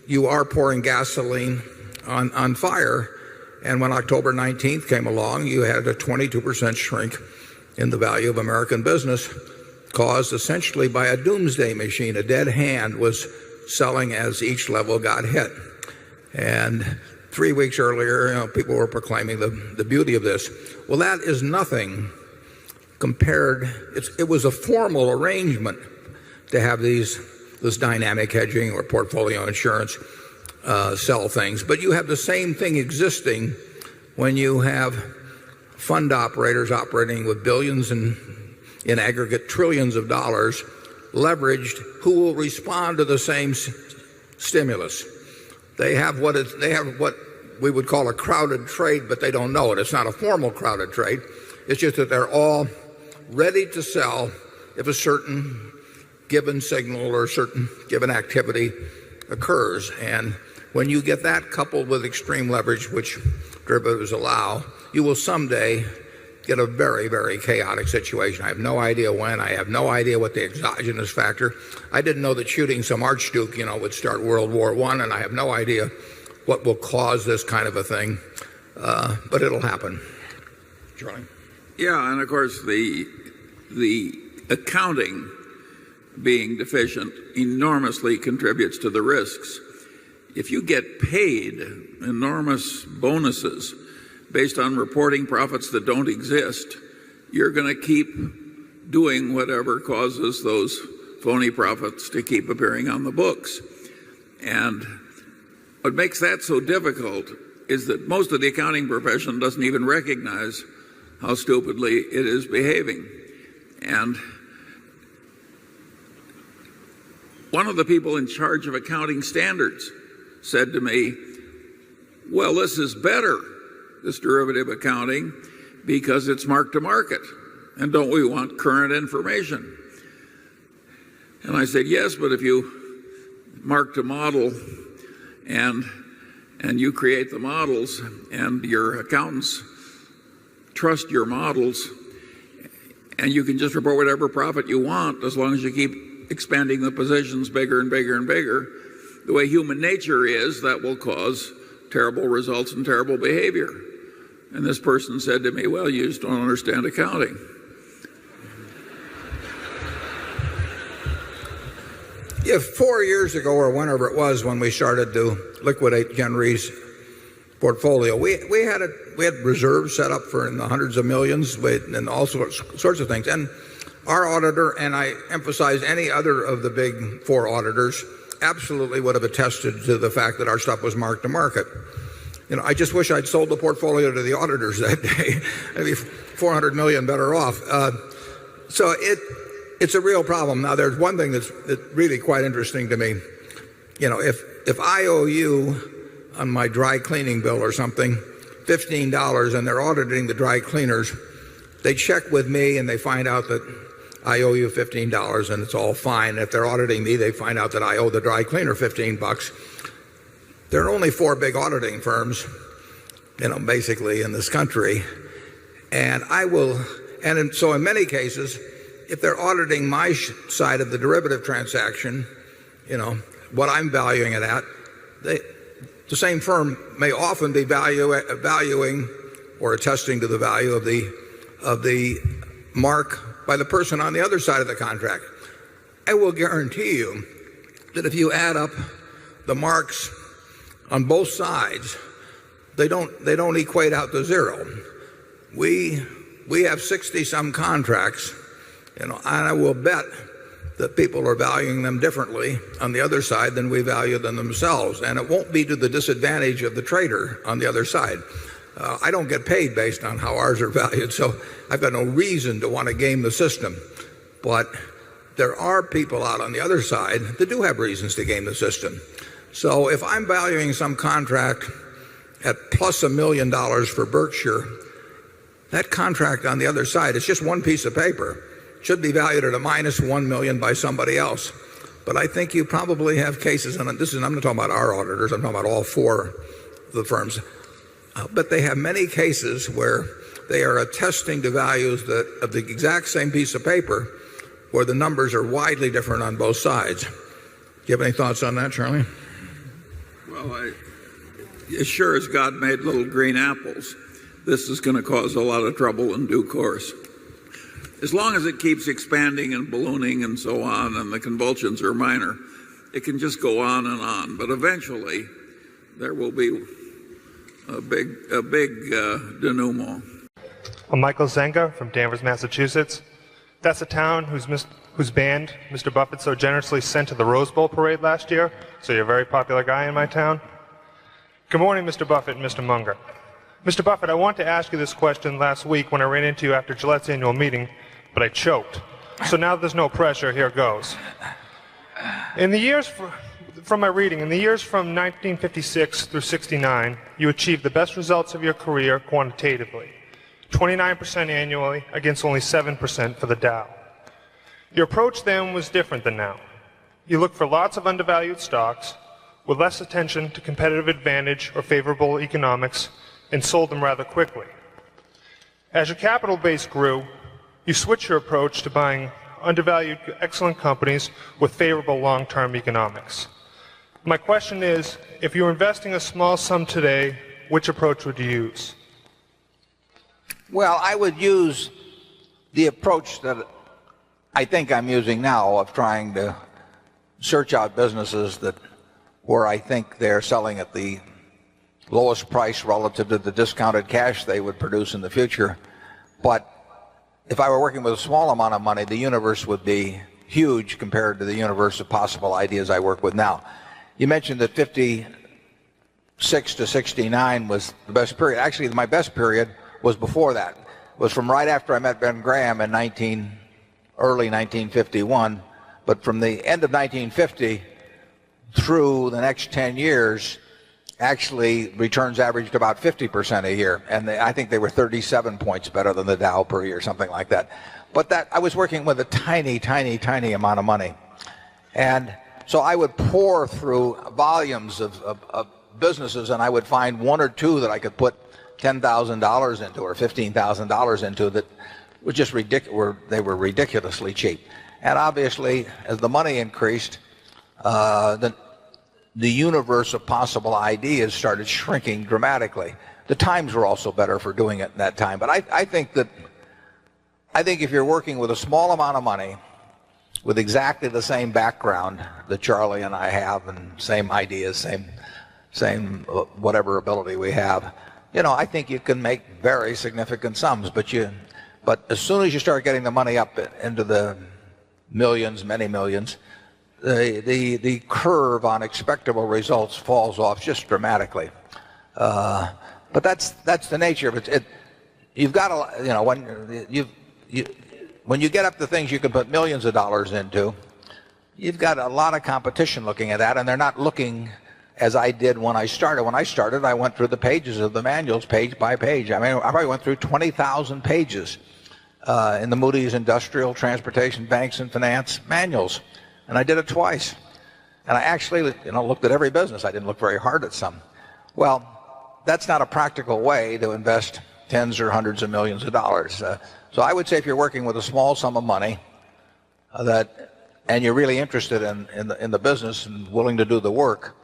you are pouring gasoline on fire. And when October 19th came along, you had a 22% shrink in the value of American business, caused essentially by a doomsday machine. A dead hand was selling as each level got hit. And 3 weeks earlier, people were proclaiming the beauty of this. Well, that is nothing compared. It was a formal arrangement to have this dynamic hedging or portfolio insurance sell things. But you have the same thing existing when you have fund operators operating with billions and in aggregate trillions of dollars leveraged, who will respond to the same stimulus. They have what we would call a crowded trade, but they don't know it. It's not a formal crowded trade. It's just that they're all ready to sell if a certain given signal or a certain given activity occurs. And when you get that coupled with extreme leverage, which derivatives allow, you will someday get a very, very chaotic situation. I have no idea when. I have no idea what the exogenous factor. I didn't know that shooting some archduke, would start World War I, and I have no idea what will cause this kind of a thing. But it'll happen. Charlie? Yeah, and of course the accounting being deficient enormously contributes to the risks. If you get paid enormous bonuses based on reporting profits that don't exist, you're going to keep doing whatever causes those phony profits to keep appearing on the books. And what makes that so difficult is that most of the accounting profession doesn't even recognize how stupidly it is behaving. And one of the people in charge of accounting standards said to me, well, this is better, this derivative accounting, because it's mark to market. And don't we want current information? And I said, yes, but if you mark to model and you create the models and your accountants trust your models, and you can just report whatever profit you want as long as you keep expanding the positions bigger and bigger and bigger, the way human nature is, that will cause terrible results and terrible behavior. And this person said to me, well, you just don't understand accounting. If 4 years ago or whenever it was when we started to liquidate Gen Re's portfolio, we had reserves set up for in the hundreds of millions and all sorts of things. And our auditor, and I emphasize any other of the big four auditors, absolutely would have attested to the fact that our stuff was marked to market. I just wish I'd sold the portfolio to the auditors that day. I'd be 400 million better off. So it's a real problem. Now, there's one thing that's really quite interesting to me. If I owe you on my dry cleaning bill or something $15 and they're auditing the dry cleaners, they check with me and they find out that I owe you $15 and it's all fine. If they're auditing me, they find out that I owe the dry cleaner $15. There are only four big auditing firms, basically in this country. And so in many cases, if they're auditing my side of the derivative transaction, what I'm valuing it at, the same firm may often be valuing or attesting to the value of the mark by the person on the other side of the contract. I will guarantee you that if you add up the marks on both sides, they don't equate out to zero. We have 60 some contracts, and I will bet that people are valuing them differently on the other side than we value them themselves, and it won't be to the disadvantage of the trader on the other side. I don't get paid based on how ours are valued, so I've got no reason to want to game the system. But there are people out on the other side that do have reasons to game the system. So if I'm valuing some contract at plus $1 million for Berkshire, that contract on the other side is just one piece of paper. It should be valued at a minus 1 million by somebody else. But I think you probably have cases, and I'm not talking about our auditors, I'm talking about all four of the firms. But they have many cases where they are attesting to values of the exact same piece of paper where the numbers are widely different on both sides. Do you have any thoughts on that, Charlie? Well, as sure as God made little green apples, this is going to cause a lot of trouble in due course. As long as it keeps expanding and ballooning and so on, and the convulsions are minor, it can just go on and on. But eventually, there will be a big denouement. I'm Michael Zenga from Danvers, Massachusetts. That's a town whose band Mr. Buffett so generously sent to the Rose Bowl parade last year, so you're a very popular guy in my town. Good morning, Mr. Buffett and Mr. Munger. Mr. Buffett, I wanted to ask you this question last week when I ran into you after Gillette's annual meeting, but I choked. So now there's no pressure, here goes. From my reading, in the years from 1956 through 69, you achieved the best results of your career quantitatively, 29% annually against only 7% for the Dow. Your approach then was different than now. You looked for lots of undervalued stocks with less attention to competitive advantage or favorable economics and sold them rather quickly. As your capital base grew, you switched your approach to buying undervalued, excellent companies with favorable long-term economics. My question is, if you're investing a small sum today, which approach would you use? Well, I would use the approach that I think I'm using now of trying to search out businesses where I think they're selling at the lowest price relative to the discounted cash they would produce in the future. But if I were working with a small amount of money, the universe would be huge compared to the universe of possible ideas I work with now. You mentioned that 56 to 69 was the best period. Actually, my best period was before that. It was from right after I met Ben Graham in early 1951. But from the end of 1950 through the next 10 years, actually returns averaged about 50% a year. And I think they were 37 points better than the Dow per year, something like that. But I was working with a tiny, tiny, tiny amount of money. And so I would pour through volumes of businesses, and I would find one or two that I could put $10,000 into or $15,000 into that were just ridiculous. They were ridiculously cheap. And obviously, as the money increased, the universe of possible ideas started shrinking dramatically. The times were also better for doing it in that time. But I think if you're working with a small amount of money, with exactly the same background that Charlie and I have, and same ideas, same whatever ability we have, I think you can make very significant sums. But as soon as you start getting the money up into the millions, many millions, the curve on expectable results falls off just dramatically. But that's the nature of it. You've got to, when you get up to things you can put millions of dollars into, you've got a lot of competition looking at that, and they're not looking as I did when I started. When I started, I went through the pages of the manuals page by page. I mean, I probably went through 20,000 pages in the Moody's Industrial, Transportation, Banks, and Finance manuals. And I did it twice. And I actually looked at every business. I didn't look very hard at some. Well, that's not a practical way to invest tens or hundreds of millions of dollars. So I would say if you're working with a small sum of money, and you're really interested in the business and willing to do the work,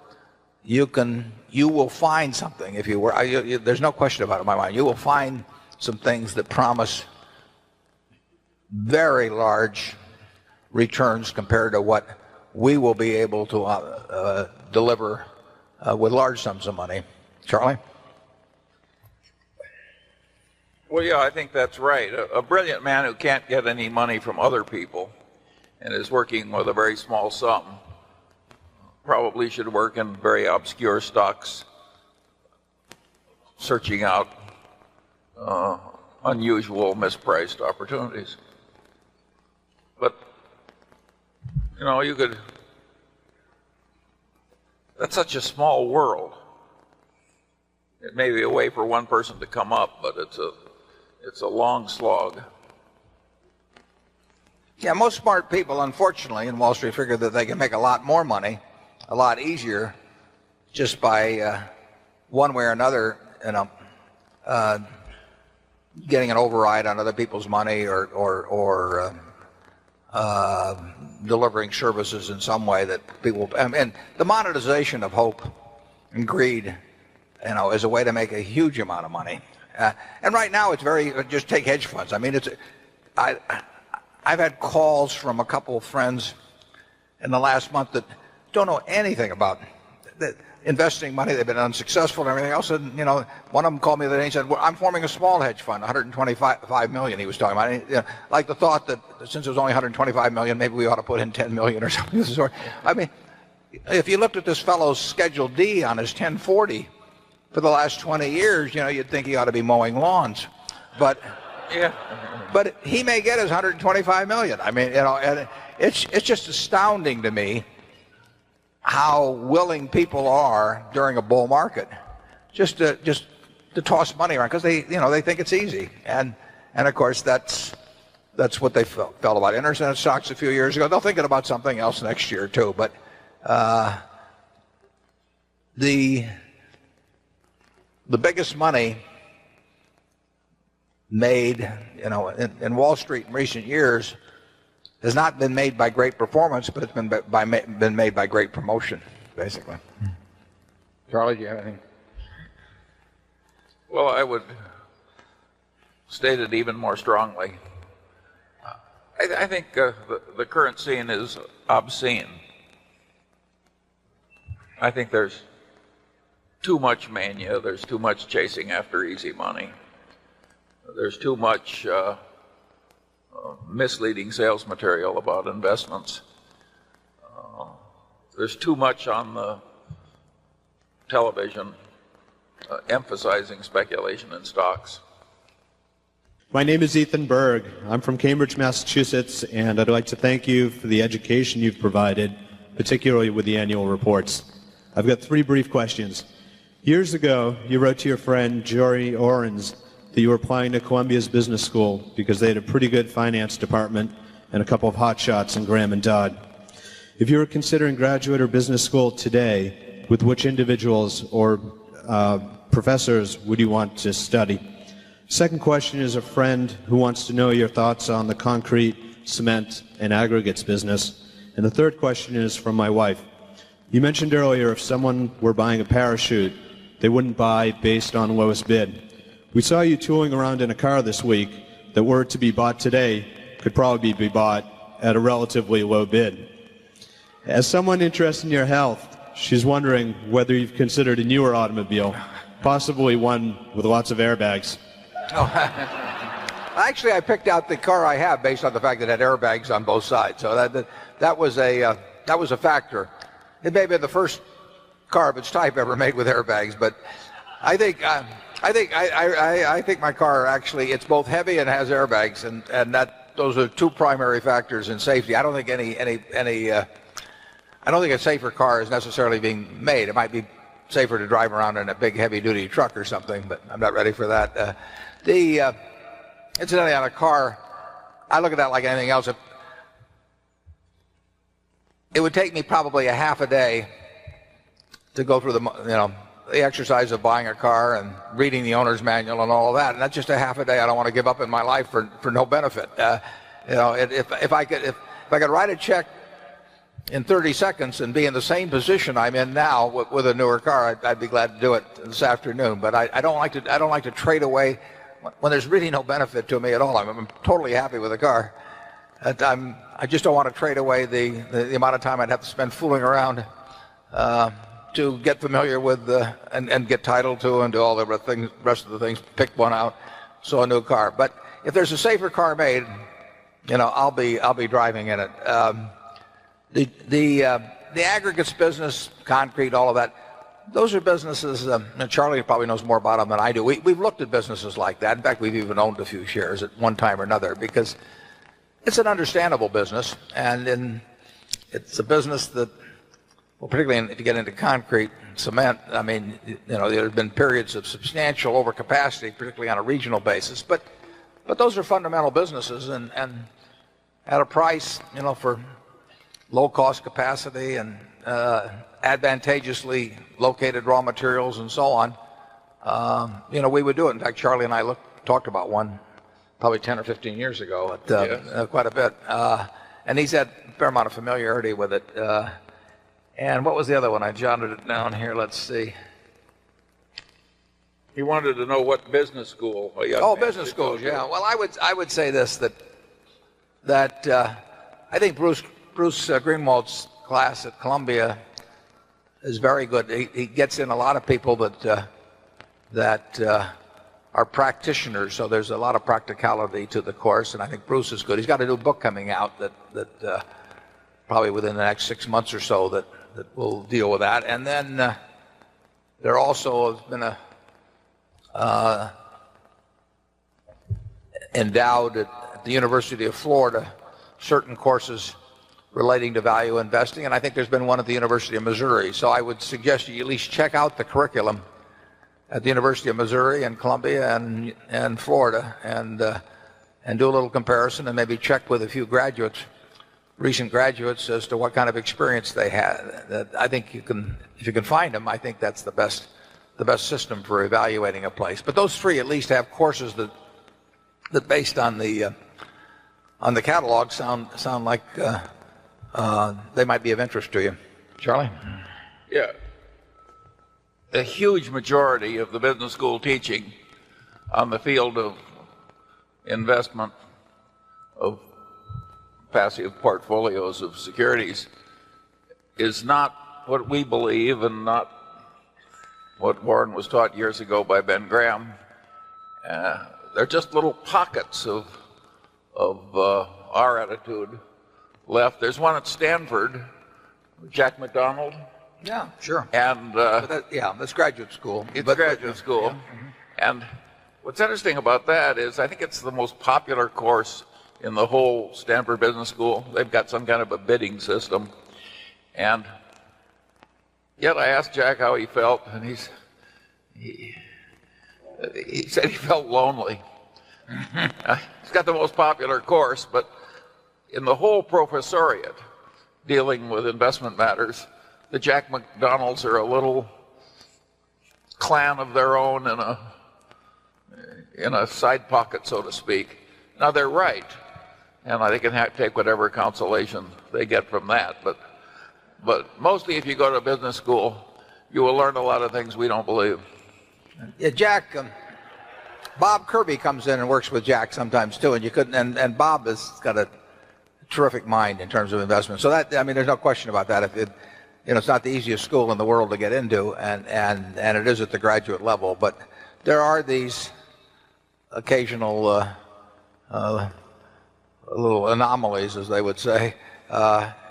you will find something. If you were, there's no question about it in my mind. You will find some things that promise very large returns compared to what we will be able to deliver with large sums of money. Charlie? Well, yeah, I think that's right. A brilliant man who can't get any money from other people and is working with a very small sum probably should work in very obscure stocks, searching out unusual, mispriced opportunities. But, you know, that's such a small world. It may be a way for one person to come up, but it's a long slog. Yeah, most smart people, unfortunately, in Wall Street figure that they can make a lot more money, a lot easier, just by one way or another, getting an override on other people's money or delivering services in some way that people. And the monetization of hope and greed, is a way to make a huge amount of money. And right now, it's just take hedge funds. I mean, I've had calls from a couple of friends in the last month that don't know anything about investing money. They've been unsuccessful and everything else. And, one of them called me the other day and said, well, I'm forming a small hedge fund, 125 million he was talking about. Like the thought that since it was only 125 million, maybe we ought to put in 10 million or something of the sort. I mean, if you looked at this fellow's Schedule D on his 1040 for the last 20 years, you'd think he ought to be mowing lawns. But yeah. But he may get his 125 million. I mean, and it's just astounding to me how willing people are during a bull market just to toss money around because they think it's easy. And of course that's what they felt about internet stocks a few years ago. They'll think about something else next year too. But the biggest money made, in Wall Street in recent years has not been made by great performance, but it's been made by great promotion, basically. Charlie, do you have anything? Well, I would state it even more strongly. I think the current scene is obscene. I think there's too much mania. There's too much chasing after easy money. There's too much misleading sales material about investments. There's too much on the television emphasizing speculation in stocks. My name is Ethan Berg. I'm from Cambridge, Massachusetts, and I'd like to thank you for the education you've provided, particularly with the annual reports. I've got 3 brief questions. Years ago, you wrote to your friend Jory Orens that you were applying to Columbia's business school because they had a pretty good finance department and a couple of hotshots in Graham and Dodd. If you were considering graduate or business school today, with which individuals or professors would you want to study? Second question is a friend who wants to know your thoughts on the concrete, cement, and aggregates business. And the third question is from my wife. You mentioned earlier if someone were buying a parachute, they wouldn't buy based on lowest bid. We saw you tooling around in a car this week that were to be bought today could probably be bought at a relatively low bid. As someone interested in your health, she's wondering whether you've considered a newer automobile, possibly one with lots of airbags. Oh, actually, I picked out the car I have based on the fact that it had airbags on both sides. So that was a factor. It may have been the first car of its type ever made with airbags, but I think my car actually, it's both heavy and has airbags, and those are 2 primary factors in safety. I don't think I don't think a safer car is necessarily being made. It might be safer to drive around in a big heavy-duty truck or something, but I'm not ready for that. Incidentally, on a car, I look at that like anything else. It would take me probably a half a day to go through the exercise of buying a car and reading the owner's manual and all of that. And that's just a half a day I don't want to give up in my life for no benefit. If if I could write a check in 30 seconds and be in the same position I'm in now with a newer car, I'd be glad to do it this afternoon. But I don't like to trade away when there's really no benefit to me at all. I'm totally happy with the car. I just don't want to trade away the amount of time I'd have to spend fooling around to get familiar with and get title to and do all the rest of the things. Pick one out, so a new car. But if there's a safer car made, I'll be driving in it. The aggregates business, concrete, all of that, those are businesses, and Charlie probably knows more about them than I do. We've looked at businesses like that. In fact, we've even owned a few shares at one time or another because it's an understandable business, and it's a business that, well, particularly if you get into concrete, cement, I mean, there have been periods of substantial overcapacity, particularly on a regional basis, but those are fundamental businesses, and at a price, for low-cost capacity and advantageously located raw materials and so on, we would do it. In fact, Charlie and I talked about one probably 10 or 15 years ago, quite a bit. And he's had a fair amount of familiarity with it. And what was the other one? I jotted it down here. Let's see. He wanted to know what business school. Business schools, yeah. Well, I would say this, that I think Bruce Greenwald's class at Columbia is very good. He gets in a lot of people that are practitioners, so there's a lot of practicality to the course, and I think Bruce is good. He's got a new book coming out that probably within the next 6 months or so that will deal with that. And then there also has been endowed at the University of Florida certain courses relating to value investing, and I think there's been one at the University of Missouri. So I would suggest you at least check out the curriculum at the University of Missouri and Columbia and Florida, and do a little comparison, and maybe check with a few recent graduates, as to what kind of experience they had. I think if you can find them, I think that's the best system for evaluating a place. But those three at least have courses that based on the catalog sound like they might be of interest to you. Charlie? Yeah. A huge majority of the business school teaching on the field of investment of passive portfolios of securities is not what we believe, and not what Warren was taught years ago by Ben Graham. They're just little pockets of our attitude left. There's one at Stanford, Jack McDonald. Yeah, sure. And that's graduate school. It's graduate school. Yeah. Mm-hmm. And what's interesting about that is I think it's the most popular course in the whole Stanford Business School. They've got some kind of a bidding system. And yet I asked Jack how he felt, and he said he felt lonely. He's got the most popular course, but in the whole professoriate dealing with investment matters, the Jack McDonalds are a little clan of their own in a side pocket, so to speak. Now, they're right, and they can take whatever consolation they get from that. But mostly, if you go to business school, you will learn a lot of things we don't believe. Yeah, Jack. Bob Kirby comes in and works with Jack sometimes too, and Bob has got a terrific mind in terms of investment. So there's no question about that. It's not the easiest school in the world to get into, and it is at the graduate level. But there are these occasional little anomalies, as they would say,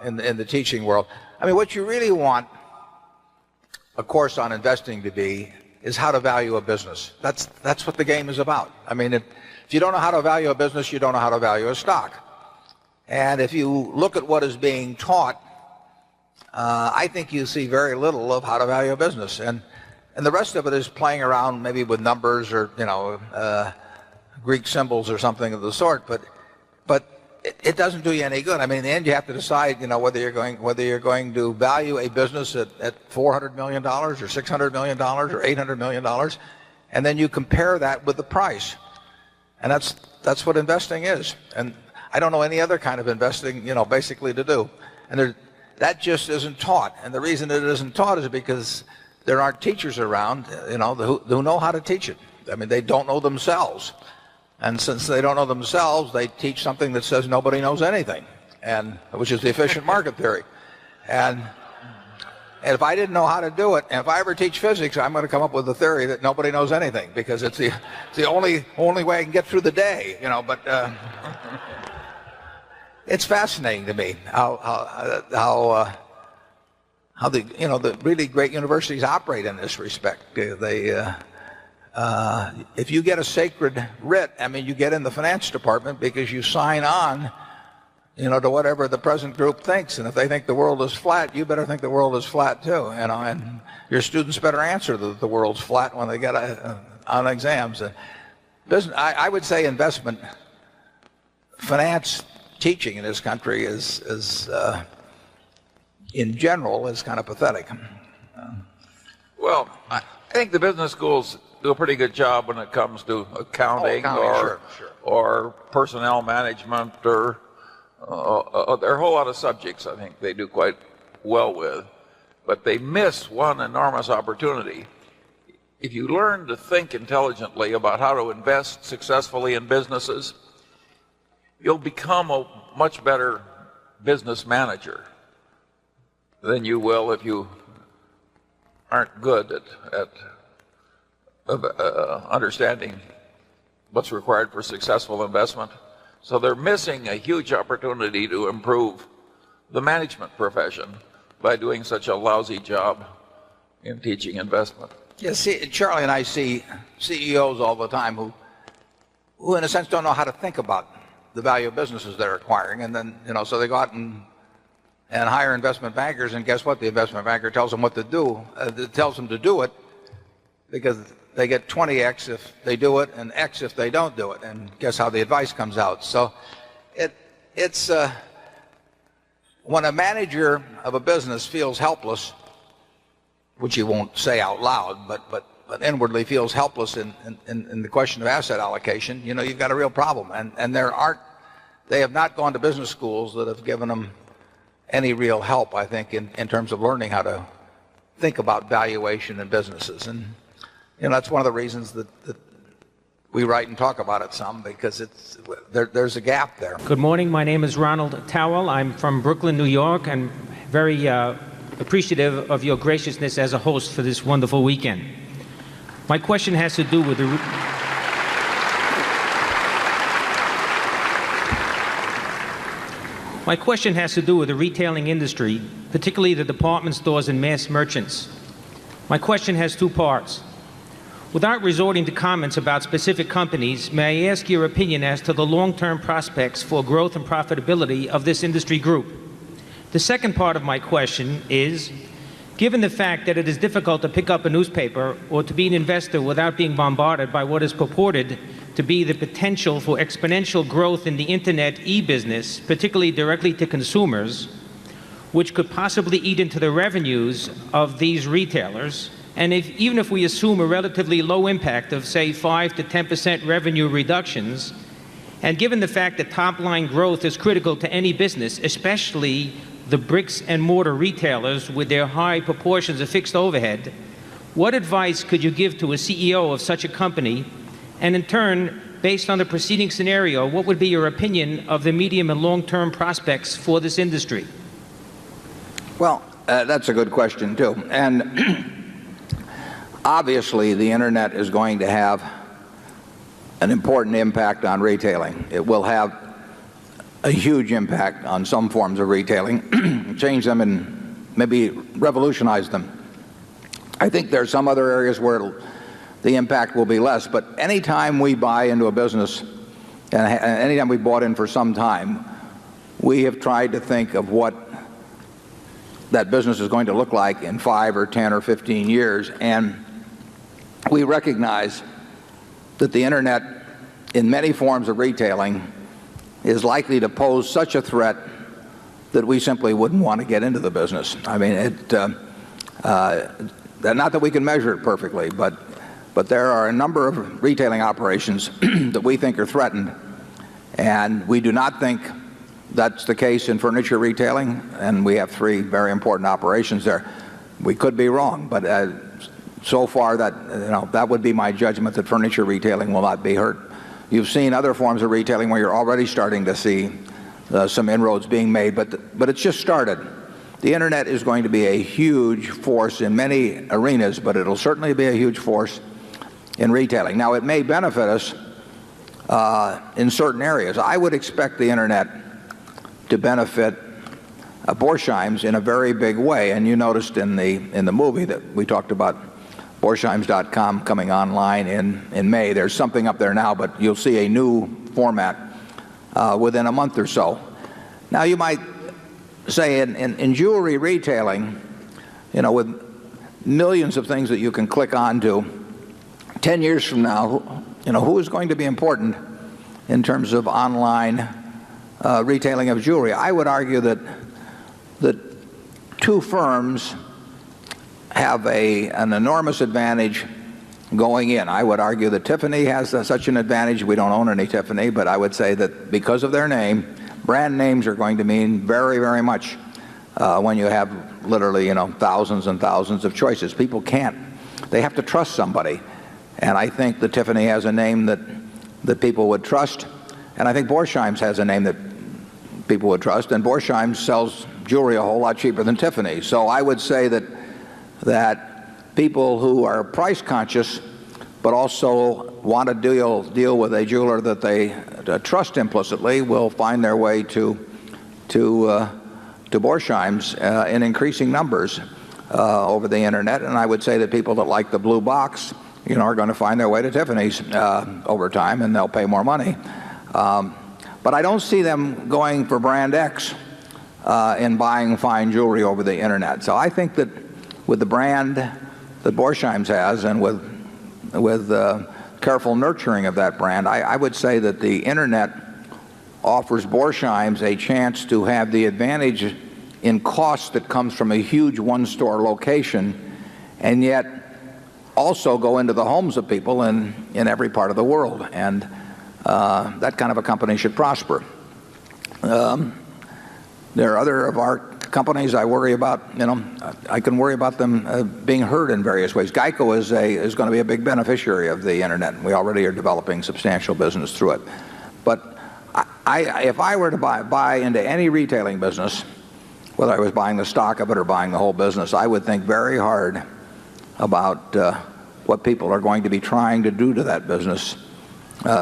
in the teaching world. I mean, what you really want a course on investing to be is how to value a business. That's what the game is about. I mean, if you don't know how to value a business, you don't know how to value a stock. And if you look at what is being taught, I think you see very little of how to value a business, and the rest of it is playing around maybe with numbers or Greek symbols or something of the sort. But it doesn't do you any good. I mean, in the end, you have to decide, whether you're going to value a business at $400 million or $600 million or $800 million, and then you compare that with the price, and that's what investing is. And I don't know any other kind of investing, basically to do. And that just isn't taught. And the reason it isn't taught is because there aren't teachers around, who know how to teach it. I mean, they don't know themselves. And since they don't know themselves, they teach something that says nobody knows anything, which is the efficient market theory. And if I didn't know how to do it, and if I ever teach physics, I'm going to come up with a theory that nobody knows anything, because it's the only way I can get through the day, But it's fascinating to me how the really great universities operate in this respect. If you get a sacred writ, I mean, you get in the finance department because you sign on, to whatever the present group thinks. And if they think the world is flat, you better think the world is flat too. And your students better answer that the world's flat when they get on exams. I would say investment finance teaching in this country is in general is kind of pathetic. Well, I think the business schools do a pretty good job when it comes to accounting, or personnel management, or there are a whole lot of subjects I think they do quite well with, but they miss one enormous opportunity. If you learn to think intelligently about how to invest successfully in businesses, you'll become a much better business manager than you will if you aren't good at understanding what's required for successful investment. So they're missing a huge opportunity to improve the management profession by doing such a lousy job in teaching investment. Yeah, see, Charlie and I see CEOs all the time who in a sense don't know how to think about the value of businesses they're acquiring, and then so they go out and hire investment bankers, and guess what? The investment banker tells them what to do. Tells them to do it because they get 20x if they do it and X if they don't do it. And guess how the advice comes out? So it's when a manager of a business feels helpless, which he won't say out loud, but inwardly feels helpless in the question of asset allocation, you've got a real problem. And they have not gone to business schools that have given them any real help, I think, in terms of learning how to think about valuation in businesses. And that's one of the reasons that we write and talk about it some, because there's a gap there. Good morning. My name is Ronald Towell. I'm from Brooklyn, New York. I'm very appreciative of your graciousness as a host for this wonderful weekend. My question has to do with the retailing industry, particularly the department stores and mass merchants. My question has two parts. Without resorting to comments about specific companies, may I ask your opinion as to the long-term prospects for growth and profitability of this industry group? The second part of my question is, given the fact that it is difficult to pick up a newspaper or to be an investor without being bombarded by what is purported to be the potential for exponential growth in the internet e-business, particularly directly to consumers, which could possibly eat into the revenues of these retailers, and even if we assume a relatively low impact of, say, 5 to 10% revenue reductions, and given the fact that top-line growth is critical to any business, especially the bricks and mortar retailers with their high proportions of fixed overhead, what advice could you give to a CEO of such a company? And in turn, based on the preceding scenario, what would be your opinion of the medium and long-term prospects for this industry? Well, that's a good question, too. And obviously, the internet is going to have an important impact on retailing. It will have a huge impact on some forms of retailing, change them and maybe revolutionize them. I think there are some other areas where the impact will be less, but anytime we buy into a business, and anytime we bought in for some time, we have tried to think of what that business is going to look like in 5 or 10 or 15 years, and we recognize that the internet in many forms of retailing is likely to pose such a threat that we simply wouldn't want to get into the business. I mean, not that we can measure it perfectly, but there are a number of retailing operations that we think are threatened. And we do not think that's the case in furniture retailing, and we have 3 very important operations there. We could be wrong, but so far that would be my judgment, that furniture retailing will not be hurt. You've seen other forms of retailing where you're already starting to see some inroads being made, but it's just started. The internet is going to be a huge force in many arenas, but it'll certainly be a huge force in retailing. Now, it may benefit us in certain areas. I would expect the internet to benefit Borsheims in a very big way. And you noticed in the movie that we talked about Borsheims.com coming online in May. There's something up there now, but you'll see a new format within a month or so. Now, you might say in jewelry retailing, with millions of things that you can click onto, 10 years from now, who is going to be important in terms of online retailing of jewelry? I would argue that 2 firms have an enormous advantage going in. I would argue that Tiffany has such an advantage. We don't own any Tiffany, but I would say that because of their name, brand names are going to mean very, very much when you have literally, thousands and thousands of choices. People they have to trust somebody. And I think that Tiffany has a name that people would trust. And I think Borsheims has a name that people would trust. And Borsheims sells jewelry a whole lot cheaper than Tiffany. So I would say that people who are price conscious but also want to deal with a jeweler that they trust implicitly will find their way to Borsheims in increasing numbers over the internet. And I would say that people that like the blue box, are going to find their way to Tiffany's over time, and they'll pay more money. But I don't see them going for brand X in buying fine jewelry over the internet. So I think that with the brand that Borsheims has, and with careful nurturing of that brand, I would say that the internet offers Borsheims a chance to have the advantage in cost that comes from a huge one-store location, and yet also go into the homes of people in every part of the world. And that kind of a company should prosper. There are other of our companies I worry about. I can worry about them being hurt in various ways. Geico is going to be a big beneficiary of the internet, and we already are developing substantial business through it. But if I were to buy into any retailing business, whether I was buying the stock of it or buying the whole business, I would think very hard about what people are going to be trying to do to that business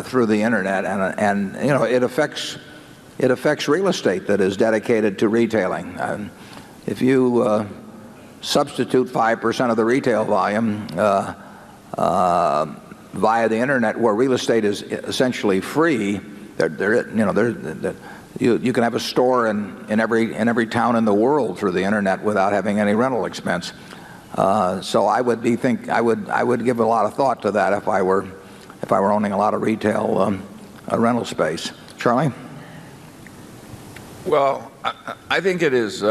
through the internet, and it affects real estate that is dedicated to retailing. If you substitute 5% of the retail volume via the internet, where real estate is essentially free, you can have a store in every town in the world through the internet without having any rental expense. So I would give a lot of thought to that if I were owning a lot of retail rental space. Charlie? Well, I think it is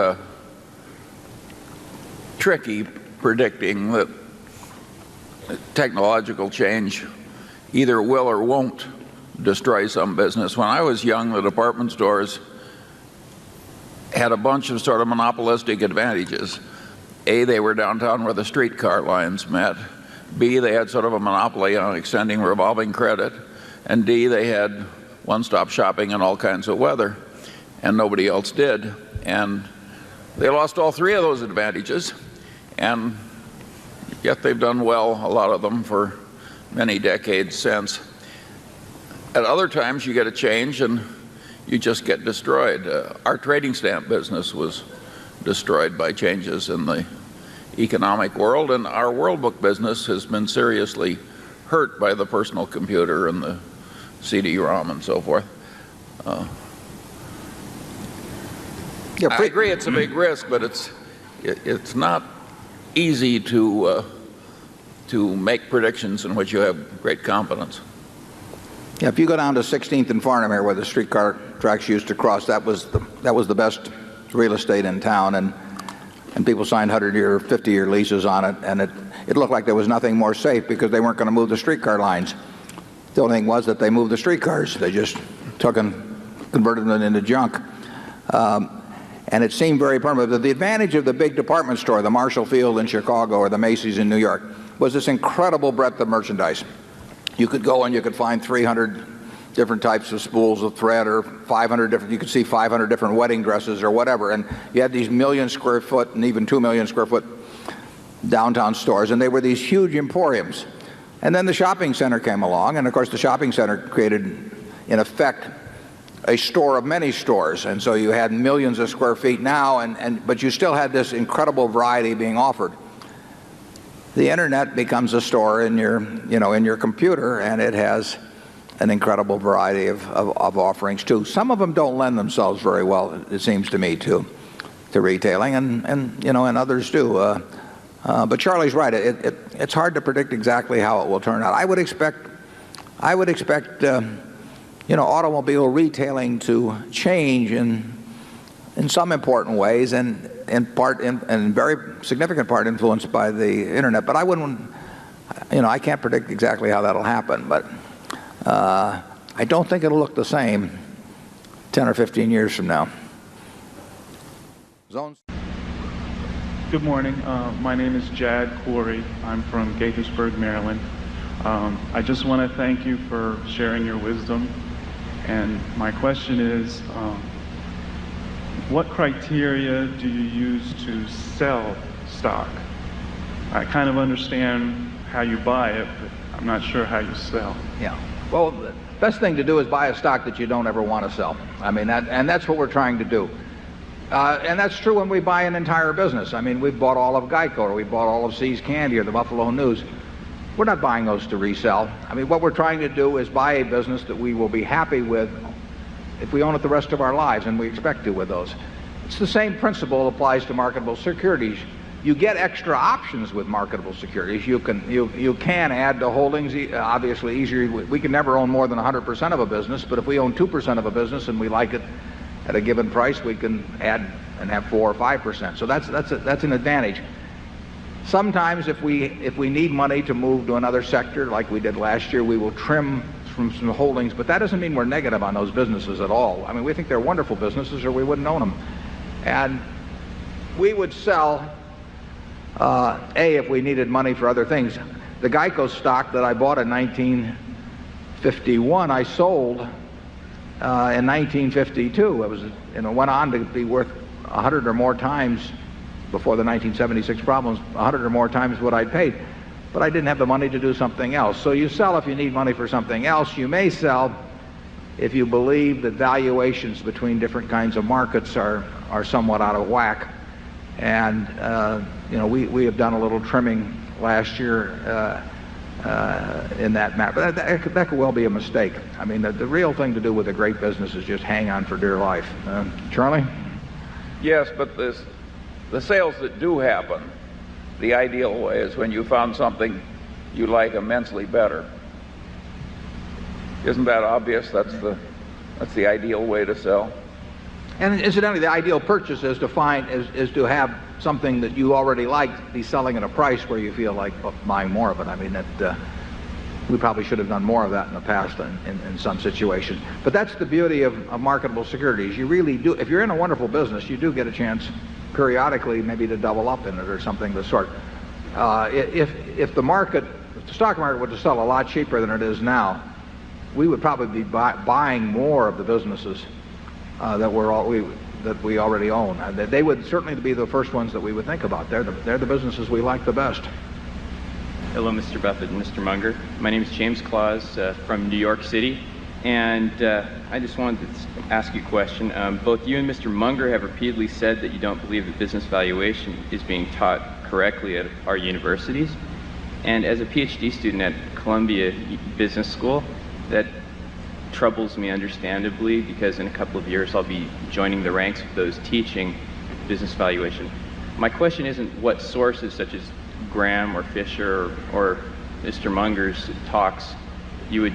tricky predicting that technological change either will or won't destroy some business. When I was young, the department stores had a bunch of sort of monopolistic advantages. A, they were downtown where the streetcar lines met. B, they had sort of a monopoly on extending revolving credit. And D, they had one-stop shopping in all kinds of weather, and nobody else did. And they lost all 3 of those advantages, and yet they've done well, a lot of them, for many decades since. At other times, you get a change and you just get destroyed. Our trading stamp business was destroyed by changes in the economic world, and our World Book business has been seriously hurt by the personal computer and the CD-ROM and so forth. I agree it's a big risk, but it's not easy to make predictions in which you have great confidence. Yeah, if you go down to 16th and Farnham, where the streetcar tracks used to cross, that was the best real estate in town, and people signed 100-year, 50-year leases on it, and it looked like there was nothing more safe because they weren't going to move the streetcar lines. The only thing was that they moved the streetcars. They just took and converted them into junk. And it seemed very permanent. The advantage of the big department store, the Marshall Field in Chicago or the Macy's in New York, was this incredible breadth of merchandise. You could go and you could find 300 different types of spools of thread, or 500 different, you could see 500 different wedding dresses or whatever. And you had these 1 million square foot and even 2 million square foot downtown stores, and they were these huge emporiums. And then the shopping center came along, and of course the shopping center created, in effect, a store of many stores. And so you had millions of square feet now, but you still had this incredible variety being offered. The internet becomes a store in your computer, and it has an incredible variety of offerings too. Some of them don't lend themselves very well, it seems to me, to retailing, and others do. But Charlie's right. It's hard to predict exactly how it will turn out. I would expect automobile retailing to change in some important ways, and in very significant part influenced by the internet. But I can't predict exactly how that'll happen. But I don't think it'll look the same 10 or 15 years from now. Good morning. My name is Jad Corey. I'm from Gaithersburg, Maryland. I just want to thank you for sharing your wisdom. And my question is, what criteria do you use to sell stock? I kind of understand how you buy it, but I'm not sure how you sell. Yeah. Well, the best thing to do is buy a stock that you don't ever want to sell. I mean, that's what we're trying to do. And that's true when we buy an entire business. I mean, we've bought all of Geico, or we bought all of See's Candy, or the Buffalo News. We're not buying those to resell. I mean, what we're trying to do is buy a business that we will be happy with if we own it the rest of our lives, and we expect to with those. It's the same principle applies to marketable securities. You get extra options with marketable securities. You can add to holdings, obviously easier. We can never own more than 100% of a business, but if we own 2% of a business and we like it at a given price, we can add and have 4 or 5%. So that's an advantage. Sometimes if we need money to move to another sector, like we did last year, we will trim from some holdings, but that doesn't mean we're negative on those businesses at all. I mean, we think they're wonderful businesses, or we wouldn't own them. And we would sell, if we needed money for other things. The Geico stock that I bought in 1951, I sold in 1952. It went on to be worth 100 or more times, before the 1976 problems, 100 or more times what I'd paid. But I didn't have the money to do something else. So you sell if you need money for something else. You may sell if you believe that valuations between different kinds of markets are somewhat out of whack. And we have done a little trimming last year in that matter. But that could well be a mistake. I mean, the real thing to do with a great business is just hang on for dear life. Charlie? Yes, but the sales that do happen, the ideal way is when you found something you like immensely better. Isn't that obvious? That's the ideal way to sell. And incidentally, the ideal purchase is to have something that you already like be selling at a price where you feel like buying more of it. I mean, we probably should have done more of that in the past in some situations. But that's the beauty of marketable securities. You really do. If you're in a wonderful business, you do get a chance periodically maybe to double up in it or something of the sort. If the stock market were to sell a lot cheaper than it is now, we would probably be buying more of the businesses that we already own. They would certainly be the first ones that we would think about. They're the businesses we like the best. Hello, Mr. Buffett and Mr. Munger. My name is James Claus from New York City, and I just wanted to ask you a question. Both you and Mr. Munger have repeatedly said that you don't believe that business valuation is being taught correctly at our universities. And as a PhD student at Columbia Business School, that troubles me understandably, because in a couple of years I'll be joining the ranks of those teaching business valuation. My question isn't what sources such as Graham or Fisher or Mr. Munger's talks you would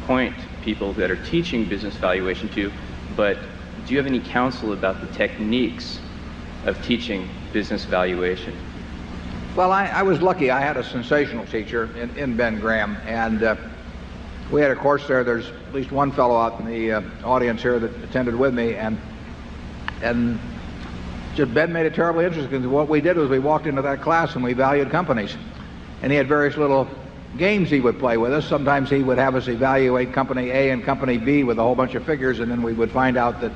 point people that are teaching business valuation to, but do you have any counsel about the techniques of teaching business valuation? Well, I was lucky. I had a sensational teacher in Ben Graham, and we had a course there. There's at least one fellow out in the audience here that attended with me, and just Ben made it terribly interesting, because what we did was we walked into that class and we valued companies, and he had various little games he would play with us. Sometimes he would have us evaluate company A and company B with a whole bunch of figures, and then we would find out that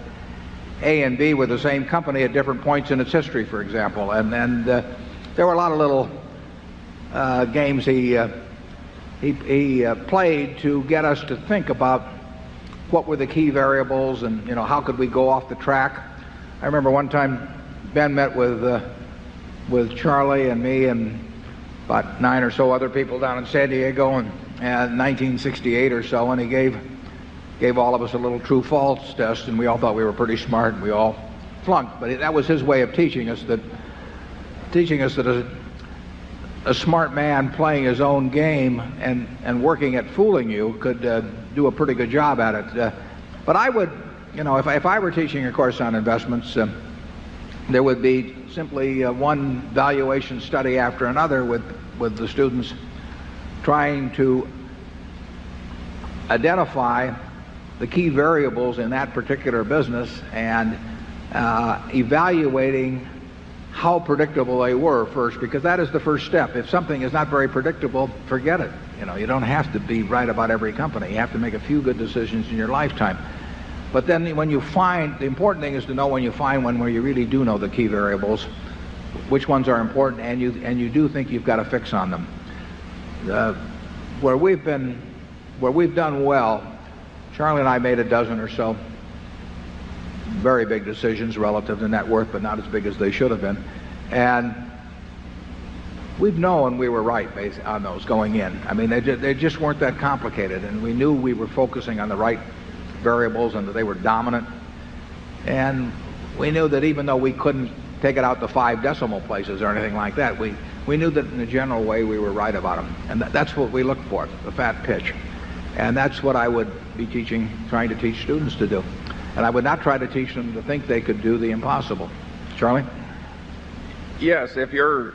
A and B were the same company at different points in its history, for example. And there were a lot of little games he played to get us to think about what were the key variables, and how could we go off the track. I remember one time Ben met with Charlie and me and about 9 or so other people down in San Diego in 1968 or so, and he gave all of us a little true-false test, and we all thought we were pretty smart, and we all flunked. But that was his way of teaching us that a smart man playing his own game and working at fooling you could do a pretty good job at it. But I would, if I were teaching a course on investments, there would be simply one valuation study after another with the students, trying to identify the key variables in that particular business and evaluating how predictable they were first, because that is the first step. If something is not very predictable, forget it. You don't have to be right about every company. You have to make a few good decisions in your lifetime. But then when you find, the important thing is to know when you find one where you really do know the key variables, which ones are important, and you do think you've got a fix on them. Where we've done well, Charlie and I made a dozen or so very big decisions relative to net worth, but not as big as they should have been. And we've known we were right on those going in. I mean, they just weren't that complicated, and we knew we were focusing on the right variables and that they were dominant. And we knew that even though we couldn't take it out to 5 decimal places or anything like that, we knew that in a general way we were right about them. And that's what we look for, the fat pitch. And that's what I would be trying to teach students to do. And I would not try to teach them to think they could do the impossible. Charlie? Yes, if you're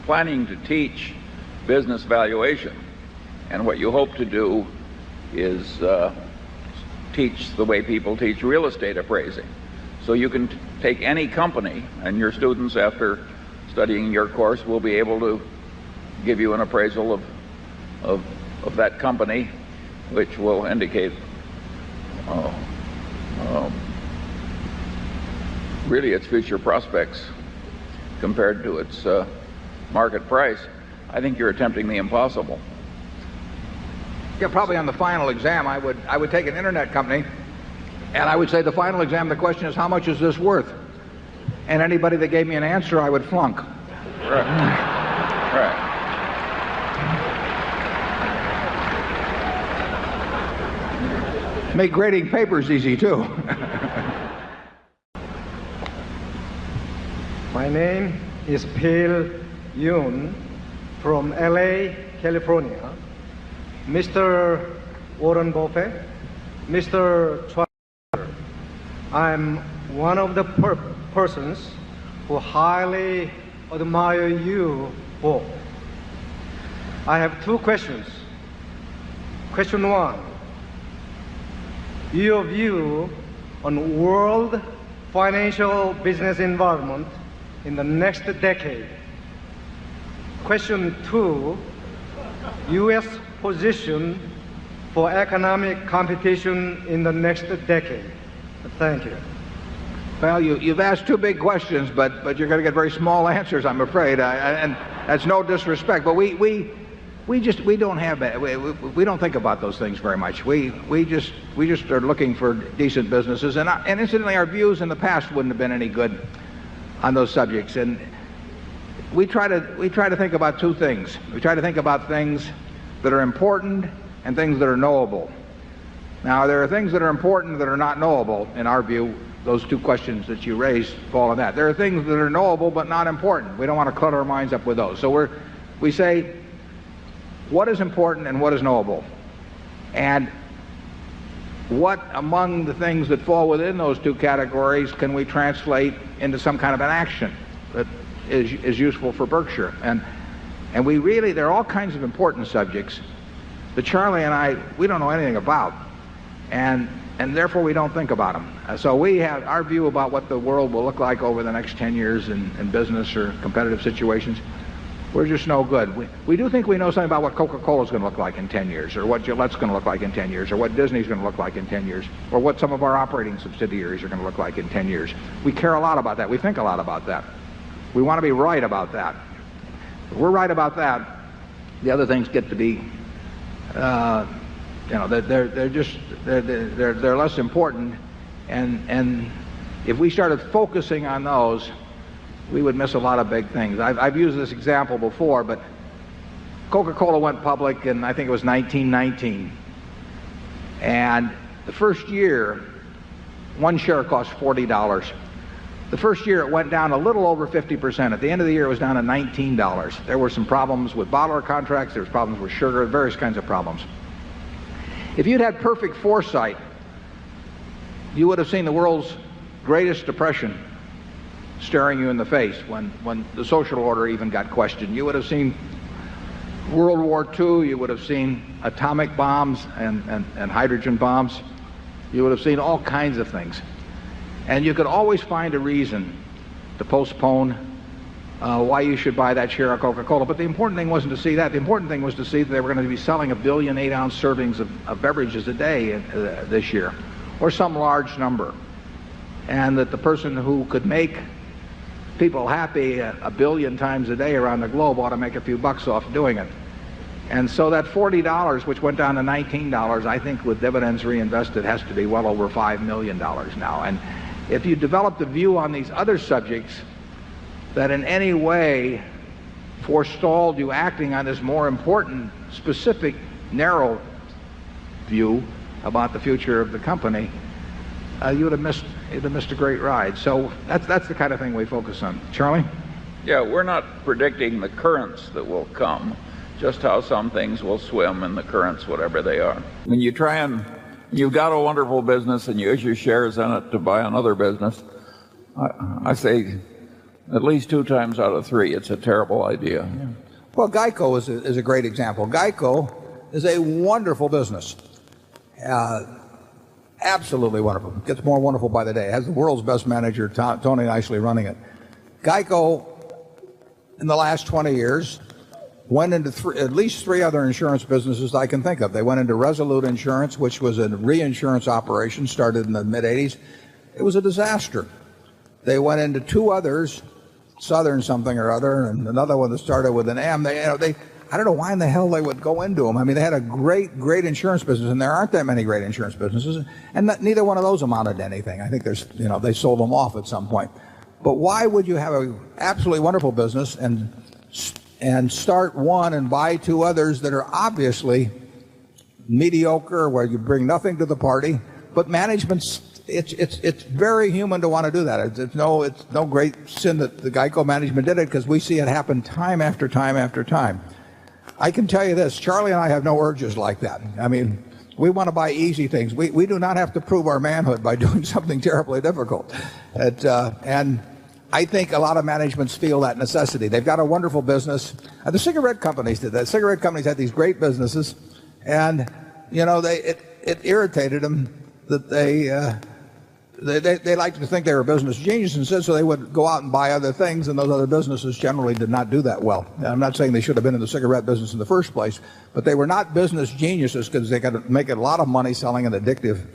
planning to teach business valuation, and what you hope to do is teach the way people teach real estate appraising. So you can take any company, and your students, after studying your course, will be able to give you an appraisal of that company, which will indicate really its future prospects compared to its market price. I think you're attempting the impossible. Yeah, probably on the final exam, I would take an internet company, and I would say the final exam, the question is, how much is this worth? And anybody that gave me an answer, I would flunk. Right. Right. Make grading papers easy, too. My name is Phil Yoon from LA, California. Mr. Warren Buffett, Mr. Trump, I'm one of the persons who highly admire you both. I have 2 questions. Question 1, your view on world financial business environment in the next decade. Question 2, U.S. position for economic competition in the next decade. Thank you. Well, you've asked 2 big questions, but you're going to get very small answers, I'm afraid. And that's no disrespect, but we don't think about those things very much. We just are looking for decent businesses, and incidentally, our views in the past wouldn't have been any good on those subjects. And we try to think about 2 things. We try to think about things that are important and things that are knowable. Now, there are things that are important that are not knowable. In our view, those 2 questions that you raised fall in that. There are things that are knowable but not important. We don't want to clutter our minds up with those. So we say, what is important and what is knowable? And what among the things that fall within those 2 categories can we translate into some kind of an action that is useful for Berkshire? And we really, there are all kinds of important subjects, that Charlie and I, we don't know anything about. And therefore we don't think about them. So we have our view about what the world will look like over the next 10 years in business or competitive situations. We're just no good. We do think we know something about what Coca-Cola is going to look like in 10 years, or what Gillette's going to look like in 10 years, or what Disney's going to look like in 10 years, or what some of our operating subsidiaries are going to look like in 10 years. We care a lot about that. We think a lot about that. We want to be right about that. If we're right about that, the other things get to be, they're less important. And if we started focusing on those, we would miss a lot of big things. I've used this example before, but Coca-Cola went public in, I think it was 1919. And the first year, one share cost $40. The first year it went down a little over 50%. At the end of the year it was down to $19. There were some problems with bottler contracts, there was problems with sugar, various kinds of problems. If you'd had perfect foresight, you would have seen the world's greatest depression staring you in the face when the social order even got questioned. You would have seen World War II, you would have seen atomic bombs and hydrogen bombs. You would have seen all kinds of things. And you could always find a reason to postpone why you should buy that share of Coca-Cola. But the important thing wasn't to see that. The important thing was to see that they were going to be selling 1 billion 8-ounce servings of beverages a day this year, or some large number. And that the person who could make people happy 1 billion times a day around the globe ought to make a few bucks off doing it. And so that $40, which went down to $19, I think with dividends reinvested has to be well over $5 million now. And if you developed a view on these other subjects that in any way forestalled you acting on this more important, specific, narrow view about the future of the company, you'd have missed a great ride. So that's the kind of thing we focus on. Charlie? Yeah, we're not predicting the currents that will come, just how some things will swim in the currents, whatever they are. When you try and you've got a wonderful business and you issue shares in it to buy another business, I say at least 2 times out of 3 it's a terrible idea. Yeah. Well, Geico is a great example. Geico is a wonderful business. Absolutely wonderful. It gets more wonderful by the day. It has the world's best manager, Tony Nicely, running it. Geico, in the last 20 years, went into at least 3 other insurance businesses I can think of. They went into Resolute Insurance, which was a reinsurance operation, started in the mid-'80s. It was a disaster. They went into 2 others, Southern something or other, and another one that started with an M. I don't know why in the hell they would go into them. I mean, they had a great insurance business, and there aren't that many great insurance businesses, and neither one of those amounted to anything. I think they sold them off at some point. But why would you have an absolutely wonderful business and start one and buy 2 others that are obviously mediocre, where you bring nothing to the party, but management's it's very human to want to do that. It's no great sin that the Geico management did it, because we see it happen time after time after time. I can tell you this, Charlie and I have no urges like that. I mean, we want to buy easy things. We do not have to prove our manhood by doing something terribly difficult. And I think a lot of managements feel that necessity. They've got a wonderful business. The cigarette companies did that. Cigarette companies had these great businesses, and it irritated them that they liked to think they were business geniuses, and so they would go out and buy other things, and those other businesses generally did not do that well. I'm not saying they should have been in the cigarette business in the first place, but they were not business geniuses because they got to make a lot of money selling an addictive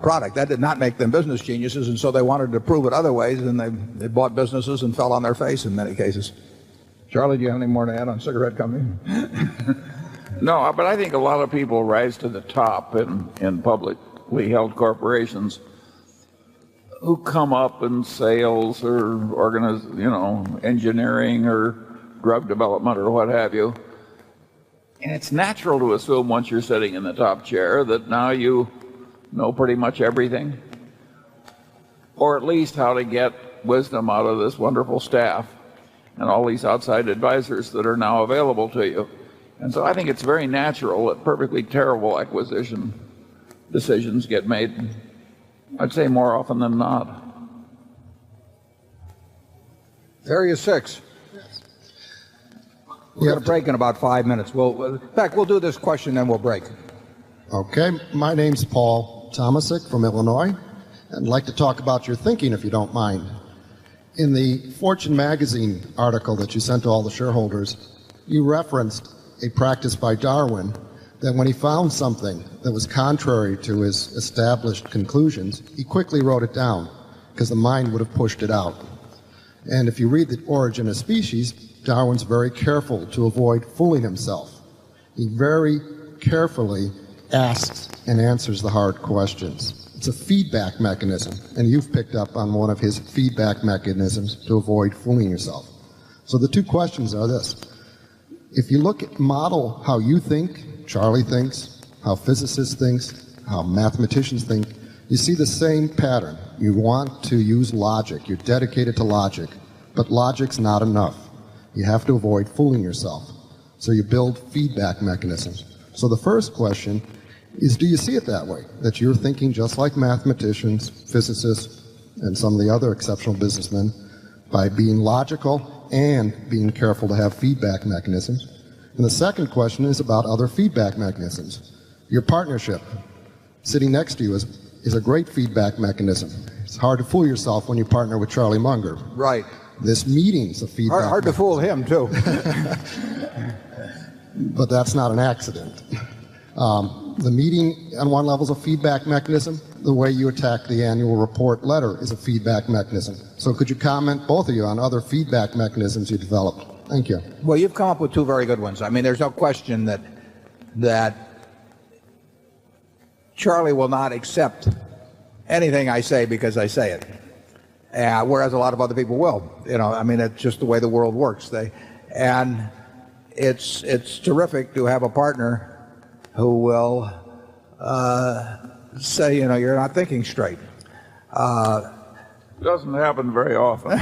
product. That did not make them business geniuses, and so they wanted to prove it other ways, and they bought businesses and fell on their face in many cases. Charlie, do you have any more to add on cigarette company? No, but I think a lot of people rise to the top in publicly held corporations who come up in sales or engineering or drug development or what have you. And it's natural to assume once you're sitting in the top chair that now you know pretty much everything, or at least how to get wisdom out of this wonderful staff and all these outside advisors that are now available to you. And so I think it's very natural that perfectly terrible acquisition decisions get made, I'd say more often than not. Area 6. We're going to break in about 5 minutes. In fact, we'll do this question, then we'll break. Okay, my name's Paul Tomasic from Illinois. I'd like to talk about your thinking, if you don't mind. In the Fortune magazine article that you sent to all the shareholders, you referenced a practice by Darwin that when he found something that was contrary to his established conclusions, he quickly wrote it down because the mind would have pushed it out. And if you read The Origin of Species, Darwin's very careful to avoid fooling himself. He very carefully asks and answers the hard questions. It's a feedback mechanism, and you've picked up on one of his feedback mechanisms to avoid fooling yourself. So the two questions are this. If you model how you think, Charlie thinks, how physicists think, how mathematicians think, you see the same pattern. You want to use logic. You're dedicated to logic, but logic's not enough. You have to avoid fooling yourself. So you build feedback mechanisms. So the first question is, do you see it that way? That you're thinking just like mathematicians, physicists, and some of the other exceptional businessmen by being logical and being careful to have feedback mechanisms? And the second question is about other feedback mechanisms. Your partnership, sitting next to you, is a great feedback mechanism. It's hard to fool yourself when you partner with Charlie Munger. Right. This meeting's a feedback Hard to fool him, too. But that's not an accident. The meeting on one level is a feedback mechanism. The way you attack the annual report letter is a feedback mechanism. So could you comment, both of you, on other feedback mechanisms you developed? Thank you. Well, you've come up with two very good ones. I mean, there's no question that Charlie will not accept anything I say because I say it, whereas a lot of other people will. I mean, it's just the way the world works. And it's terrific to have a partner who will say, you're not thinking straight. Doesn't happen very often.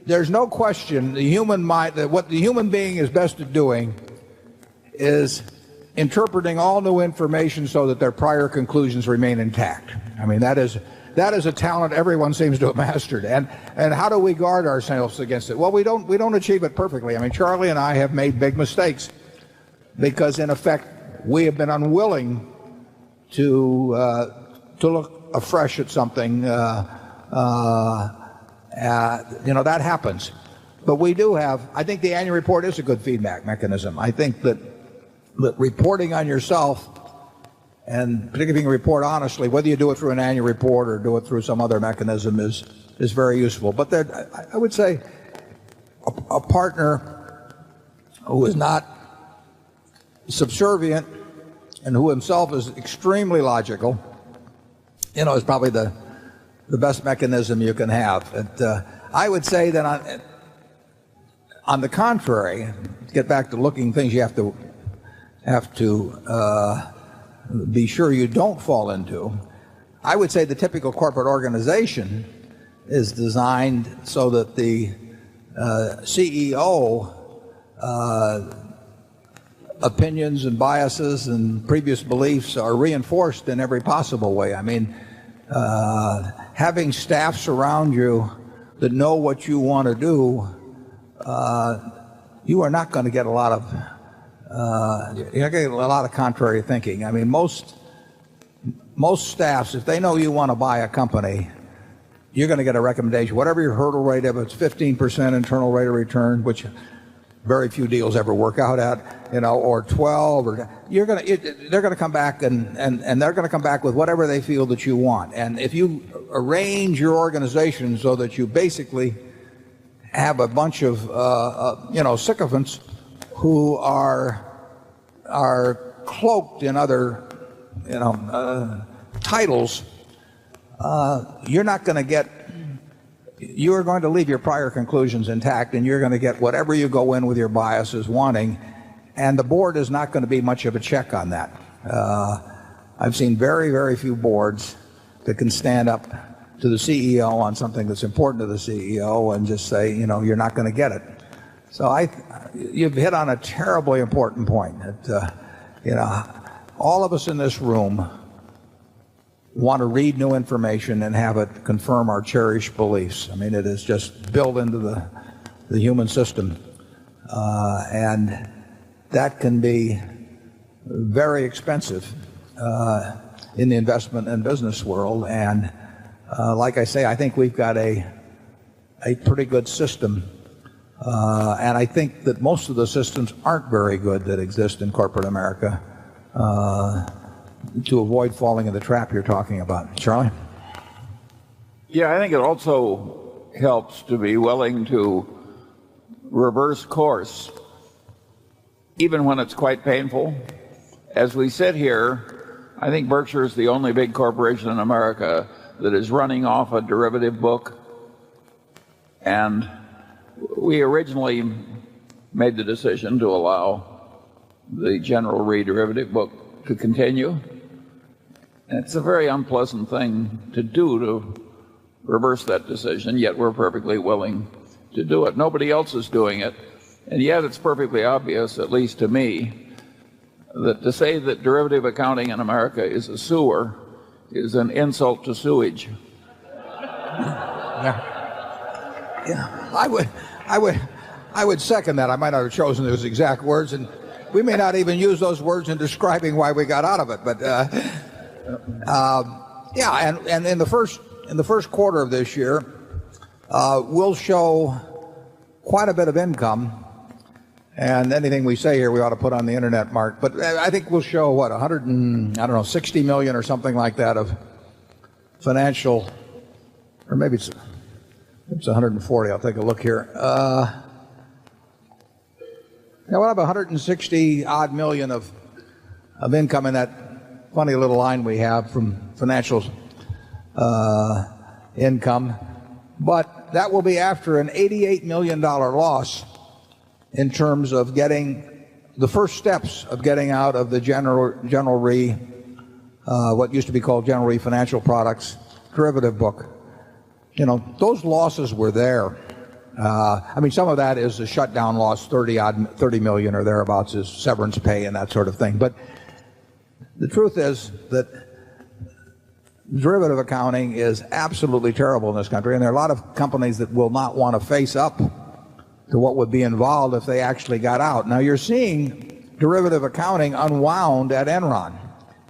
There's no question the human mind, that what the human being is best at doing is interpreting all new information so that their prior conclusions remain intact. I mean, that is a talent everyone seems to have mastered. And how do we guard ourselves against it? Well, we don't achieve it perfectly. I mean, Charlie and I have made big mistakes because, in effect, we have been unwilling to look afresh at something. That happens. But we do have, I think the annual report is a good feedback mechanism. I think that reporting on yourself, and particularly if you can report honestly, whether you do it through an annual report or do it through some other mechanism, is very useful. But I would say a partner who is not subservient and who himself is extremely logical, is probably the best mechanism you can have. And I would say that on the contrary, to get back to looking things you have to be sure you don't fall into, I would say the typical corporate organization is designed so that the CEO opinions and biases and previous beliefs are reinforced in every possible way. I mean, having staffs around you that know what you want to do, you are not going to get a lot of you're getting a lot of contrary thinking. I mean, most staffs, if they know you want to buy a company, you're going to get a recommendation. Whatever your hurdle rate, if it's 15% internal rate of return, which very few deals ever work out at, or 12, or they're going to come back and they're going to come back with whatever they feel that you want. And if you arrange your organization so that you basically have a bunch of sycophants who are cloaked in other titles, you're not going to get. You are going to leave your prior conclusions intact, and you're going to get whatever you go in with your biases wanting, and the board is not going to be much of a check on that. I've seen very, very few boards that can stand up to the CEO on something that's important to the CEO and just say, you're not going to get it. So you've hit on a terribly important point. That, all of us in this room want to read new information and have it confirm our cherished beliefs. I mean, it is just built into the human system. And that can be very expensive in the investment and business world. And like I say, I think we've got a pretty good system. And I think that most of the systems aren't very good that exist in corporate America to avoid falling in the trap you're talking about. Charlie? Yeah, I think it also helps to be willing to reverse course, even when it's quite painful. As we sit here, I think Berkshire is the only big corporation in America that is running off a derivative book. And we originally made the decision to allow the General Re derivative book to continue. And it's a very unpleasant thing to do, to reverse that decision, yet we're perfectly willing to do it. Nobody else is doing it, and yet it's perfectly obvious, at least to me, that to say that derivative accounting in America is a sewer is an insult to sewage. Yeah, I would second that. I might not have chosen those exact words, and we may not even use those words in describing why we got out of it. But yeah, and in the first quarter of this year, we'll show quite a bit of income. And anything we say here, we ought to put on the internet, Mark. But I think we'll show what, 60 million or something like that of financial, or maybe it's 140. I'll take a look here. We'll have 160 odd million of income in that funny little line we have from financial income. But that will be after an $88 million loss in terms of getting the first steps of getting out of the General Re, what used to be called General Re Financial Products derivative book. You know, those losses were there. I mean, some of that is a shutdown loss, 30 million or thereabouts is severance pay and that sort of thing. But the truth is that derivative accounting is absolutely terrible in this country, and there are a lot of companies that will not want to face up to what would be involved if they actually got out. Now, you're seeing derivative accounting unwound at Enron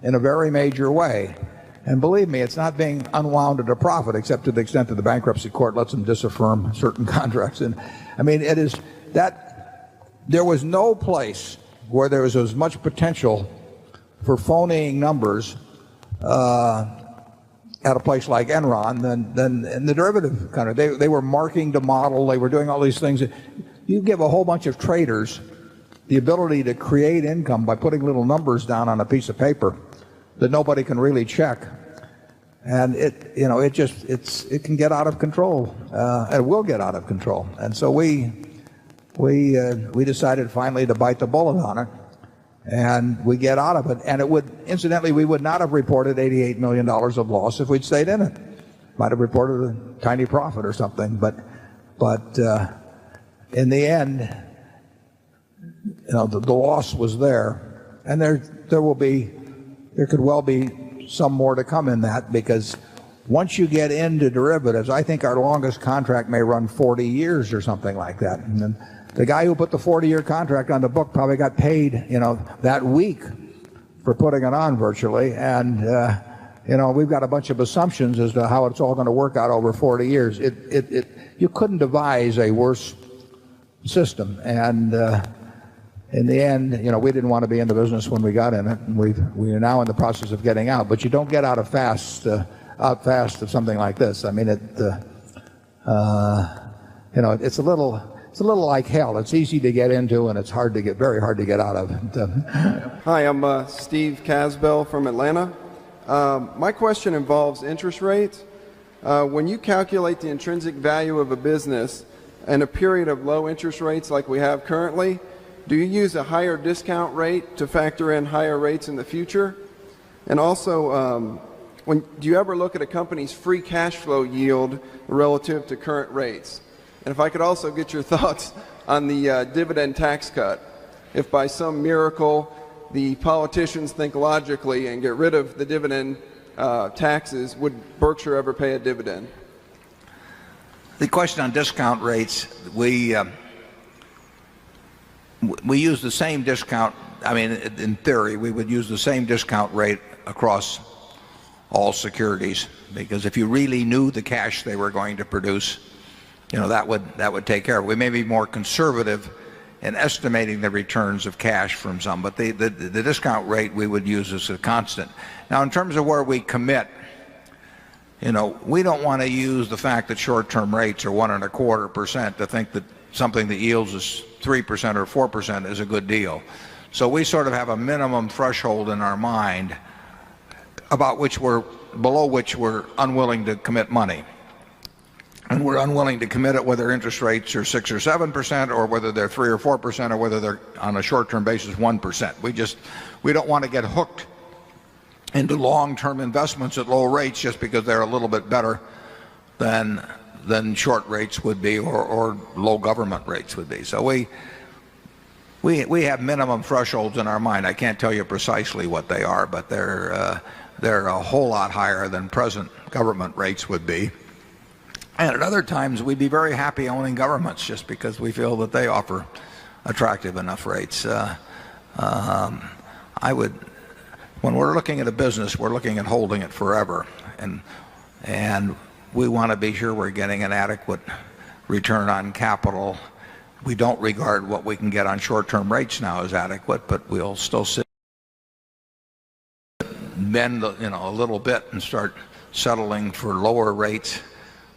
in a very major way. And believe me, it's not being unwound at a profit, except to the extent that the bankruptcy court lets them disaffirm certain contracts. And I mean, it is that there was no place where there was as much potential for phonying numbers at a place like Enron than in the derivative country. They were marking to model. They were doing all these things. You give a whole bunch of traders the ability to create income by putting little numbers down on a piece of paper that nobody can really check, and it can get out of control. It will get out of control. And so we decided finally to bite the bullet on it. And we get out of it, and it would, incidentally, we would not have reported $88 million of loss if we'd stayed in it. Might have reported a tiny profit or something, but in the end, the loss was there, and there could well be some more to come in that, because once you get into derivatives, I think our longest contract may run 40 years or something like that. And then the guy who put the 40-year contract on the book probably got paid, that week for putting it on virtually. And, we've got a bunch of assumptions as to how it's all going to work out over 40 years. You couldn't devise a worse system. And in the end, we didn't want to be in the business when we got in it. And we are now in the process of getting out. But you don't get out fast of something like this. I mean, it's a little like hell. It's easy to get into, and it's very hard to get out of. Hi, I'm Steve Casbell from Atlanta. My question involves interest rates. When you calculate the intrinsic value of a business in a period of low interest rates like we have currently, do you use a higher discount rate to factor in higher rates in the future? And also, do you ever look at a company's free cash flow yield relative to current rates? And if I could also get your thoughts on the dividend tax cut. If by some miracle the politicians think logically and get rid of the dividend taxes, would Berkshire ever pay a dividend? The question on discount rates, we use the same discount. I mean, in theory, we would use the same discount rate across all securities, because if you really knew the cash they were going to produce, that would take care of it. We may be more conservative in estimating the returns of cash from some, but the discount rate we would use as a constant. Now, in terms of where we commit, we don't want to use the fact that short-term rates are 1.25% to think that something that yields us 3% or 4% is a good deal. So we sort of have a minimum threshold in our mind below which we're unwilling to commit money. And we're unwilling to commit it whether interest rates are 6 or 7%, or whether they're 3 or 4%, or whether they're on a short-term basis 1%. We don't want to get hooked into long-term investments at low rates just because they're a little bit better than short rates would be, or low government rates would be. So we have minimum thresholds in our mind. I can't tell you precisely what they are, but they're a whole lot higher than present government rates would be. And at other times, we'd be very happy owning governments just because we feel that they offer attractive enough rates. When we're looking at a business, we're looking at holding it forever, and we want to be sure we're getting an adequate return on capital. We don't regard what we can get on short-term rates now as adequate, but we'll still bend a little bit and start settling for lower rates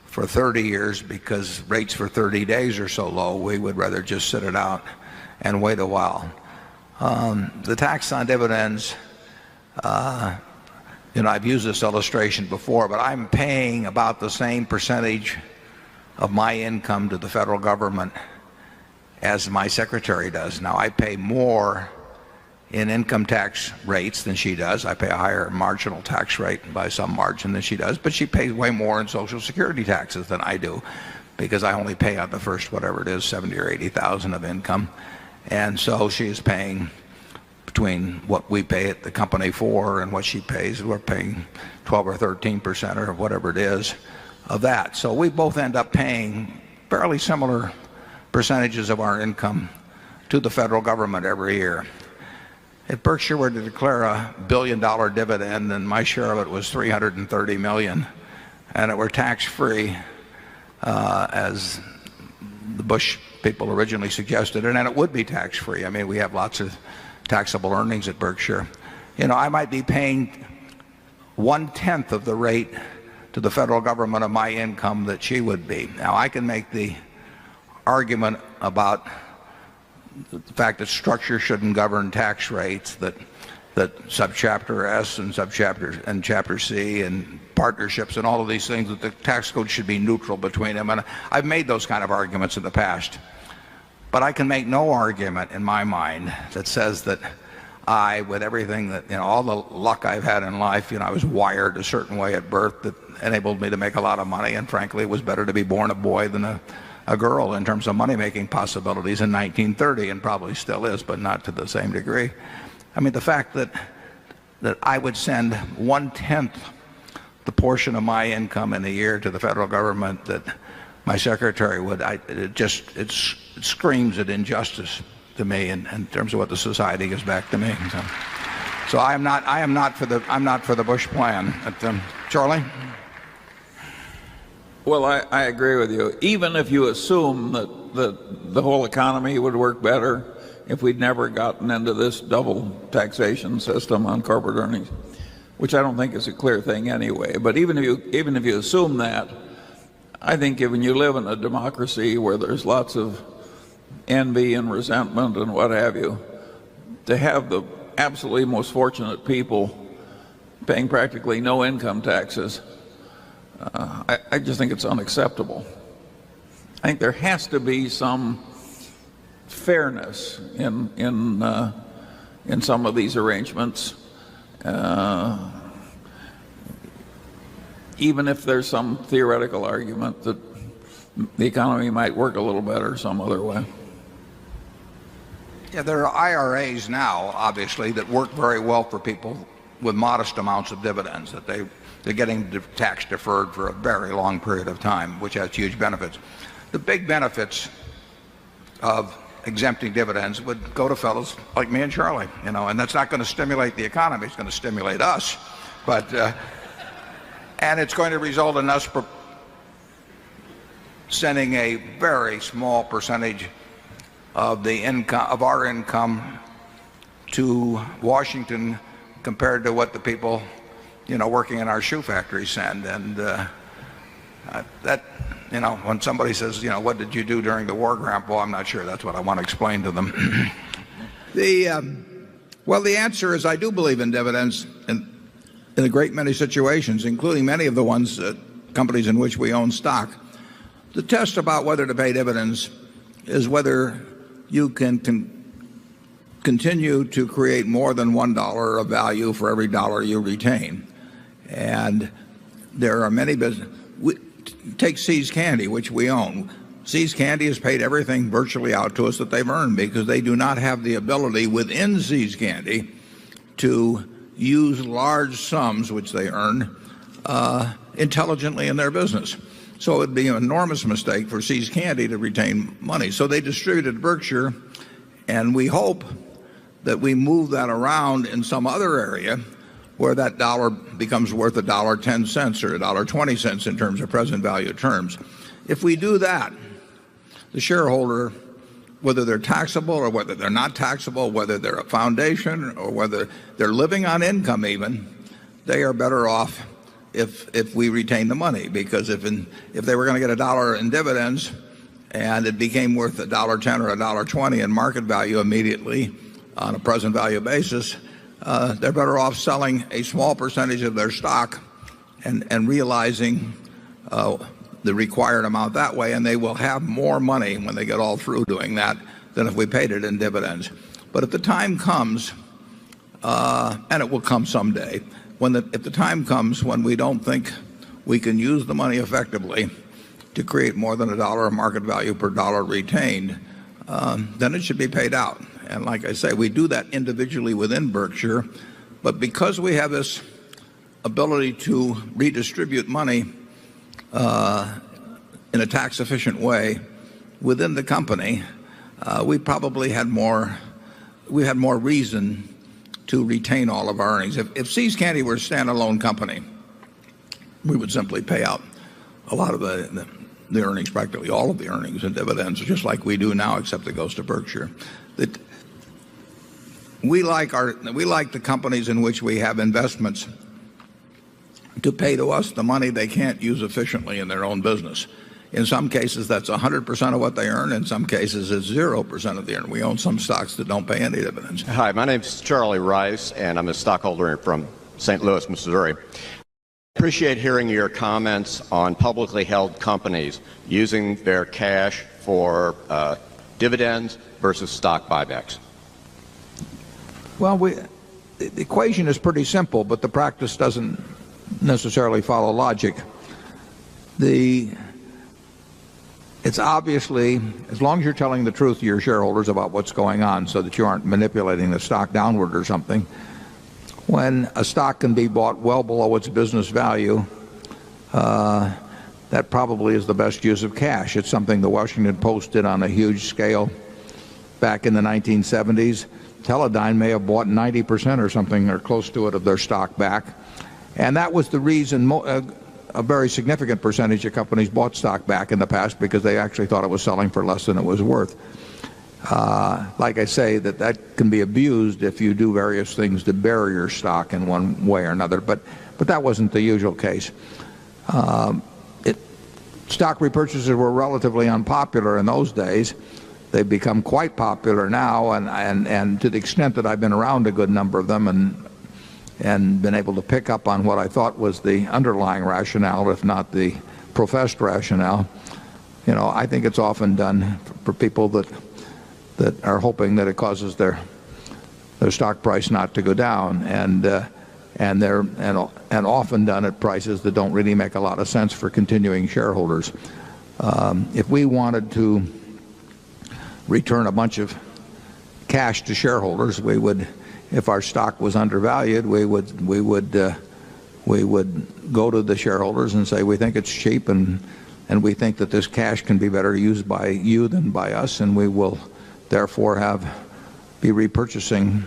for 30 years because rates for 30 days are so low. We would rather just sit it out and wait a while. The tax on dividends, I've used this illustration before, but I'm paying about the same percentage of my income to the federal government as my secretary does. Now, I pay more in income tax rates than she does. I pay a higher marginal tax rate by some margin than she does, but she pays way more in Social Security taxes than I do, because I only pay out the first, whatever it is, 70 or 80,000 of income. And so she is paying, between what we pay at the company for and what she pays, we're paying 12 or 13% or whatever it is of that. So we both end up paying fairly similar percentages of our income to the federal government every year. If Berkshire were to declare a $1 billion dividend and my share of it was $330 million, and it were tax-free, as the Bush people originally suggested, and it would be tax-free. I mean, we have lots of taxable earnings at Berkshire. I might be paying 1/10 of the rate to the federal government of my income that she would be. Now, I can make the argument about the fact that structure shouldn't govern tax rates, that subchapter S and chapter C and partnerships and all of these things, that the tax code should be neutral between them. And I've made those kind of arguments in the past. But I can make no argument in my mind that says that with everything that, all the luck I've had in life, I was wired a certain way at birth that enabled me to make a lot of money. And frankly, it was better to be born a boy than a girl in terms of money-making possibilities in 1930, and probably still is, but not to the same degree. I mean, the fact that I would send 1/10 the portion of my income in a year to the federal government that my secretary would, it screams at injustice to me in terms of what the society gives back to me. So I am not for the Bush plan. Charlie? Well, I agree with you. Even if you assume that the whole economy would work better if we'd never gotten into this double taxation system on corporate earnings, which I don't think is a clear thing anyway. But even if you assume that, I think when you live in a democracy where there's lots of envy and resentment and what have you, to have the absolutely most fortunate people paying practically no income taxes, I just think it's unacceptable. I think there has to be some fairness in some of these arrangements, even if there's some theoretical argument that the economy might work a little better some other way. Yeah, there are IRAs now, obviously, that work very well for people with modest amounts of dividends, that they're getting tax deferred for a very long period of time, which has huge benefits. The big benefits of exempting dividends would go to fellows like me and Charlie, and that's not going to stimulate the economy. It's going to stimulate us, and it's going to result in us sending a very small percentage of our income to Washington compared to what the people, working in our shoe factories send. And when somebody says, what did you do during the war, Grandpa? I'm not sure that's what I want to explain to them. Well, the answer is I do believe in dividends in a great many situations, including many of the ones, companies in which we own stock. The test about whether to pay dividends is whether you can continue to create more than $1 of value for every dollar you retain. And there are many businesses. Take See's Candy, which we own. See's Candy has paid everything virtually out to us that they've earned because they do not have the ability within See's Candy to use large sums, which they earn, intelligently in their business. So it would be an enormous mistake for See's Candy to retain money. So they distributed Berkshire, and we hope that we move that around in some other area where that dollar becomes worth $1.10 or $1.20 in terms of present value terms. If we do that, the shareholder, whether they're taxable or whether they're not taxable, whether they're a foundation or whether they're living on income even, they are better off if we retain the money. Because if they were going to get $1 in dividends and it became worth $1.10 or $1.20 in market value immediately on a present value basis, they're better off selling a small percentage of their stock and realizing the required amount that way, and they will have more money when they get all through doing that than if we paid it in dividends. But if the time comes, and it will come someday, if the time comes when we don't think we can use the money effectively to create more than $1 of market value per dollar retained, then it should be paid out. And like I say, we do that individually within Berkshire, but because we have this ability to redistribute money in a tax efficient way within the company, we probably had more reason to retain all of our earnings. If See's Candy were a standalone company, we would simply pay out a lot of the earnings, practically all of the earnings and dividends, just like we do now, except it goes to Berkshire. We like the companies in which we have investments to pay to us the money they can't use efficiently in their own business. In some cases, that's 100% of what they earn. In some cases, it's 0% of the earn. We own some stocks that don't pay any dividends. Hi, my name is Charlie Rice, and I'm a stockholder from St. Louis, Missouri. I appreciate hearing your comments on publicly held companies using their cash for dividends versus stock buybacks. Well, the equation is pretty simple, but the practice doesn't necessarily follow logic. It's obviously, as long as you're telling the truth to your shareholders about what's going on so that you aren't manipulating the stock downward or something, when a stock can be bought well below its business value, that probably is the best use of cash. It's something the Washington Post did on a huge scale back in the 1970s. Teledyne may have bought 90% or something or close to it of their stock back. And that was the reason a very significant percentage of companies bought stock back in the past, because they actually thought it was selling for less than it was worth. Like I say, that can be abused if you do various things to bury your stock in one way or another, but that wasn't the usual case. Stock repurchases were relatively unpopular in those days. They've become quite popular now, and to the extent that I've been around a good number of them and been able to pick up on what I thought was the underlying rationale, if not the professed rationale, I think it's often done for people that are hoping that it causes their stock price not to go down, and often done at prices that don't really make a lot of sense for continuing shareholders. If we wanted to return a bunch of cash to shareholders, we would, if our stock was undervalued, we would go to the shareholders and say, we think it's cheap, and we think that this cash can be better used by you than by us, and we will therefore be repurchasing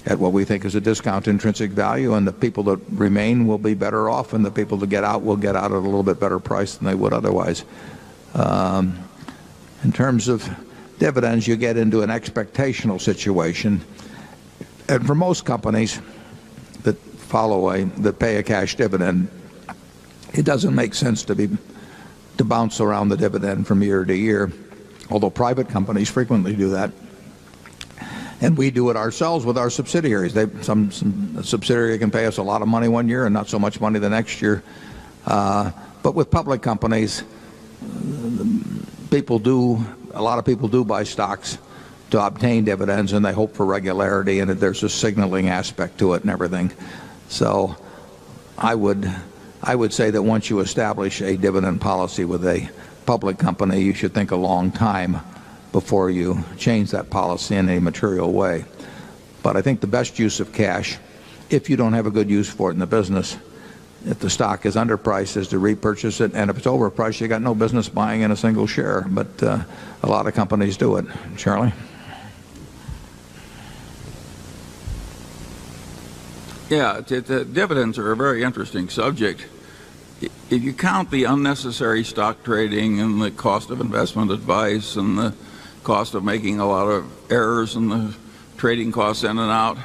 at what we think is a discount to intrinsic value, and the people that remain will be better off, and the people that get out will get out at a little bit better price than they would otherwise. In terms of dividends, you get into an expectational situation, and for most companies that that pay a cash dividend, it doesn't make sense to bounce around the dividend from year to year, although private companies frequently do that. And we do it ourselves with our subsidiaries. Some subsidiary can pay us a lot of money one year and not so much money the next year. But with public companies, a lot of people do buy stocks to obtain dividends, and they hope for regularity, and there's a signaling aspect to it and everything. So I would say that once you establish a dividend policy with a public company, you should think a long time before you change that policy in a material way. But I think the best use of cash, if you don't have a good use for it in the business, if the stock is underpriced, is to repurchase it, and if it's overpriced, you got no business buying in a single share. But a lot of companies do it. Charlie? Yeah, dividends are a very interesting subject. If you count the unnecessary stock trading and the cost of investment advice and the cost of making a lot of errors and the trading costs in and out,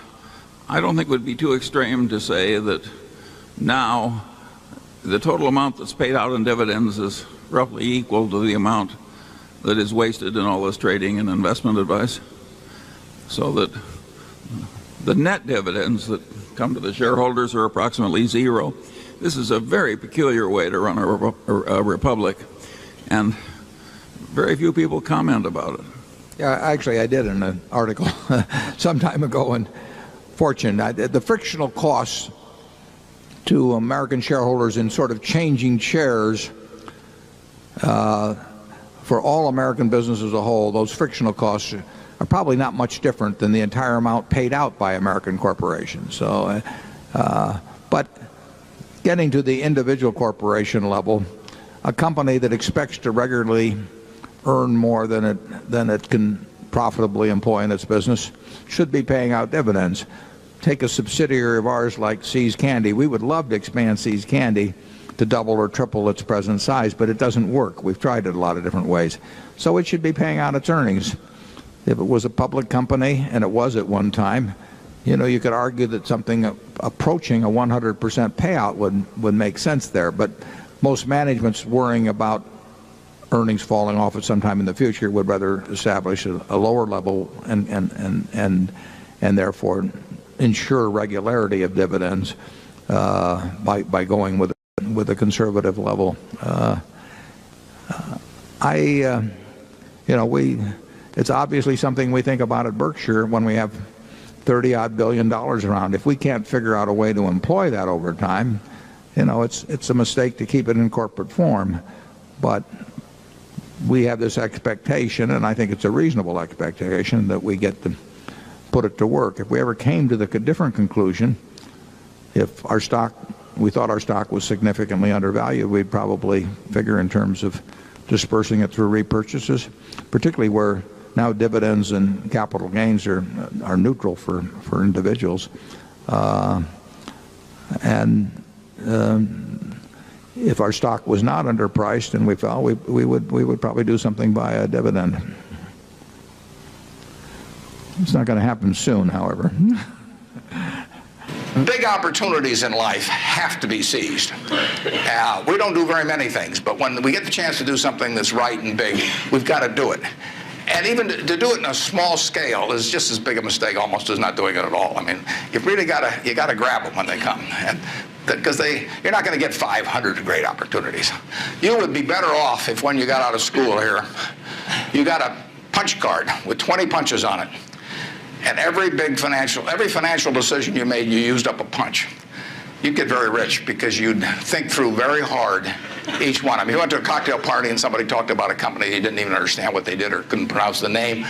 I don't think it would be too extreme to say that now the total amount that's paid out in dividends is roughly equal to the amount that is wasted in all this trading and investment advice. So that the net dividends that come to the shareholders are approximately zero. This is a very peculiar way to run a republic, and very few people comment about it. Yeah, actually, I did in an article some time ago in Fortune. The frictional costs to American shareholders in sort of changing shares for all American business as a whole, those frictional costs are probably not much different than the entire amount paid out by American corporations. So, but getting to the individual corporation level, a company that expects to regularly earn more than it can profitably employ in its business should be paying out dividends. Take a subsidiary of ours like See's Candy. We would love to expand See's Candy to double or triple its present size, but it doesn't work. We've tried it a lot of different ways. So it should be paying out its earnings. If it was a public company, and it was at one time, you could argue that something approaching a 100% payout would make sense there. But most management's worrying about earnings falling off at some time in the future would rather establish a lower level and therefore ensure regularity of dividends by going with a conservative level. It's obviously something we think about at Berkshire when we have $30-odd billion around. If we can't figure out a way to employ that over time, it's a mistake to keep it in corporate form. But we have this expectation, and I think it's a reasonable expectation, that we get to put it to work. If we ever came to the different conclusion, if we thought our stock was significantly undervalued, we'd probably figure in terms of dispersing it through repurchases, particularly where now dividends and capital gains are neutral for individuals. If our stock was not underpriced and we fell, we would probably do something by a dividend. It's not going to happen soon, however. Big opportunities in life have to be seized. We don't do very many things, but when we get the chance to do something that's right and big, we've got to do it. And even to do it in a small scale is just as big a mistake almost as not doing it at all. I mean, you've really got to grab them when they come, and because you're not going to get 500 great opportunities. You would be better off if when you got out of school here, you got a punch card with 20 punches on it, and every financial decision you made, you used up a punch. You'd get very rich because you'd think through very hard each one. I mean, you went to a cocktail party and somebody talked about a company you didn't even understand what they did or couldn't pronounce the name,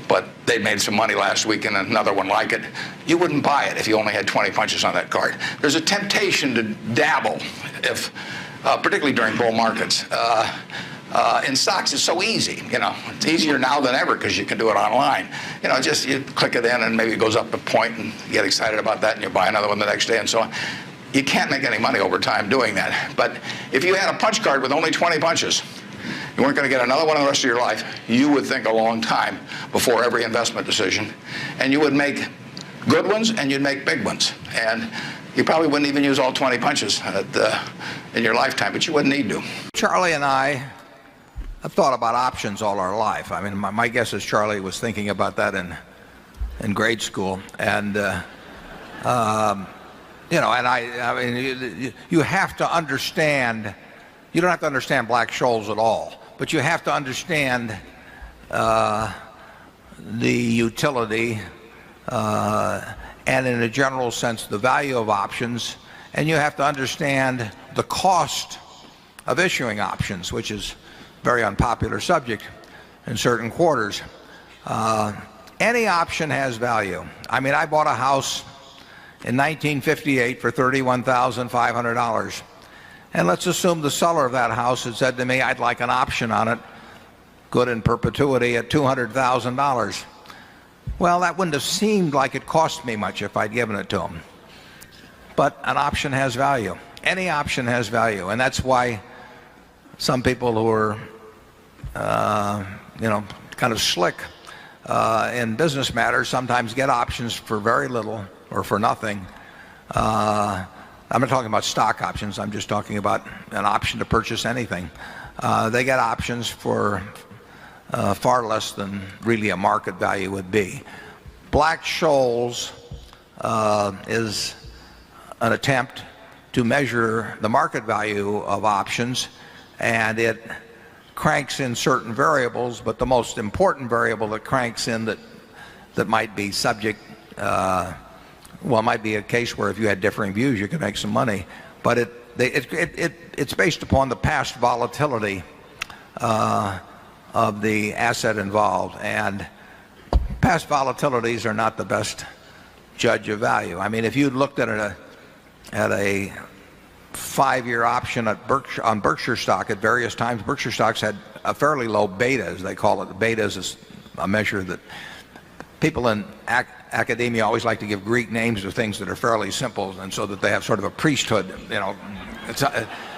but they made some money last week and another one like it. You wouldn't buy it if you only had 20 punches on that card. There's a temptation to dabble, particularly during bull markets. In stocks, it's so easy. It's easier now than ever because you can do it online. Just you click it in and maybe it goes up a point and you get excited about that and you buy another one the next day and so on. You can't make any money over time doing that. But if you had a punch card with only 20 punches, you weren't going to get another one the rest of your life. You would think a long time before every investment decision, and you would make good ones and you'd make big ones. And you probably wouldn't even use all 20 punches in your lifetime, but you wouldn't need to. Charlie and I have thought about options all our life. I mean, my guess is Charlie was thinking about that in grade school. And, you have to understand, you don't have to understand Black-Scholes at all, but you have to understand the utility and in a general sense the value of options, and you have to understand the cost of issuing options, which is a very unpopular subject in certain quarters. Any option has value. I mean, I bought a house in 1958 for $31,500, and let's assume the seller of that house had said to me, I'd like an option on it, good in perpetuity, at $200,000. Well, that wouldn't have seemed like it cost me much if I'd given it to him. But an option has value. Any option has value, and that's why some people who are, kind of slick in business matters sometimes get options for very little or for nothing. I'm not talking about stock options. I'm just talking about an option to purchase anything. They get options for far less than really a market value would be. Black-Scholes is an attempt to measure the market value of options, and it cranks in certain variables, but the most important variable that cranks in that might be subject, well, it might be a case where if you had differing views you could make some money, but it's based upon the past volatility of the asset involved, and past volatilities are not the best judge of value. I mean, if you looked at a 5-year option on Berkshire stock at various times, Berkshire stocks had a fairly low beta, as they call it. The beta is a measure that people in academia always like to give Greek names to things that are fairly simple, and so that they have sort of a priesthood.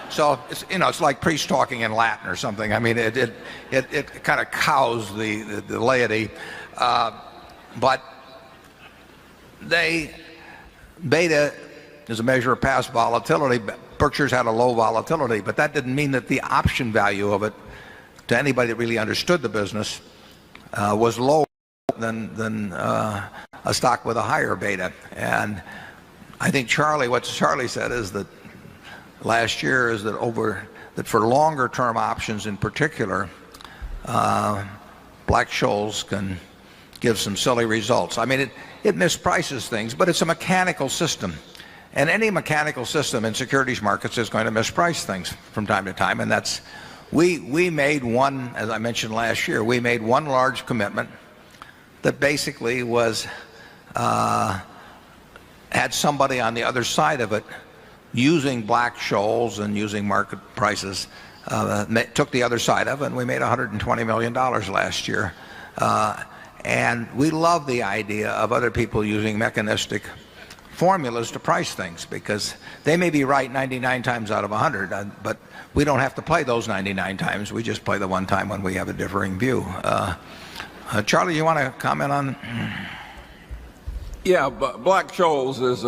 So it's like priest talking in Latin or something. I mean, it kind of cows the laity, but beta is a measure of past volatility. Berkshire's had a low volatility, but that didn't mean that the option value of it to anybody that really understood the business was lower than a stock with a higher beta. And I think what Charlie said is that last year is that for longer term options in particular, Black-Scholes can give some silly results. I mean, it misprices things, but it's a mechanical system. And any mechanical system in securities markets is going to misprice things from time to time. And we made one, as I mentioned last year, we made one large commitment that basically had somebody on the other side of it using Black-Scholes and using market prices, took the other side of it, and we made $120 million last year. And we love the idea of other people using mechanistic formulas to price things, because they may be right 99 times out of 100, but we don't have to play those 99 times. We just play the one time when we have a differing view. Charlie, you want to comment on? Yeah, Black-Scholes is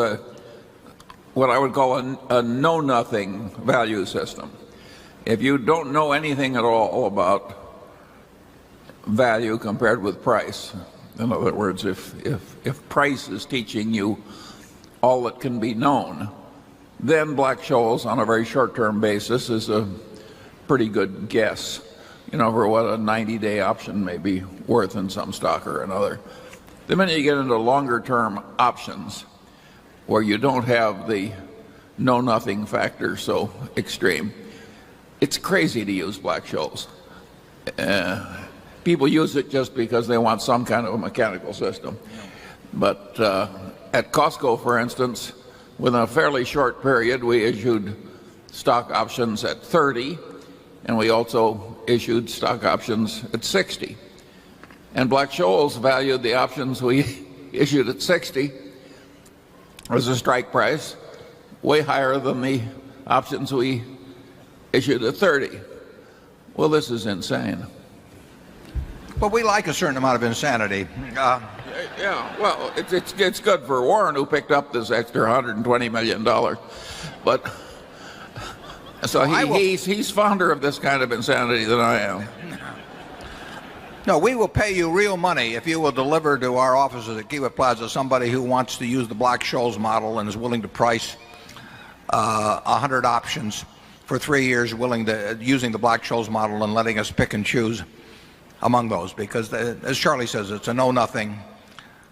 what I would call a know-nothing value system. If you don't know anything at all about value compared with price, in other words, if price is teaching you all that can be known, then Black-Scholes on a very short-term basis is a pretty good guess, for what a 90-day option may be worth in some stock or another. The minute you get into longer-term options where you don't have the know-nothing factor so extreme, it's crazy to use Black-Scholes. People use it just because they want some kind of a mechanical system. But at Costco, for instance, within a fairly short period, we issued stock options at 30, and we also issued stock options at 60. And Black-Scholes valued the options we issued at 60 as a strike price, way higher than the options we issued at 30. Well, this is insane. But we like a certain amount of insanity. Yeah, well, it's good for Warren, who picked up this extra $120 million. But so he's fonder of this kind of insanity than I am. No, we will pay you real money if you will deliver to our offices at Kiewit Plaza somebody who wants to use the Black-Scholes model and is willing to price 100 options for 3 years, using the Black-Scholes model and letting us pick and choose among those, because as Charlie says, it's a know-nothing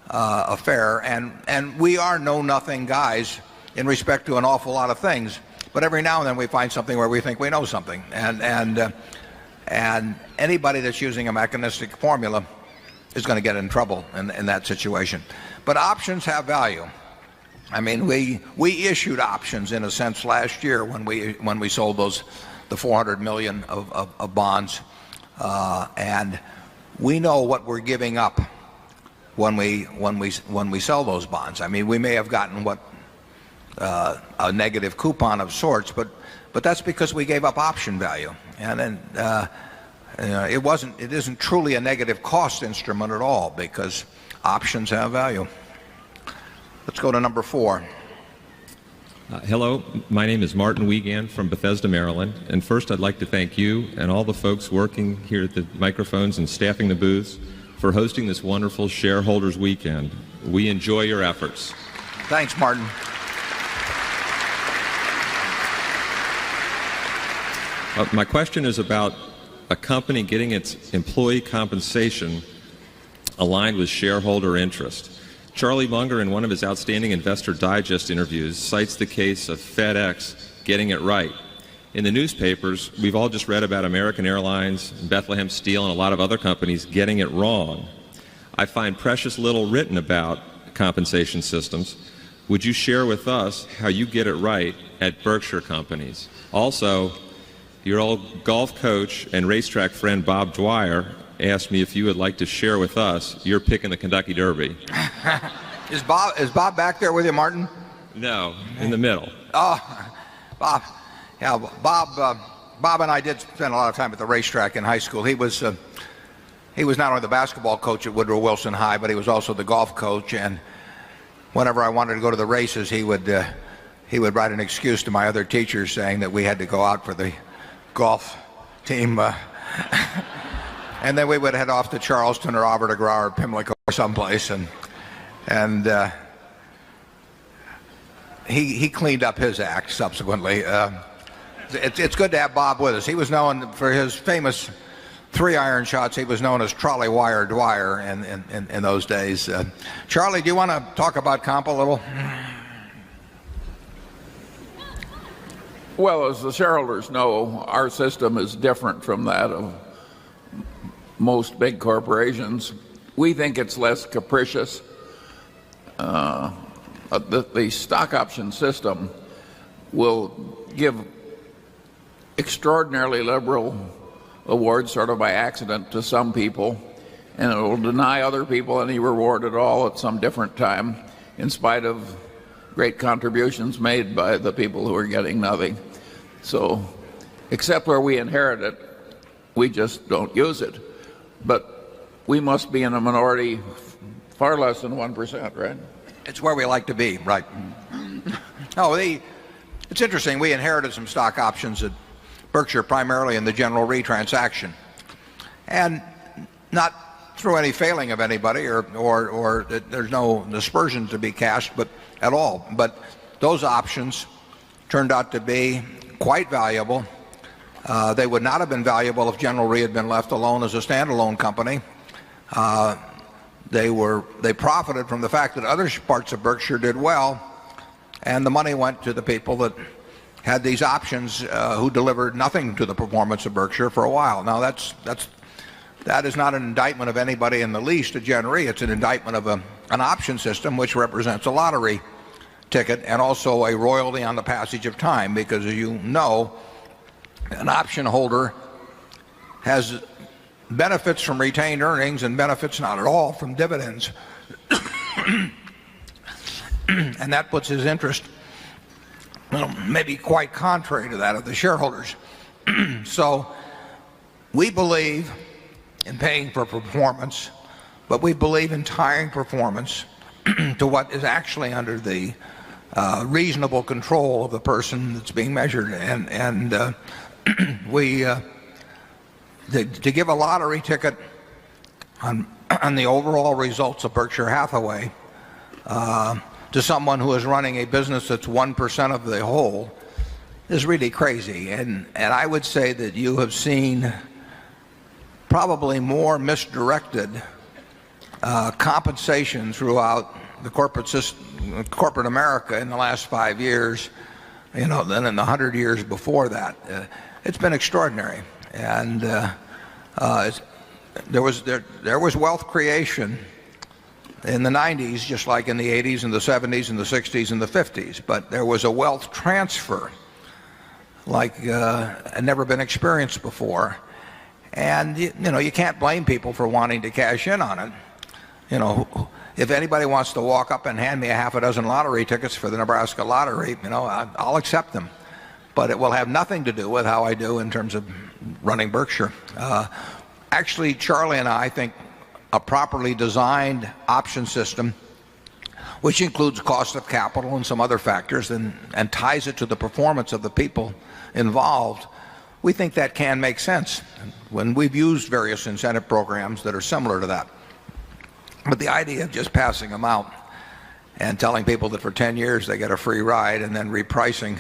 affair, and we are know-nothing guys in respect to an awful lot of things. But every now and then we find something where we think we know something, and anybody that's using a mechanistic formula is going to get in trouble in that situation. But options have value. I mean, we issued options in a sense last year when we sold the 400 million of bonds, and we know what we're giving up when we sell those bonds. I mean, we may have gotten a negative coupon of sorts, but that's because we gave up option value, and then it isn't truly a negative cost instrument at all, because options have value. Let's go to number 4. Hello, my name is Martin Wiegand from Bethesda, Maryland. And first I'd like to thank you and all the folks working here at the microphones and staffing the booths for hosting this wonderful shareholders weekend. We enjoy your efforts. Thanks, Martin. My question is about a company getting its employee compensation aligned with shareholder interest. Charlie Munger, in one of his outstanding Investor Digest interviews, cites the case of FedEx getting it right. In the newspapers, we've all just read about American Airlines, Bethlehem Steel, and a lot of other companies getting it wrong. I find precious little written about compensation systems. Would you share with us how you get it right at Berkshire Companies? Also, your old golf coach and racetrack friend Bob Dwyer asked me if you would like to share with us your pick in the Kentucky Derby. Is Bob back there with you, Martin? No, in the middle. Oh, Bob. Yeah, Bob and I did spend a lot of time at the racetrack in high school. He was not only the basketball coach at Woodrow Wilson High, but he was also the golf coach. And whenever I wanted to go to the races, he would write an excuse to my other teachers saying that we had to go out for the golf team. And then we would head off to Charleston or Havre de Grace or Pimlico or someplace, and he cleaned up his act subsequently. It's good to have Bob with us. He was known for his famous 3-iron shots. He was known as Trolley Wire Dwyer in those days. Charlie, do you want to talk about comp a little? Well, as the shareholders know, our system is different from that of most big corporations. We think it's less capricious. The stock option system will give extraordinarily liberal awards sort of by accident to some people, and it will deny other people any reward at all at some different time, in spite of great contributions made by the people who are getting nothing. So, except where we inherit it, we just don't use it. But we must be in a minority far less than 1%, right? It's where we like to be, right? It's interesting. We inherited some stock options at Berkshire primarily in the General Re transaction, and not through any failing of anybody or there's no aspersion to be cast, but at all. But those options turned out to be quite valuable. They would not have been valuable if General Re had been left alone as a standalone company. They profited from the fact that other parts of Berkshire did well, and the money went to the people that had these options who delivered nothing to the performance of Berkshire for a while. Now that is not an indictment of anybody in the least at Gen Re. It's an indictment of an option system which represents a lottery ticket and also a royalty on the passage of time, because as you know, an option holder has benefits from retained earnings and benefits not at all from dividends. And that puts his interest, well, maybe quite contrary to that of the shareholders. So we believe in paying for performance, but we believe in tying performance to what is actually under the reasonable control of the person that's being measured. And to give a lottery ticket on the overall results of Berkshire Hathaway to someone who is running a business that's 1% of the whole is really crazy. And I would say that you have seen probably more misdirected compensation throughout the corporate system, corporate America in the last 5 years, than in the 100 years before that. It's been extraordinary. And there was wealth creation in the 90s, just like in the 80s and the 70s and the 60s and the 50s. But there was a wealth transfer like had never been experienced before. And you can't blame people for wanting to cash in on it. If anybody wants to walk up and hand me a half a dozen lottery tickets for the Nebraska lottery, I'll accept them. But it will have nothing to do with how I do in terms of running Berkshire. Actually, Charlie and I think a properly designed option system, which includes cost of capital and some other factors, and ties it to the performance of the people involved, we think that can make sense when we've used various incentive programs that are similar to that. But the idea of just passing them out and telling people that for 10 years they get a free ride and then repricing,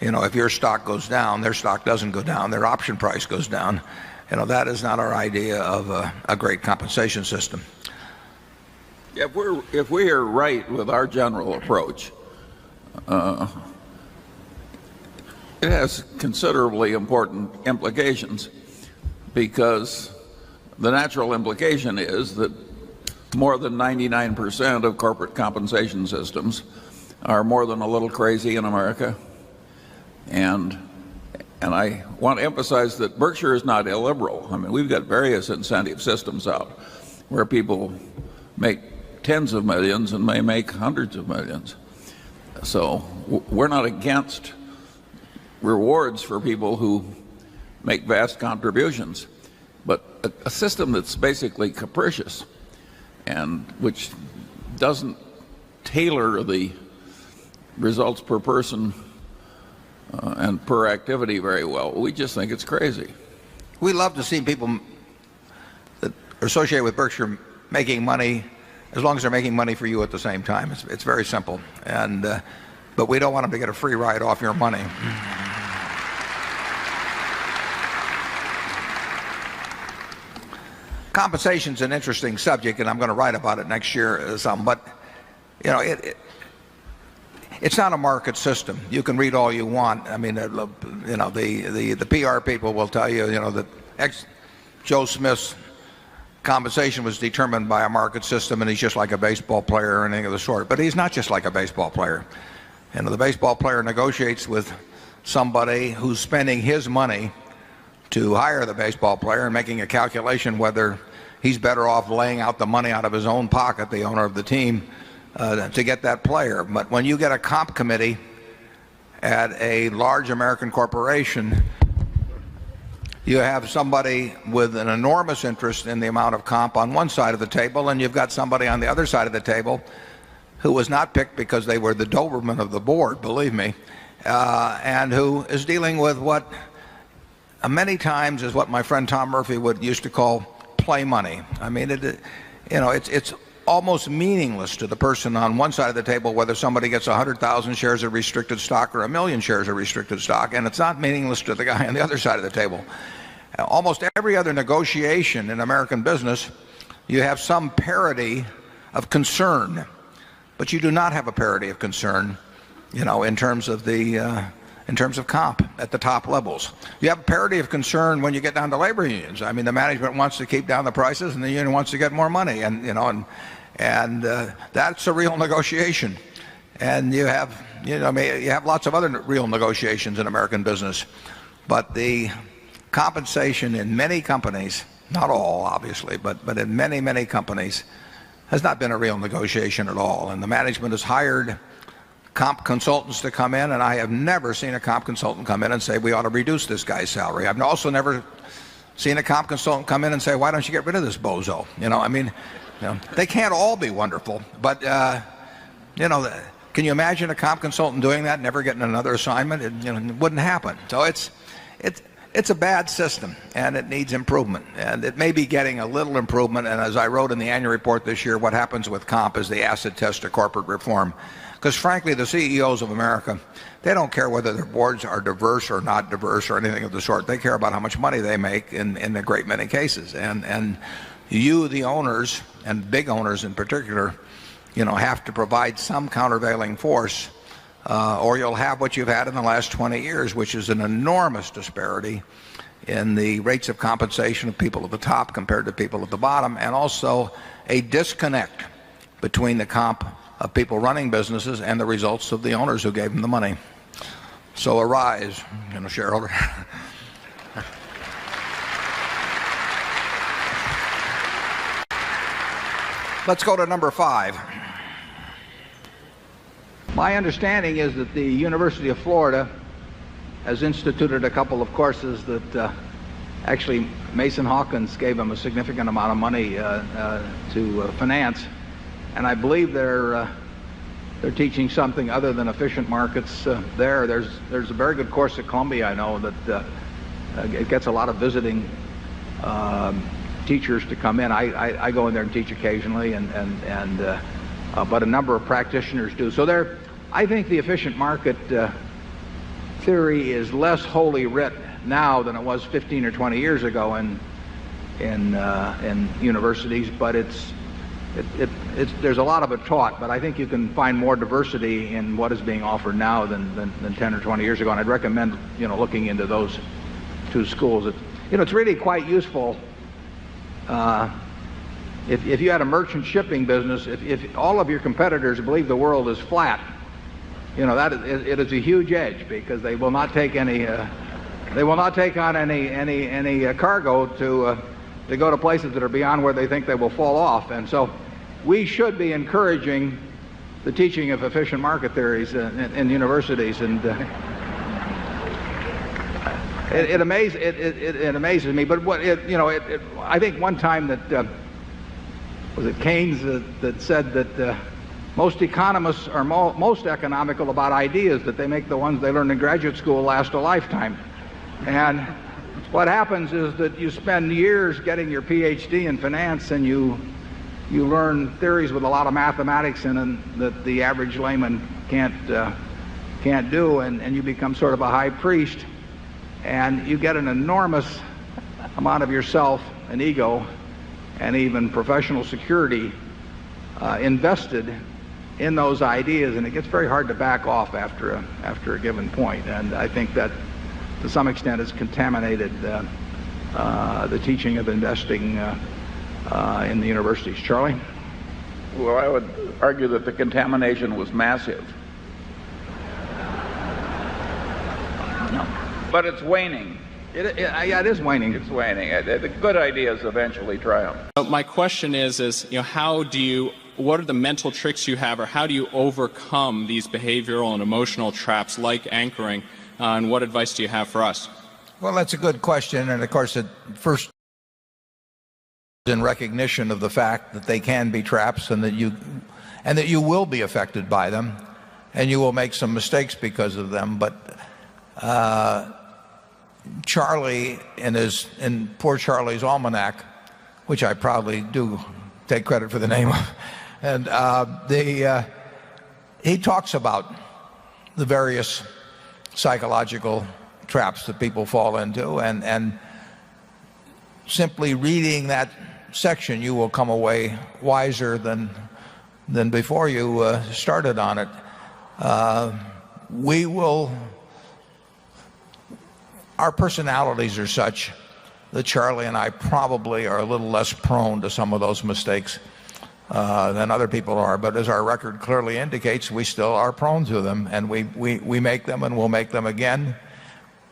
if your stock goes down, their stock doesn't go down, their option price goes down, that is not our idea of a great compensation system. If we are right with our general approach, it has considerably important implications, because the natural implication is that more than 99% of corporate compensation systems are more than a little crazy in America. And I want to emphasize that Berkshire is not illiberal. I mean, we've got various incentive systems out where people make tens of millions and may make hundreds of millions. So we're not against rewards for people who make vast contributions, but a system that's basically capricious and which doesn't tailor the results per person and per activity very well, we just think it's crazy. We love to see people that are associated with Berkshire making money, as long as they're making money for you at the same time. It's very simple. But we don't want them to get a free ride off your money. Compensation's an interesting subject, and I'm going to write about it next year some. But it's not a market system. You can read all you want. I mean, the PR people will tell you, that Joe Smith's compensation was determined by a market system, and he's just like a baseball player or anything of the sort. But he's not just like a baseball player. The baseball player negotiates with somebody who's spending his money to hire the baseball player and making a calculation whether he's better off laying out the money out of his own pocket, the owner of the team, to get that player. But when you get a comp committee at a large American corporation, you have somebody with an enormous interest in the amount of comp on one side of the table, and you've got somebody on the other side of the table who was not picked because they were the Doberman of the board, believe me, and who is dealing with what many times is what my friend Tom Murphy used to call play money. I mean, it's almost meaningless to the person on one side of the table whether somebody gets 100,000 shares of restricted stock or 1 million shares of restricted stock, and it's not meaningless to the guy on the other side of the table. Almost every other negotiation in American business, you have some parity of concern, but you do not have a parity of concern, in terms of comp at the top levels. You have a parity of concern when you get down to labor unions. I mean, the management wants to keep down the prices, and the union wants to get more money, and that's a real negotiation. And you have lots of other real negotiations in American business But the compensation in many companies, not all obviously, but in many, many companies, has not been a real negotiation at all. And the management has hired comp consultants to come in, and I have never seen a comp consultant come in and say, we ought to reduce this guy's salary. I've also never seen a comp consultant come in and say, why don't you get rid of this bozo? They can't all be wonderful, but can you imagine a comp consultant doing that, never getting another assignment? It wouldn't happen. So it's a bad system, and it needs improvement. And it may be getting a little improvement. And as I wrote in the annual report this year, what happens with comp is the acid test to corporate reform. Because frankly, the CEOs of America, they don't care whether their boards are diverse or not diverse or anything of the sort. They care about how much money they make in a great many cases. And you, the owners, and big owners in particular, have to provide some countervailing force, or you'll have what you've had in the last 20 years, which is an enormous disparity in the rates of compensation of people at the top compared to people at the bottom, and also a disconnect between the comp of people running businesses and the results of the owners who gave them the money. So arise, shareholder. Let's go to number 5. My understanding is that the University of Florida has instituted a couple of courses that actually Mason Hawkins gave them a significant amount of money to finance, and I believe they're teaching something other than efficient markets there. There's a very good course at Columbia, I know, that it gets a lot of visiting teachers to come in. I go in there and teach occasionally, but a number of practitioners do. So I think the efficient market theory is less wholly writ now than it was 15 or 20 years ago in universities, but there's a lot of it taught. But I think you can find more diversity in what is being offered now than 10 or 20 years ago, and I'd recommend looking into those two schools. It's really quite useful. If you had a merchant shipping business, if all of your competitors believe the world is flat, it is a huge edge, because they will not take any on any cargo to go to places that are beyond where they think they will fall off. And so we should be encouraging the teaching of efficient market theories in universities. And it amazes me. But I think one time that was it Keynes that said that most economists are most economical about ideas, that they make the ones they learn in graduate school last a lifetime. And what happens is that you spend years getting your PhD in finance, and you learn theories with a lot of mathematics in them that the average layman can't do, and you become sort of a high priest, and you get an enormous amount of yourself and ego and even professional security invested in those ideas, and it gets very hard to back off after a given point. And I think that to some extent has contaminated the teaching of investing in the universities. Charlie? Well, I would argue that the contamination was massive. But it's waning. Yeah, it is waning. It's waning. The good ideas eventually triumph. My question is what are the mental tricks you have, or how do you overcome these behavioral and emotional traps like anchoring, and what advice do you have for us? Well, that's a good question, and of course it first in recognition of the fact that they can be traps, and that you will be affected by them, and you will make some mistakes because of them. But Charlie, in poor Charlie's Almanac, which I proudly do take credit for the name of, and he talks about the various psychological traps that people fall into, and simply reading that section, you will come away wiser than before you started on it. Our personalities are such that Charlie and I probably are a little less prone to some of those mistakes than other people are. But as our record clearly indicates, we still are prone to them, and we make them, and we'll make them again.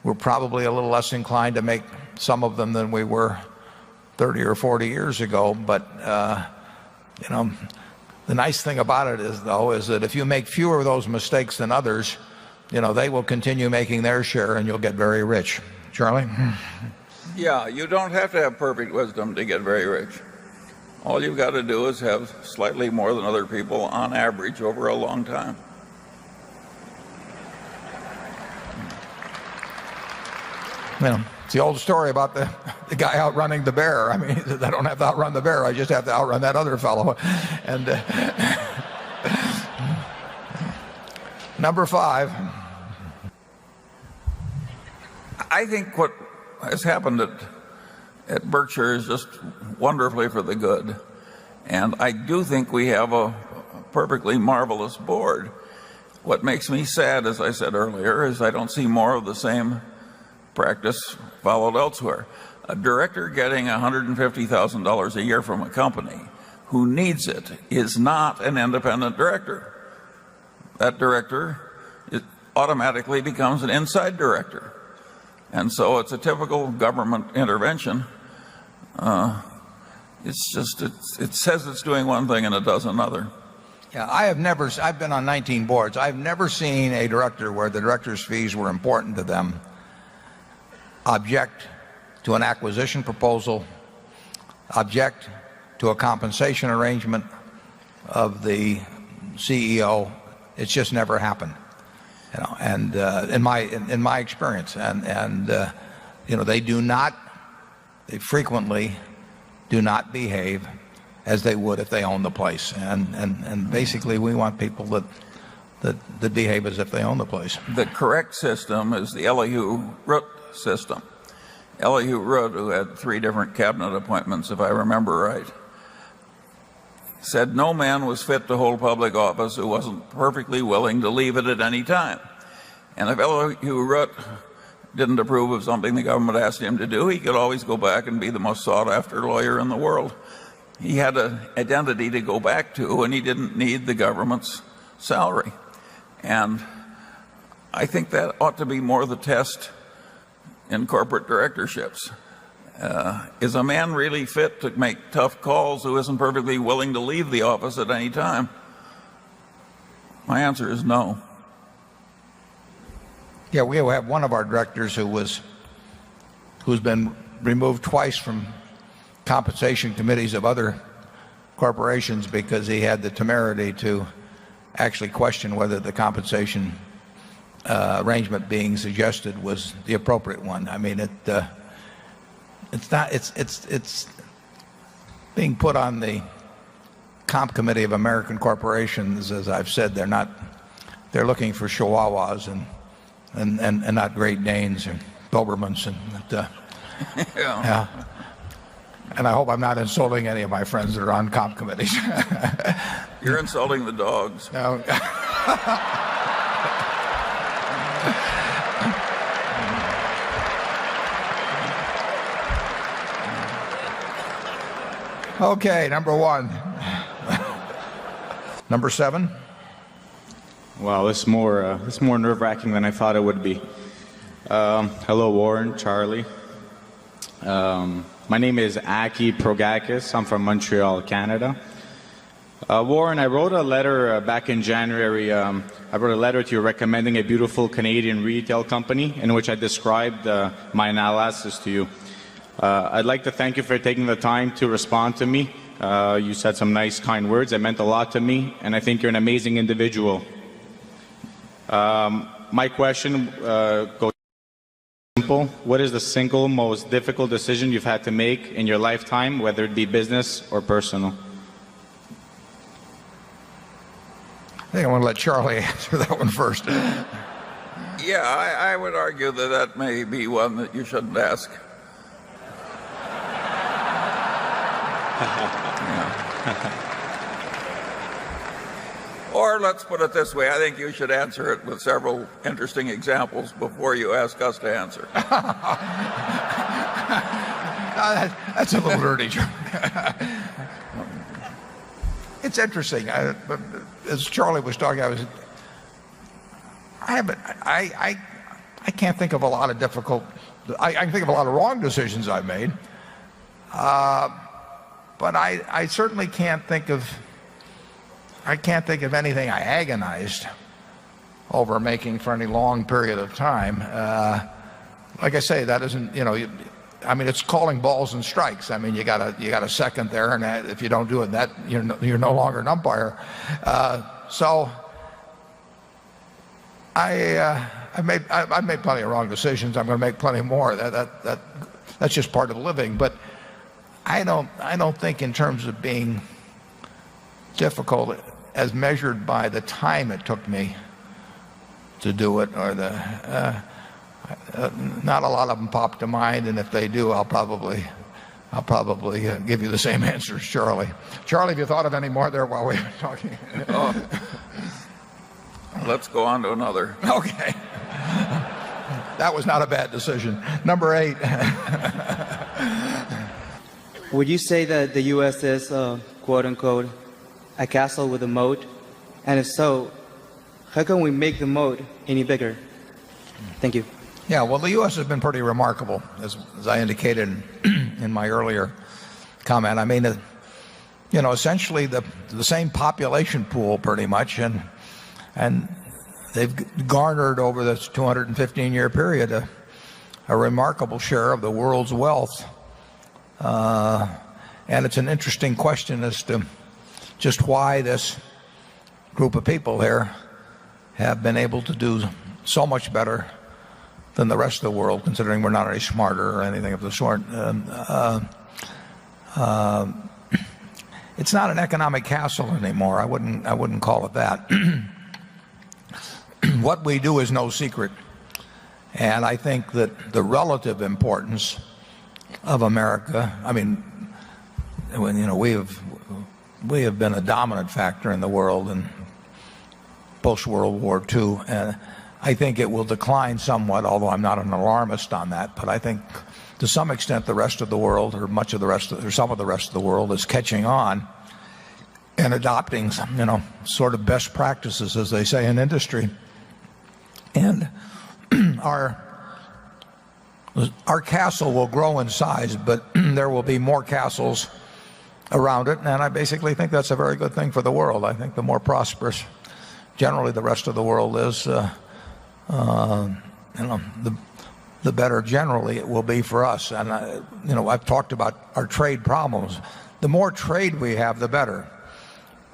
we're probably a little less inclined to make some of them than we were 30 or 40 years ago. But, you know, the nice thing about it is, though, is that if you make fewer of those mistakes than others, you know, they will continue making their share and you'll get very rich. Charlie? Yeah, you don't have to have perfect wisdom to get very rich. All you've got to do is have slightly more than other people on average over a long time. You know, it's the old story about the guy outrunning the bear. I mean, I don't have to outrun the bear. I just have to outrun that other fellow. And number 5. I think what has happened at Berkshire is just wonderfully for the good. And I do think we have a perfectly marvelous board. What makes me sad, as I said earlier, is I don't see more of the same practice followed elsewhere. A director getting $150,000 a year from a company who needs it is not an independent director. That director automatically becomes an inside director. And so it's a typical government intervention. It says it's doing one thing and it does another. Yeah, I've been on 19 boards. I've never seen a director where the director's fees were important to them object to an acquisition proposal, object to a compensation arrangement of the CEO. It's just never happened, you know. And in my experience, and you know, they frequently do not behave as they would if they own the place. And basically, we want people that behave as if they own the place. The correct system is the Elihu Root system. Elihu Root, who had 3 different cabinet appointments, if I remember right, said no man was fit to hold public office who wasn't perfectly willing to leave it at any time. And if Elihu Root didn't approve of something the government asked him to do, he could always go back and be the most sought-after lawyer in the world. He had an identity to go back to, and he didn't need the government's salary. And I think that ought to be more the test in corporate directorships. Is a man really fit to make tough calls who isn't perfectly willing to leave the office at any time? My answer is no. Yeah, we have one of our directors who's been removed twice from compensation committees of other corporations because he had the temerity to actually question whether the compensation arrangement being suggested was the appropriate one. I mean, it's being put on the comp committee of American corporations. As I've said, they're looking for chihuahuas and not Great Danes or Dobermans. Yeah. And I hope I'm not insulting any of my friends that are on comp committees. You're insulting the dogs. No. Okay, number 1. Number 7. Wow, it's more nerve-wracking than I thought it would be. Hello, Warren, Charlie. My name is Aki Progakis. I'm from Montreal, Canada. Warren, I wrote a letter back in January. I wrote a letter to you recommending a beautiful Canadian retail company in which I described my analysis to you. I'd like to thank you for taking the time to respond to me. You said some nice, kind words. It meant a lot to me, and I think you're an amazing individual. My question goes simple. What is the single most difficult decision you've had to make in your lifetime, whether it be business or personal? I think I want to let Charlie answer that one first. Yeah, I would argue that may be one that you shouldn't ask. Or let's put it this way, I think you should answer it with several interesting examples before you ask us to answer. That's a little dirty. It's interesting. But as Charlie was talking, I I can't think of a lot of difficult, I can think of a lot of wrong decisions I've made. But I certainly can't think of anything I agonized over making for any long period of time. Like I say, that isn't, I mean, it's calling balls and strikes. I mean, you got a second there, and if you don't do it, that you're no longer an umpire. So I've made plenty of wrong decisions. I'm going to make plenty more. That's just part of living. But I don't think in terms of being difficult as measured by the time it took me to do it, or not a lot of them pop to mind, and if they do, I'll probably give you the same answer as Charlie. Charlie, have you thought of any more there while we were talking? Let's go on to another. Okay. That was not a bad decision. Number 8. Would you say that the U.S. is, quote unquote, a castle with a moat? And if so, how can we make the moat any bigger? Thank you. Yeah, well, the U.S. has been pretty remarkable, as I indicated in my earlier comment. I mean, essentially the same population pool pretty much, and they've garnered over this 215-year period a remarkable share of the world's wealth. And it's an interesting question as to just why this group of people here have been able to do so much better than the rest of the world, considering we're not any smarter or anything of the sort. It's not an economic castle anymore. I wouldn't call it that. What we do is no secret. And I think that the relative importance of America, I mean, we have been a dominant factor in the world in post-World War II, and I think it will decline somewhat, although I'm not an alarmist on that. But I think to some extent the rest of the world, or much of the rest of, or some of the rest of the world, is catching on and adopting some, sort of best practices, as they say in industry. And our castle will grow in size, but there will be more castles around it, and I basically think that's a very good thing for the world. I think the more prosperous generally the rest of the world is, the better generally it will be for us. And I've talked about our trade problems. The more trade we have, the better.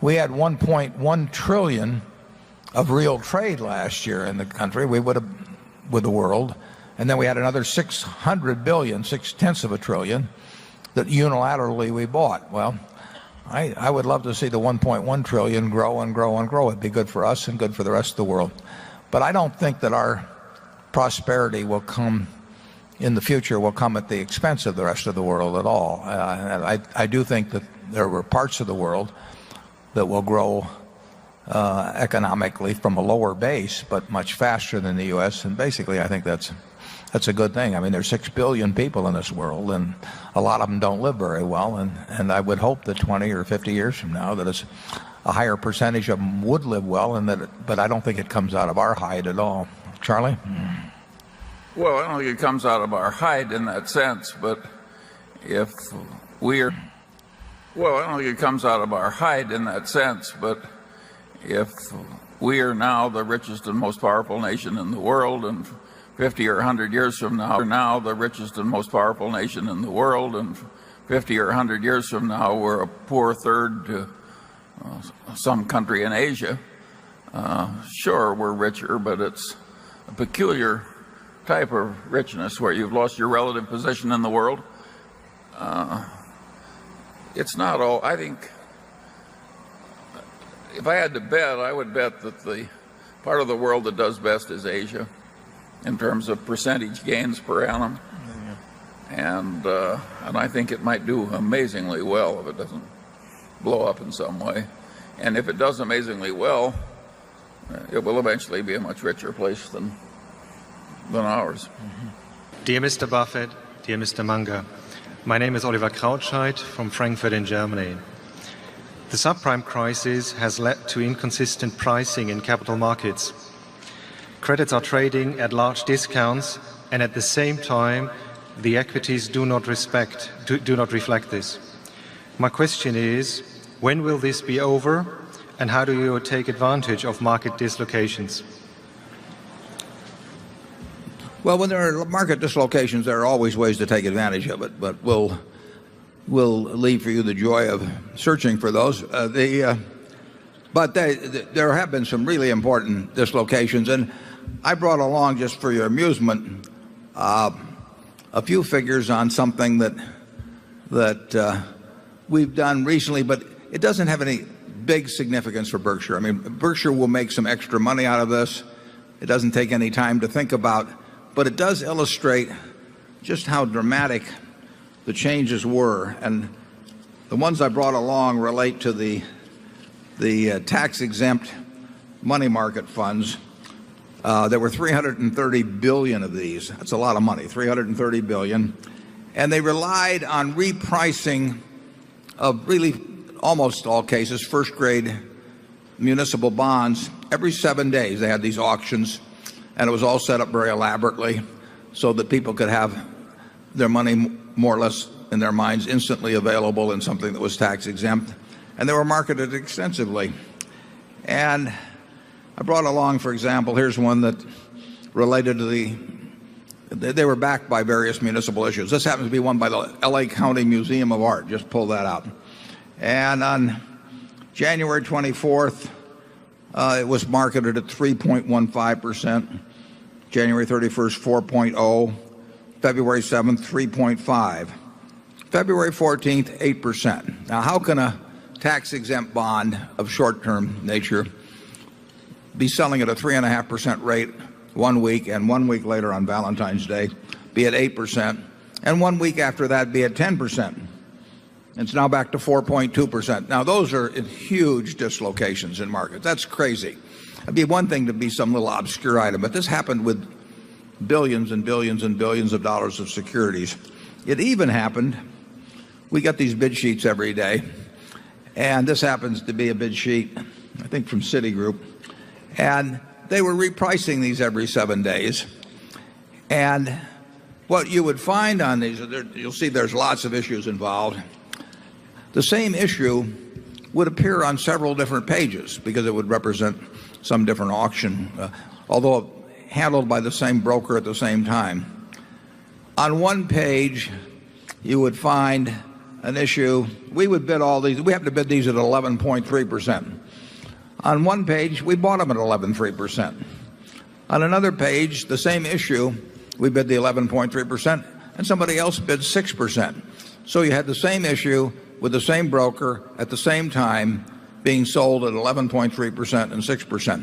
We had 1.1 trillion of real trade last year in the country. We would have, with the world. And then we had another 600 billion, 6/10 of a trillion, that unilaterally we bought. Well, I would love to see the 1.1 trillion grow and grow and grow. It'd be good for us and good for the rest of the world. But I don't think that our prosperity will come in the future will come at the expense of the rest of the world at all. I do think that there were parts of the world that will grow economically from a lower base, but much faster than the U.S. And basically, I think that's a good thing. I mean, there's 6 billion people in this world, and a lot of them don't live very well. And I would hope that 20 or 50 years from now, that it's a higher percentage of them would live well, but I don't think it comes out of our hide at all. Charlie? Well, I don't think it comes out of our hide in that sense, but if we're, well, I don't think it comes out of our hide in that sense, but if we are now the richest and most powerful nation in the world, and 50 or 100 years from now, we're now the richest and most powerful nation in the world, and 50 or 100 years from now, we're a poor third to some country in Asia. Sure, we're richer, but it's a peculiar type of richness where you've lost your relative position in the world. It's not all, I think, if I had to bet, I would bet that the part of the world that does best is Asia in terms of percentage gains per annum. And I think it might do amazingly well if it doesn't blow up in some way. And if it does amazingly well, it will eventually be a much richer place than ours. Dear Mr. Buffett, dear Mr. Munger, my name is Oliver Krautscheid from Frankfurt in Germany. The subprime crisis has led to inconsistent pricing in capital markets. credits are trading at large discounts, and at the same time, the equities do not reflect this. My question is, when will this be over, and how do you take advantage of market dislocations? Well, when there are market dislocations, there are always ways to take advantage of it, but we'll leave for you the joy of searching for those. But there have been some really important dislocations, and I brought along, just for your amusement, a few figures on something that we've done recently, but it doesn't have any big significance for Berkshire. I mean, Berkshire will make some extra money out of this. It doesn't take any time to think about, but it does illustrate just how dramatic the changes were. And the ones I brought along relate to the tax-exempt money market funds. There were 330 billion of these. That's a lot of money, 330 billion. And they relied on repricing of really almost all cases first-grade municipal bonds every 7 days. They had these auctions, and it was all set up very elaborately so that people could have their money more or less in their minds instantly available in something that was tax-exempt. And they were marketed extensively. And I brought along, for example, here's one that related to they were backed by various municipal issues. This happens to be one by the LA County Museum of Art. Just pull that out. And on January 24th, it was marketed at 3.15%. January 31st, 4.0. February 7th, 3.5. February 14th, 8%. Now, how can a tax-exempt bond of short-term nature be selling at a 3.5% rate 1 week, and 1 week later on Valentine's Day be at 8%, and 1 week after that be at 10%? It's now back to 4.2%. Now, those are huge dislocations in markets. That's crazy. It'd be one thing to be some little obscure item, but this happened with billions and billions and billions of dollars of securities. It even happened, we get these bid sheets every day, and this happens to be a bid sheet, I think from Citigroup, and they were repricing these every 7 days. And what you would find on these, you'll see there's lots of issues involved. The same issue would appear on several different pages because it would represent some different auction, although handled by the same broker at the same time. On one page, you would find an issue. We would bid all these. We have to bid these at 11.3%. On one page, we bought them at 11.3%. On another page, the same issue, we bid the 11.3%, and somebody else bid 6%. So you had the same issue with the same broker at the same time being sold at 11.3% and 6%.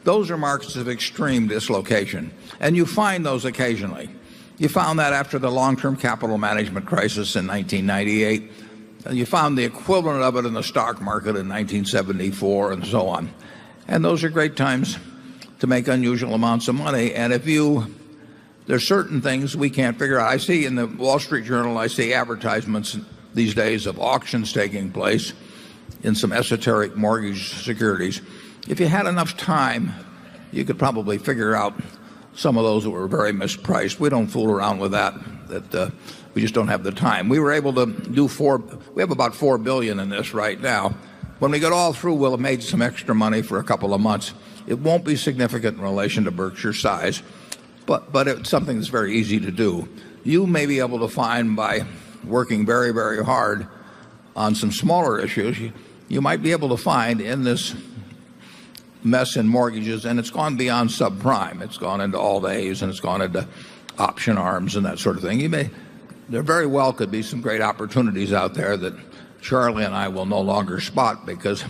Those are markets of extreme dislocation, and you find those occasionally. You found that after the long-term capital management crisis in 1998. You found the equivalent of it in the stock market in 1974 and so on. And those are great times to make unusual amounts of money. And there's certain things we can't figure out. I see in the Wall Street Journal, I see advertisements these days of auctions taking place in some esoteric mortgage securities. If you had enough time, you could probably figure out some of those that were very mispriced. We don't fool around with that we just don't have the time. We were able to do we have about $4 billion in this right now. When we get all through, we'll have made some extra money for a couple of months. It won't be significant in relation to Berkshire's size, but it's something that's very easy to do. You may be able to find, by working very, very hard on some smaller issues, you might be able to find in this mess in mortgages, and it's gone beyond subprime. It's gone into all days, and it's gone into option arms and that sort of thing. There very well could be some great opportunities out there that Charlie and I will no longer spot because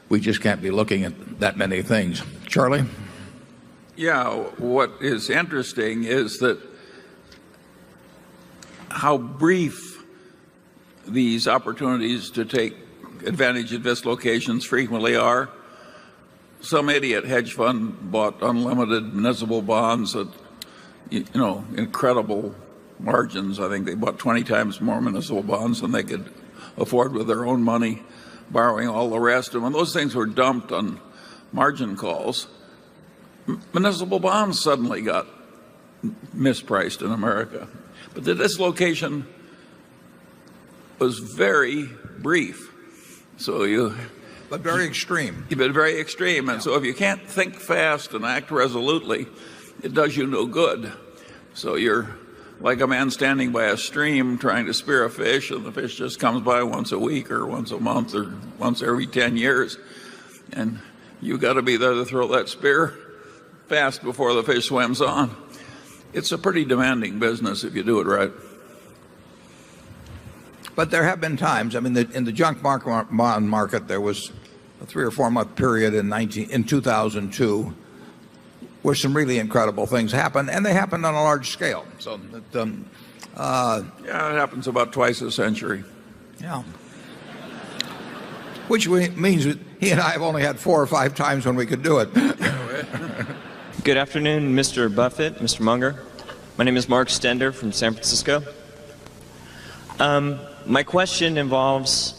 we just can't be looking at that many things. Charlie? Yeah, what is interesting is that how brief these opportunities to take advantage of dislocations frequently are. Some idiot hedge fund bought unlimited municipal bonds at incredible margins. I think they bought 20 times more municipal bonds than they could afford with their own money, borrowing all the rest. And when those things were dumped on margin calls, municipal bonds suddenly got mispriced in America. But the dislocation was very brief. But very extreme. But very extreme. And so if you can't think fast and act resolutely, it does you no good. So you're like a man standing by a stream trying to spear a fish, and the fish just comes by once a week or once a month or once every 10 years. And you've got to be there to throw that spear fast before the fish swims on. It's a pretty demanding business if you do it right. But there have been times, I mean, in the junk bond market, there was a 3 or 4 month period in 2002 where some really incredible things happened, and they happened on a large scale. So, yeah, it happens about twice a century. Yeah. Which means that he and I have only had 4 or 5 times when we could do it. Good afternoon, Mr. Buffett, Mr. Munger. My name is Mark Stender from San Francisco. My question involves,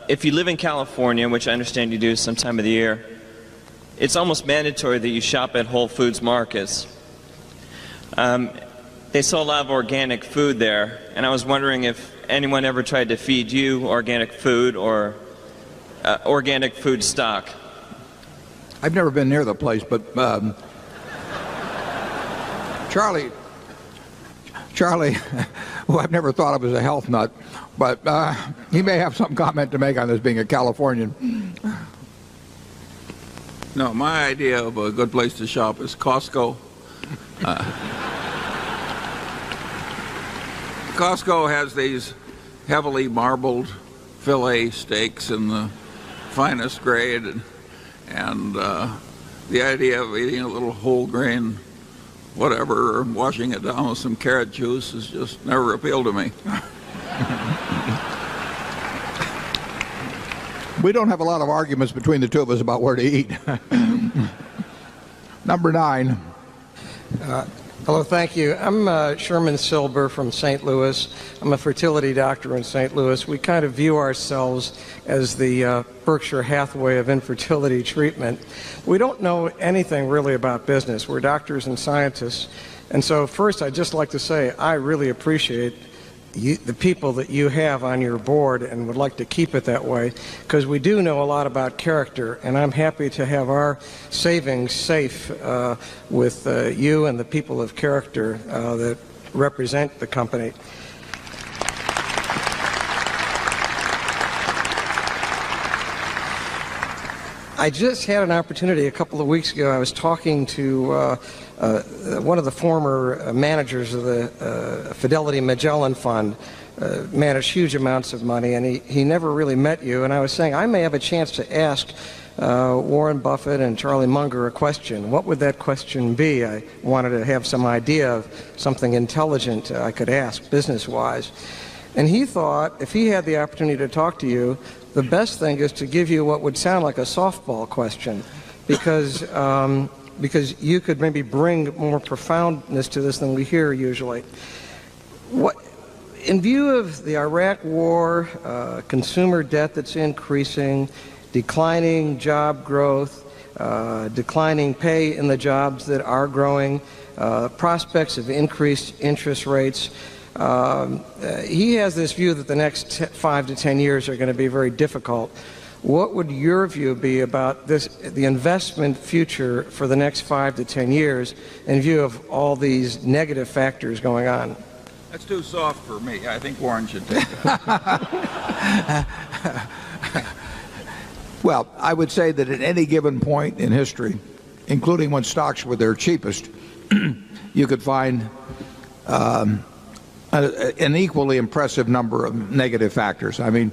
if you live in California, which I understand you do some time of the year, it's almost mandatory that you shop at Whole Foods markets. They sell a lot of organic food there, and I was wondering if anyone ever tried to feed you organic food or organic food stock. I've never been near the place, but Charlie, who I've never thought of as a health nut, but he may have some comment to make on this being a Californian. No, my idea of a good place to shop is Costco. Costco has these heavily marbled fillet steaks in the finest grade, and the idea of eating a little whole grain whatever, or washing it down with some carrot juice has just never appealed to me. We don't have a lot of arguments between the two of us about where to eat. Number 9. Hello, thank you. I'm Sherman Silber from St. Louis. I'm a fertility doctor in St. Louis. We kind of view ourselves as the Berkshire Hathaway of infertility treatment. We don't know anything really about business. We're doctors and scientists. And so first, I'd just like to say I really appreciate the people that you have on your board and would like to keep it that way, because we do know a lot about character, and I'm happy to have our savings safe with you and the people of character that represent the company. I just had an opportunity a couple of weeks ago. I was talking to one of the former managers of the Fidelity Magellan Fund, managed huge amounts of money, and he never really met you. And I was saying I may have a chance to ask Warren Buffett and Charlie Munger a question. What would that question be? I wanted to have some idea of something intelligent I could ask business-wise. And he thought if he had the opportunity to talk to you, the best thing is to give you what would sound like a softball question, because you could maybe bring more profoundness to this than we hear usually. In view of the Iraq War, consumer debt that's increasing, declining job growth, declining pay in the jobs that are growing, prospects of increased interest rates, he has this view that the next 5 to 10 years are going to be very difficult. What would your view be about the investment future for the next 5 to 10 years in view of all these negative factors going on? That's too soft for me. I think Warren should take it. Well, I would say that at any given point in history, including when stocks were their cheapest, you could find an equally impressive number of negative factors. I mean,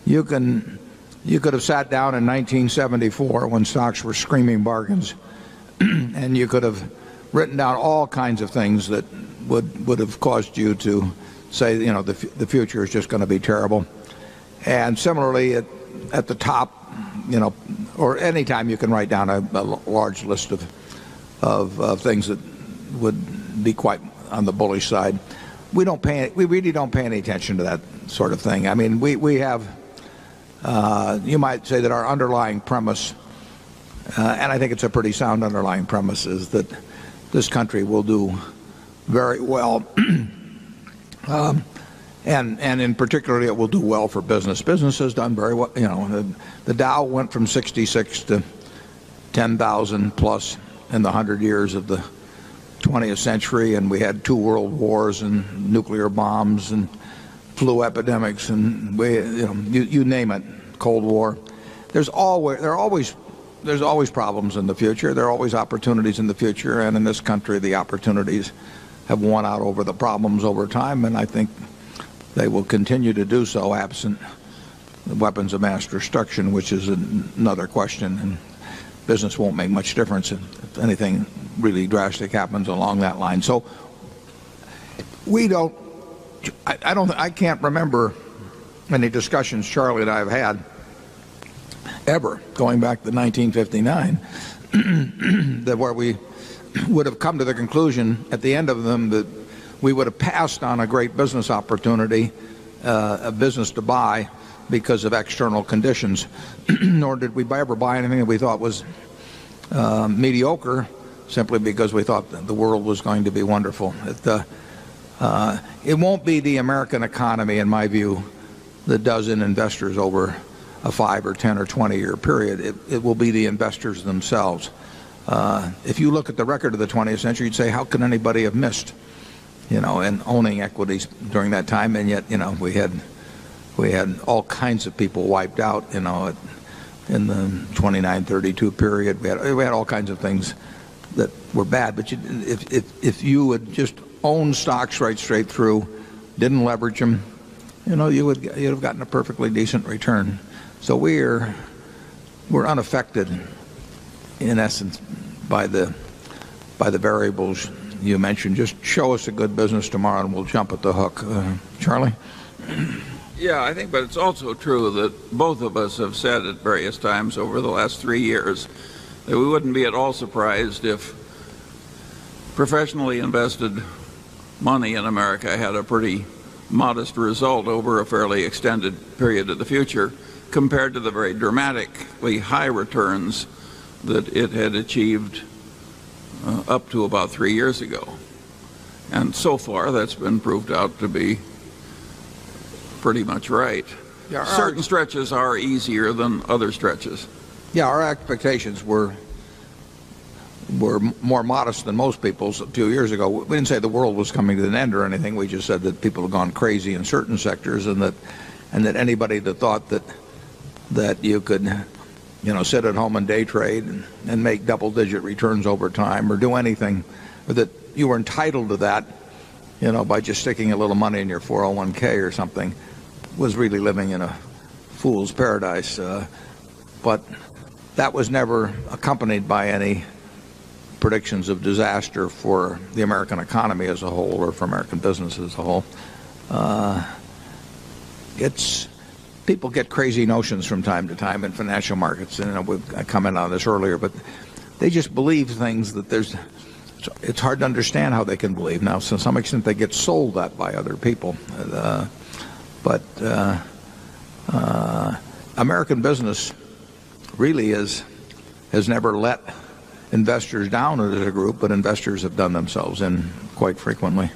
you could have sat down in 1974 when stocks were screaming bargains, and you could have written down all kinds of things that would have caused you to say, you know, the future is just going to be terrible. And similarly, at the top, you know, or any time you can write down a large list of things that would be quite on the bullish side. We really don't pay any attention to that sort of thing. I mean, we have, you might say that our underlying premise And I think it's a pretty sound underlying premise is that this country will do very well. And in particularly, it will do well for business. Business has done very well. You know, the Dow went from 66 to 10,000 plus in the 100 years of the 20th century, and we had 2 world wars and nuclear bombs and flu epidemics and you name it, Cold War. There's always problems in the future. There are always opportunities in the future, and in this country, the opportunities have won out over the problems over time, and I think they will continue to do so absent the weapons of mass destruction, which is another question. And business won't make much difference if anything really drastic happens along that line. So I can't remember any discussions Charlie and I have had ever going back to 1959 that where we would have come to the conclusion at the end of them that we would have passed on a great business opportunity, a business to buy because of external conditions, nor did we ever buy anything that we thought was mediocre simply because we thought that the world was going to be wonderful. It won't be the American economy, in my view, that does in investors over a 5 or 10 or 20-year period. It will be the investors themselves. If you look at the record of the 20th century, you'd say, how could anybody have missed, in owning equities during that time? And yet, we had all kinds of people wiped out, in the 29-32 period. We had all kinds of things that were bad. But if you would just own stocks right straight through, didn't leverage them, you'd have gotten a perfectly decent return. So we're unaffected, in essence, by the variables you mentioned. Just show us a good business tomorrow and we'll jump at the hook. Charlie? Yeah, I think, but it's also true that both of us have said at various times over the last 3 years that we wouldn't be at all surprised if professionally invested money in America had a pretty modest result over a fairly extended period of the future compared to the very dramatically high returns that it had achieved up to about 3 years ago. And so far, that's been proved out to be pretty much right. Yeah, certain stretches are easier than other stretches. Yeah, our expectations were more modest than most people's a few years ago. We didn't say the world was coming to an end or anything. We just said that people had gone crazy in certain sectors, and that anybody that thought that you could sit at home and day trade and make double-digit returns over time or do anything, or that you were entitled to that, by just sticking a little money in your 401k or something, was really living in a fool's paradise. But that was never accompanied by any predictions of disaster for the American economy as a whole or for American business as a whole. People get crazy notions from time to time in financial markets, and I commented on this earlier, but they just believe things that it's hard to understand how they can believe. Now, to some extent, they get sold that by other people. But American business really has never let investors down as a group, but investors have done themselves in quite frequently.